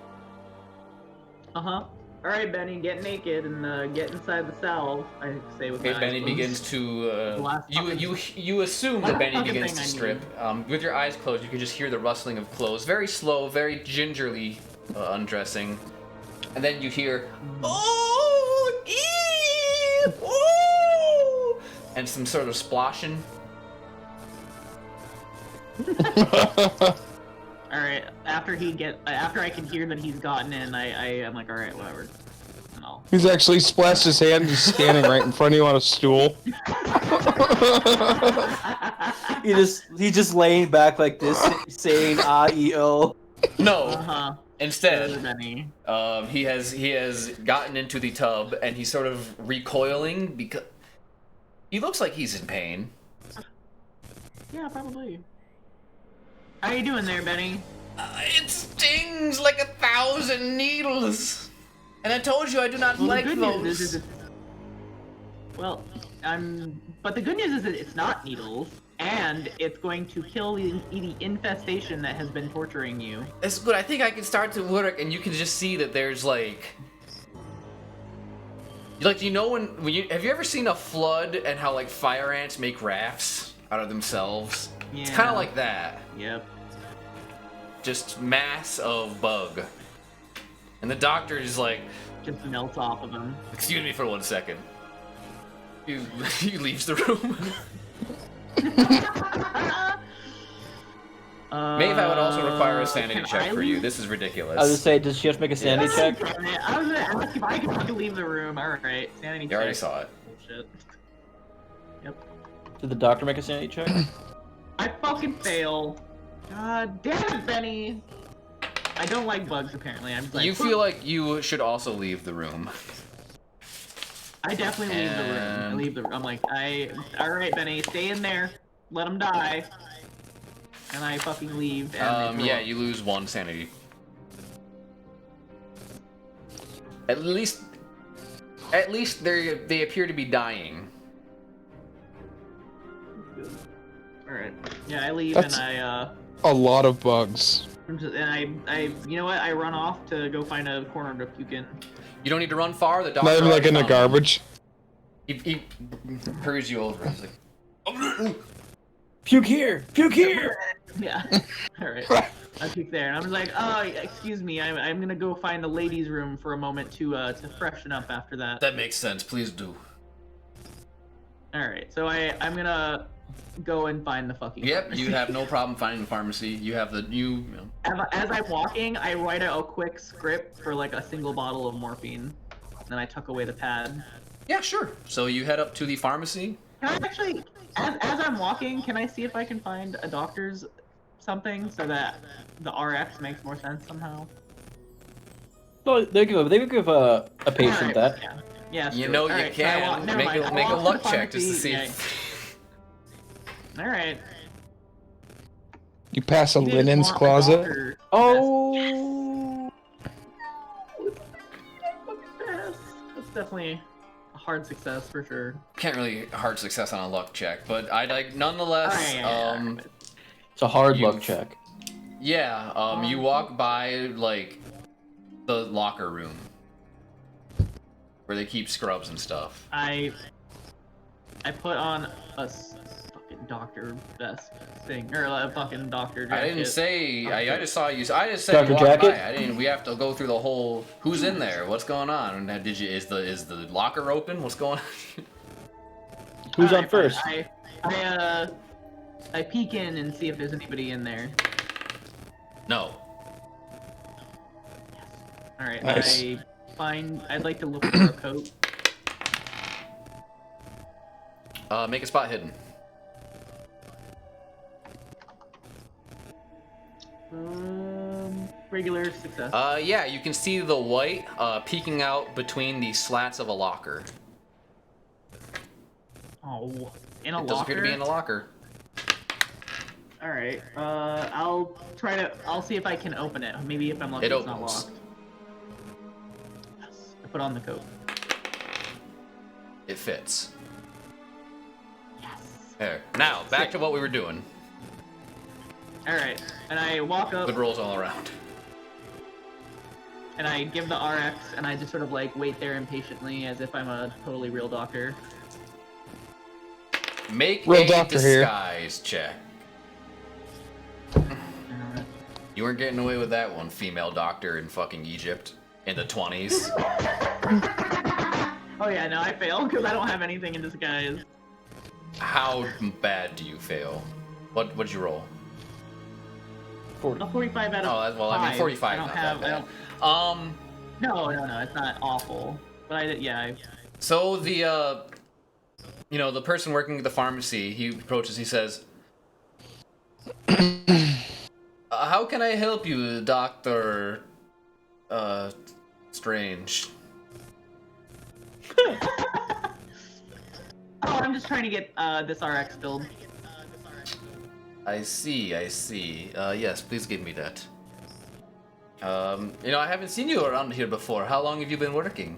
D: All right, Benny, get naked and get inside the salve. I say with
A: Okay,
D: my
A: Benny
D: eyes closed.
A: begins to.
D: Last
A: You assume that
D: last
A: Benny
D: fucking
A: begins
D: thing
A: to
D: I
A: strip. With your eyes closed, you can just hear the rustling of clothes, very slow, very gingerly undressing, and then you hear, oh, ee, oh, and some sort of splashing.
D: All right, after I can hear that he's gotten in, I'm like, all right, whatever. And I'll...
B: He's actually splashed his hand. He's standing right in front of you on a stool.
F: He's just laying back like this, saying "Ah-E-O."
A: No. Instead,
D: Benny.
A: he has gotten into the tub and he's sort of recoiling because he looks like he's in pain.
D: Yeah, probably. How you doing there, Benny?
A: It stings like 1,000 needles, and I told you I do not like
D: the good
A: those.
D: news is well, but the good news is that it's not needles, and it's going to kill the infestation that has been torturing you.
A: It's good. I think I can start to work, and you can just see that there's like you know when you have you ever seen a flood and how like fire ants make rafts out of themselves?
D: Yeah.
A: It's kind of like that.
D: Yep.
A: Just mass of bug. And the doctor is like,
D: Just melts off of him.
A: excuse me for 1 second. He leaves the room. Maeve, I would also require a sanity
D: can
A: check
D: I
A: for you.
D: leave?
A: This is ridiculous.
F: I was just saying, does she have to make a sanity check?
D: Damn it, I was gonna ask if I could fucking leave the room. Alright, sanity check.
A: You already saw it.
D: Bullshit. Yep.
F: Did the doctor make a sanity check?
D: I fucking fail. God damn it, Benny! I don't like bugs, apparently. I'm just like,
A: You feel like you should also leave the room.
D: I definitely leave the room. I
A: And-
D: leave the room. I'm like, alright, Benny, stay in there. Let him die. And I fucking leave. And they throw
A: Yeah,
D: up.
A: you lose 1 sanity. At least they appear to be dying.
D: Alright. Yeah, I leave
B: That's-
D: and
B: A lot of bugs.
D: I you know what? I run off to go find a corner to puke in.
A: You don't need to run far. The doctor
B: Not even like
A: already
B: in the
A: found them.
B: garbage.
A: He hurries you over. He's like,
F: Puke here! Puke here!
D: Yeah. Alright. I puke there, and I'm like, oh, excuse me, I'm gonna go find the ladies' room for a moment to freshen up after that.
A: that makes sense. Please do.
D: Alright, so I'm gonna go and find the fucking
A: Yep,
D: pharmacy.
A: you have no problem finding the pharmacy. You have the you know.
D: As I'm walking, I write out a quick script for like a single bottle of morphine. Then I tuck away the pad.
A: Yeah, sure. So you head up to the pharmacy.
D: Can I actually, as I'm walking, can I see if I can find a doctor's something so that the RX makes more sense somehow?
F: No, they could give a patient
D: Alright,
F: that.
D: Yeah, yeah
A: You
D: screw
A: know
D: it.
A: you
D: Alright, so I walk-
A: can
D: never
A: make
D: mind.
A: a
D: I
A: make a
D: walk to
A: luck
D: the
A: check just to
D: pharmacy,
A: see.
D: yeah.
A: If...
D: Alright.
B: You pass a
D: You didn't
B: linens
D: want a
B: closet.
D: doctor.
F: Oh!
D: That's definitely a hard success for sure.
A: Can't really hard success on a luck check, but I like nonetheless.
D: Alright, yeah.
F: It's a hard
A: You-
F: luck check.
A: You walk by like the locker room where they keep scrubs and stuff.
D: I put on a fucking doctor vest thing, or a fucking doctor jacket.
A: I didn't say. I just saw you. I just said
F: Dr.
A: walk
F: Jacket?
A: by. I didn't. We have to go through the whole. Who's in there? What's going on? And did you? Is the locker open? What's going on?
F: Who's on
D: Alright, fine.
F: first?
D: I peek in and see if there's anybody in there.
A: No.
D: Alright,
B: Nice.
D: I'd like to look for a coat.
A: Make a spot hidden.
D: Regular success.
A: Yeah, you can see the white peeking out between the slats of a locker.
D: Oh, in a
A: It
D: locker?
A: does appear to be in a locker.
D: Alright, I'll see if I can open it. Maybe if I'm lucky
A: It
D: it's not
A: opens.
D: locked. Yes, I put on the coat.
A: It fits.
D: Yes.
A: There. Now, back to what we were doing.
D: Alright, and I walk up,
A: Good rolls all around.
D: and I give the RX, and I just sort of like wait there impatiently as if I'm a totally real doctor.
A: Make
B: Real
A: a
B: doctor here.
A: disguise check. You weren't getting away with that one, female doctor in fucking Egypt in the 20s.
D: Oh yeah, no, I fail because I don't have anything in disguise.
A: How bad do you fail? What'd you roll?
D: A 45 out of
A: Oh, well, I mean,
D: 5.
A: 45
D: I don't
A: not
D: have.
A: that
D: I
A: bad.
D: don't. No, it's not awful. But
A: So the the person working at the pharmacy, he approaches, he says, how can I help you, Dr. Strange?
D: Oh, I'm just trying to get this RX filled.
A: I see. Yes, please give me that. I haven't seen you around here before. How long have you been working?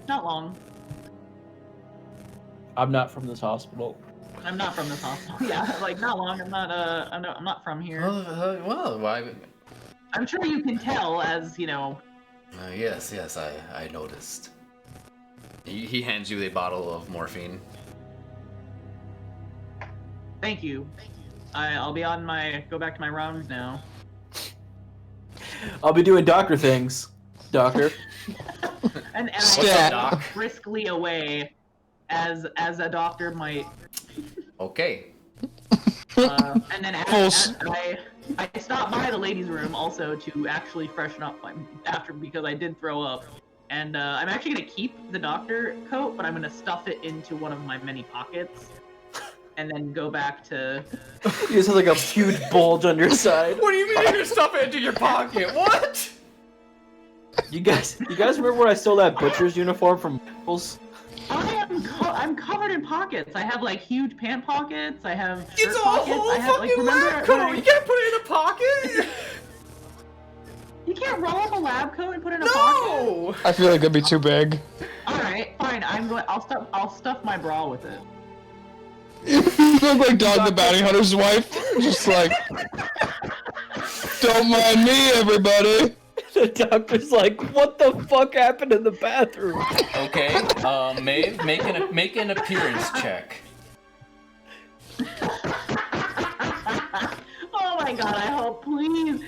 D: Not long.
F: I'm not from this hospital.
D: I'm not from this hospital. Yeah, like not long. I'm not from here.
A: Well, why?
D: I'm sure you can tell, as you know.
A: Yes, I noticed. He hands you a bottle of morphine.
D: Thank you. I'll be on go back to my rounds now.
F: I'll be doing doctor things. Doctor.
D: And I
B: Stat.
D: walk briskly away, as a doctor might.
A: Okay.
D: And then
B: False.
D: I stopped by the ladies' room also to actually freshen up because I did throw up. And I'm actually gonna keep the doctor coat, but I'm gonna stuff it into one of my many pockets, and then go back to.
F: You just have like a huge bulge on your side.
A: What do you mean you're gonna stuff it into your pocket? What?
F: You guys remember when I stole that butcher's uniform from Pickles?
D: I'm covered in pockets. I have like huge pant pockets. I have shirt
A: It's a
D: pockets.
A: whole
D: I have
A: fucking
D: remember
A: lab
D: when
A: coat. You can't put it in a pocket.
D: You can't roll up a lab coat and put it in a pocket.
A: No.
B: I feel like it'd be too big.
D: All right, fine. I'll stuff my bra with it.
B: You look like Dog the Bounty Hunter's wife. Just like, don't mind me, everybody.
F: The doctor's like, what the fuck happened in the bathroom?
A: Okay. Maeve, make an appearance check.
D: Oh my god! I hope, please,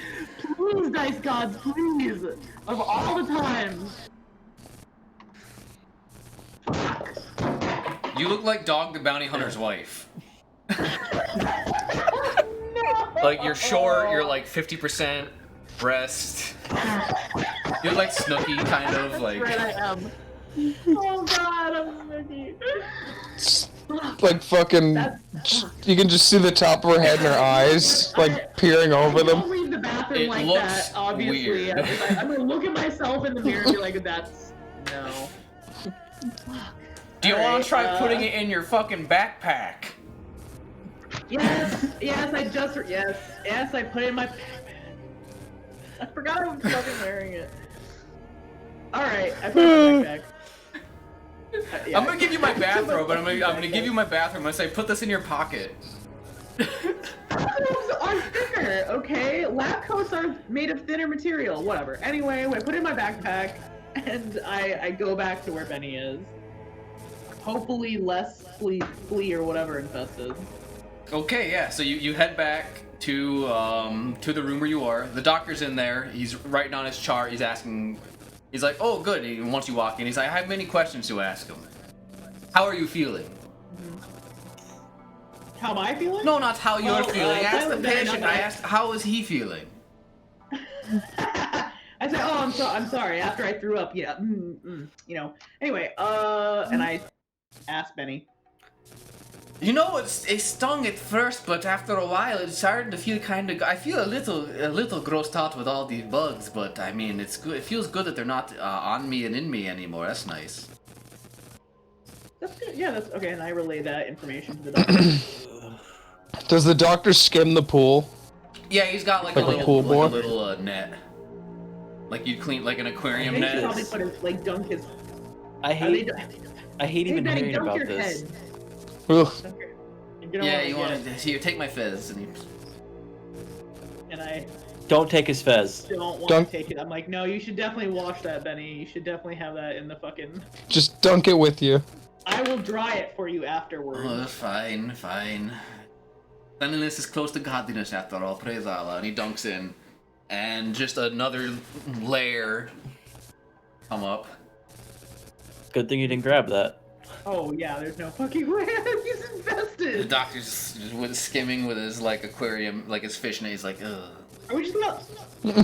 D: dice gods, please, of all the times.
A: You look like Dog the Bounty Hunter's wife.
D: No.
A: Like you're short. You're like 50% breast. You look like Snooki, kind of
D: That's
A: like.
D: right, I am. Oh god, I'm Mickey.
B: Like fucking,
D: That's-
B: you can just see the top of her head and her eyes, like peering over
D: Don't
B: them.
D: leave the bathroom
A: It
D: like
A: looks
D: that. Obviously,
A: weird.
D: I'm gonna look at myself in the mirror and be like, "That's no."
A: Do you want
D: Alright,
A: to try putting it in your fucking backpack?
D: Yes, I put it in my. I forgot I was fucking wearing it. All right, I put it in my backpack. Yeah.
A: I'm gonna give you my bathrobe, but I'm gonna give you my bathrobe. I'm gonna say, put this in your pocket.
D: Clothes are thicker, okay? Lab coats are made of thinner material. Whatever. Anyway, I put it in my backpack, and I go back to where Benny is. Hopefully, less flea or whatever infested.
A: Okay, yeah. So you head back to the room where you are. The doctor's in there. He's writing on his chart. He's asking. He's like, oh, good. And once you walk in, he's like, I have many questions to ask him. How are you feeling?
D: How am I feeling?
A: No, not how you're feeling. I asked the
D: Silent Benny,
A: patient.
D: not
A: I
D: that.
A: asked, how is he feeling?
D: I said, oh, I'm sorry. After I threw up, yeah, Anyway, and I asked Benny.
A: You know, it stung at first, but after a while, it started to feel kind of. I feel a little grossed out with all these bugs, but I mean, it's good. It feels good that they're not on me and in me anymore. That's nice.
D: That's good. Yeah, that's okay. And I relay that information to the doctor.
B: Does the doctor skim the pool?
A: Yeah, he's got like,
B: Like a pool boy?
A: net, like you'd clean like an
D: I
A: aquarium
D: think he
A: net.
D: probably put his dunk his.
F: I
D: Are they,
F: hate I hate
D: Hey
F: even
D: Benny,
F: hearing
D: dunk
F: about
D: your
F: this.
D: head.
B: Ugh.
D: Dunk your- you know
A: Yeah,
D: what I
A: you
D: get,
A: want to here? Take my fizz. And
D: and I
F: Don't take his fez.
D: don't want
B: Dunk.
D: to take it. I'm like, no, you should definitely wash that, Benny. You should definitely have that in the fucking.
B: Just dunk it with you.
D: I will dry it for you afterwards.
A: oh, fine. Cleanliness is close to godliness after all. Praise Allah. And he dunks in, and just another layer come up.
F: Good thing you didn't grab that.
D: Oh yeah, there's no fucking way. He's
A: The
D: invested.
A: doctor's just with skimming with his like aquarium, like his fish, and he's like, ugh.
D: Are we just not?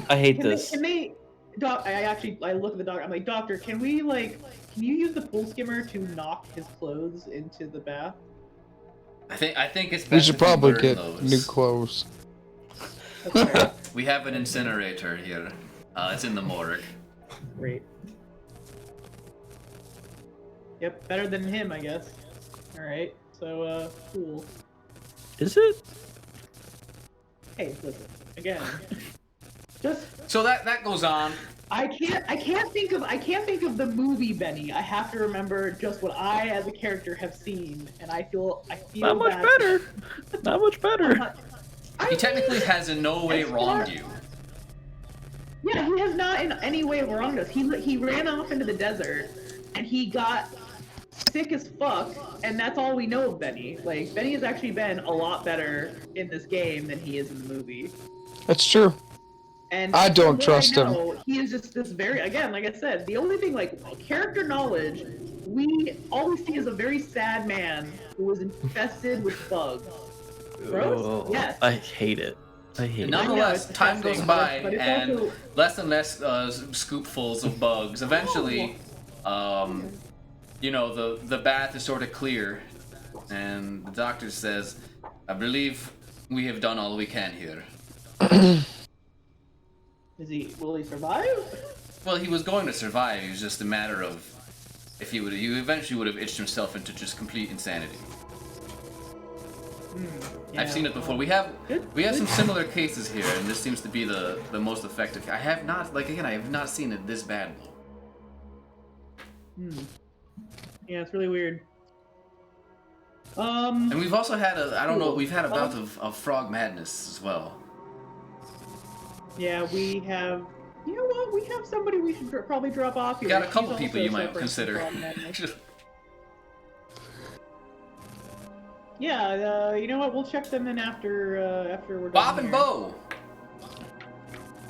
F: I hate
D: Can
F: this.
D: they? Doc, I look at the doctor. I'm like, doctor, can we like? Can you use the pool skimmer to knock his clothes into the bath?
A: I think it's best
B: We should
A: if you
B: probably
A: burn
B: get
A: those.
B: new clothes.
D: That's fair.
A: We have an incinerator here. It's in the morgue.
D: Great. Yep, better than him, I guess. All right. So, cool.
C: Is it?
D: Hey, listen. Again, just
A: So that goes on.
D: I can't think of the movie Benny. I have to remember just what I as a character have seen, and I feel
C: Not much
D: bad.
C: better. Not much better.
A: He technically has in no way
D: As
A: wronged
D: far-
A: you.
D: Yeah, he has not in any way wronged us. He ran off into the desert, and he got sick as fuck, and that's all we know of Benny. Like, Benny has actually been a lot better in this game than he is in the movie.
B: That's true.
D: And
B: I don't
D: from what
B: trust him.
D: know, He is just this very, again, like I said, the only thing, like, character knowledge, all we see is a very sad man who was infested with bugs. Gross?
C: Oh,
D: Yes.
C: I hate it. I hate
D: I
C: it.
D: know,
A: Nonetheless,
D: it's
A: time goes
D: disgusting,
A: by,
D: but it's
A: and
D: also-
A: less and less scoopfuls of bugs. Eventually, you know, the bath is sort of clear, and the doctor says, "I believe we have done all we can here."
D: Will he survive?
A: Well, he was going to survive. It was just a matter of if he eventually would have itched himself into just complete insanity. I've seen it before. We have some similar cases here, and this seems to be the most effective. I have not seen it this bad.
D: Yeah, it's really weird.
A: And we've also had we've had a bout of frog madness as well.
D: Yeah, we have. You know what? We have somebody we should probably drop off here.
A: We got a couple
D: She's
A: people
D: also
A: you might
D: suffering from
A: consider.
D: frog madness. Yeah, you know what? We'll check them in after we're done.
A: Bob and
D: here.
A: Bo.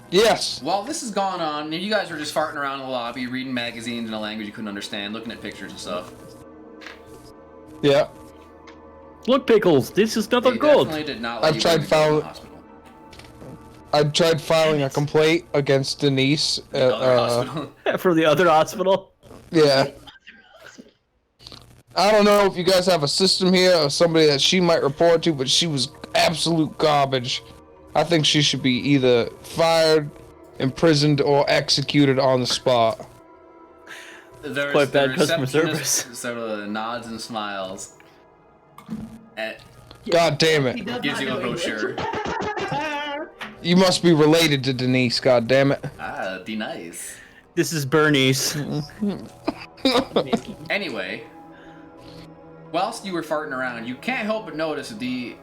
B: Yes.
A: While this has gone on, you guys were just farting around in the lobby, reading magazines in a language you couldn't understand, looking at pictures and stuff.
B: Yeah.
C: Look, Pickles, this is not a
A: They
C: good.
A: definitely did not let
B: I've
A: you
B: tried
A: go to the
B: follow-
A: hospital.
B: I tried filing a complaint against Denise.
A: Other hospital.
C: From the other hospital.
B: Yeah. I don't know if you guys have a system here or somebody that she might report to, but she was absolute garbage. I think she should be either fired, imprisoned, or executed on the spot.
A: There's
C: Quite bad
A: the
C: customer
A: receptionist
C: service.
A: Sort of nods and smiles. And
B: God damn
D: He
B: it.
D: does
A: gives
D: not
A: you a
D: know English.
A: brochure.
B: You must be related to Denise, god damn it.
A: Ah, be nice.
C: This is Bernice.
A: Anyway, whilst you were farting around, you can't help but notice the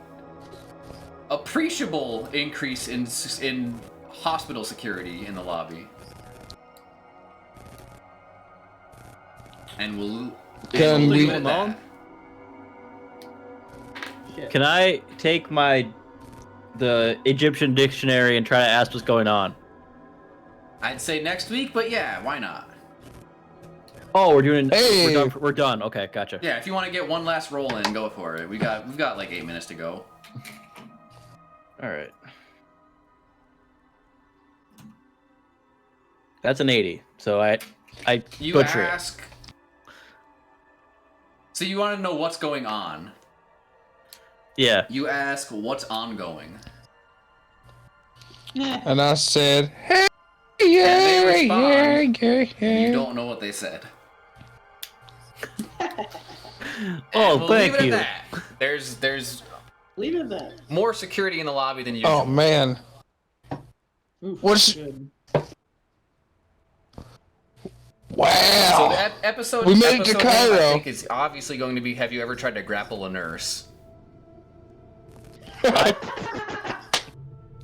A: appreciable increase in hospital security in the lobby. And we'll
B: Can
A: leave
B: we-
A: it at that.
D: Shit.
C: Can I take the Egyptian dictionary and try to ask what's going on?
A: I'd say next week, but yeah, why not?
C: Oh, we're doing.
B: Hey!
C: We're done. Okay, gotcha.
A: Yeah, if you want to get one last roll in, go for it. We've got like 8 minutes to go.
C: All right. That's an 80. So I
A: You
C: butcher it.
A: ask. So you want to know what's going on?
C: Yeah.
A: You ask what's ongoing.
B: And I said, hey,
A: And
B: yeah,
A: they respond.
B: yeah.
A: You don't know what they said.
C: Oh,
A: And we'll
C: thank
A: leave it
C: you.
A: at that. There's
D: Leave it at that.
A: more security in the lobby than usual.
B: Oh, man.
D: Oof,
B: What's-
D: good.
B: Wow.
A: So the episode.
B: We made it to
A: episode name, I
B: Cairo.
A: think is obviously going to be. Have you ever tried to grapple a nurse?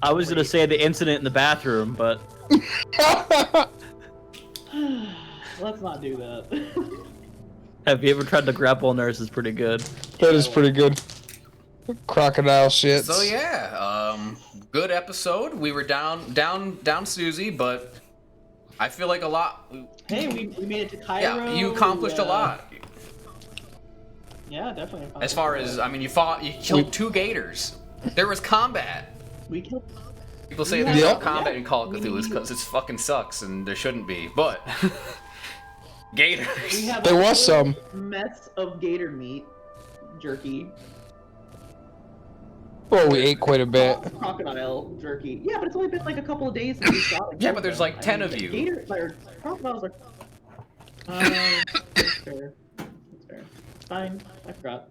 C: I was gonna say the incident in the bathroom, but
D: Let's not do that.
C: have you ever tried to grapple a nurse? Is pretty good.
B: That is pretty good. Crocodile shit.
A: So yeah, good episode. We were down Susie, but I feel like a lot.
D: Hey, we made it to Cairo.
A: Yeah, you accomplished a lot.
D: Yeah, definitely.
A: As far as you killed 2 gators. There was combat.
D: We killed.
A: People say
D: Yeah.
A: there's no
B: Yep.
A: combat in Call of Cthulhu because it fucking sucks and there shouldn't be, but gators.
D: We have
B: There
D: a
B: was
D: whole
B: some.
D: mess of gator meat, jerky,
B: Well, we ate quite a bit.
D: crocodile jerky. Yeah, but it's only been like a couple of days since we shot it.
A: Yeah, but there's like 10 of you.
D: Crocodiles are. That's fair. That's fair. Fine. I forgot.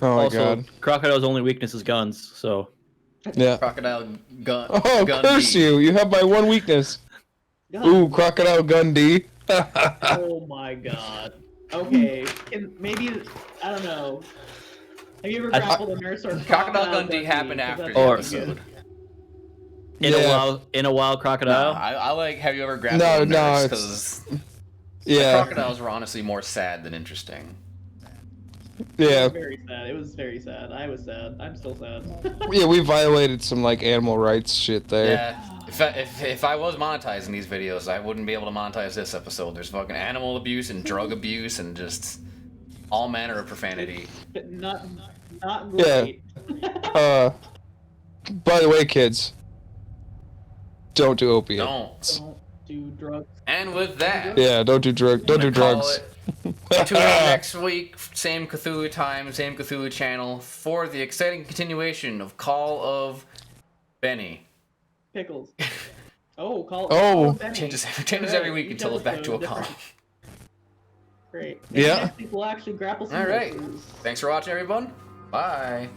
B: Oh my
C: also,
B: god.
C: Crocodile's only weakness is guns, so
B: Yeah.
A: Crocodile gun.
B: Oh,
A: gun
B: curse
A: D.
B: you! You have my one weakness.
D: God.
B: Ooh, crocodile gun D.
D: Oh my god. Okay. Maybe I don't know. Have you ever
C: I-
D: grappled a nurse or
A: Crocodile gun D happened after the
C: Or-
A: episode.
C: in a wild crocodile.
A: I like. Have you ever grabbed
B: No,
A: a
B: no,
A: nurse?
B: it's-
A: Because
B: Yeah.
A: crocodiles were honestly more sad than interesting.
D: It
B: Yeah.
D: was very sad. It was very sad. I was sad. I'm still sad.
B: Yeah, we violated some like animal rights shit there.
A: Yeah. If I was monetizing these videos, I wouldn't be able to monetize this episode. There's fucking animal abuse and drug abuse and just all manner of profanity.
D: But not
B: Yeah.
D: great.
B: By the way, kids, don't do opiate.
A: Don't.
D: Don't do drugs.
A: And with that,
B: Yeah, don't do drugs. Don't do
A: call
B: drugs.
A: it. Tune in next week, same Cthulhu time, same Cthulhu channel, for the exciting continuation of Call of Benny.
D: Pickles. Oh, call.
B: Oh.
D: Benny.
A: Changes
D: Alright,
A: every week
D: each
A: until it's back to a
D: episode
A: calm.
D: different. Great.
B: Yeah.
D: Next week we'll actually grapple some
A: All right.
D: nurses.
A: Thanks for watching, everyone. Bye.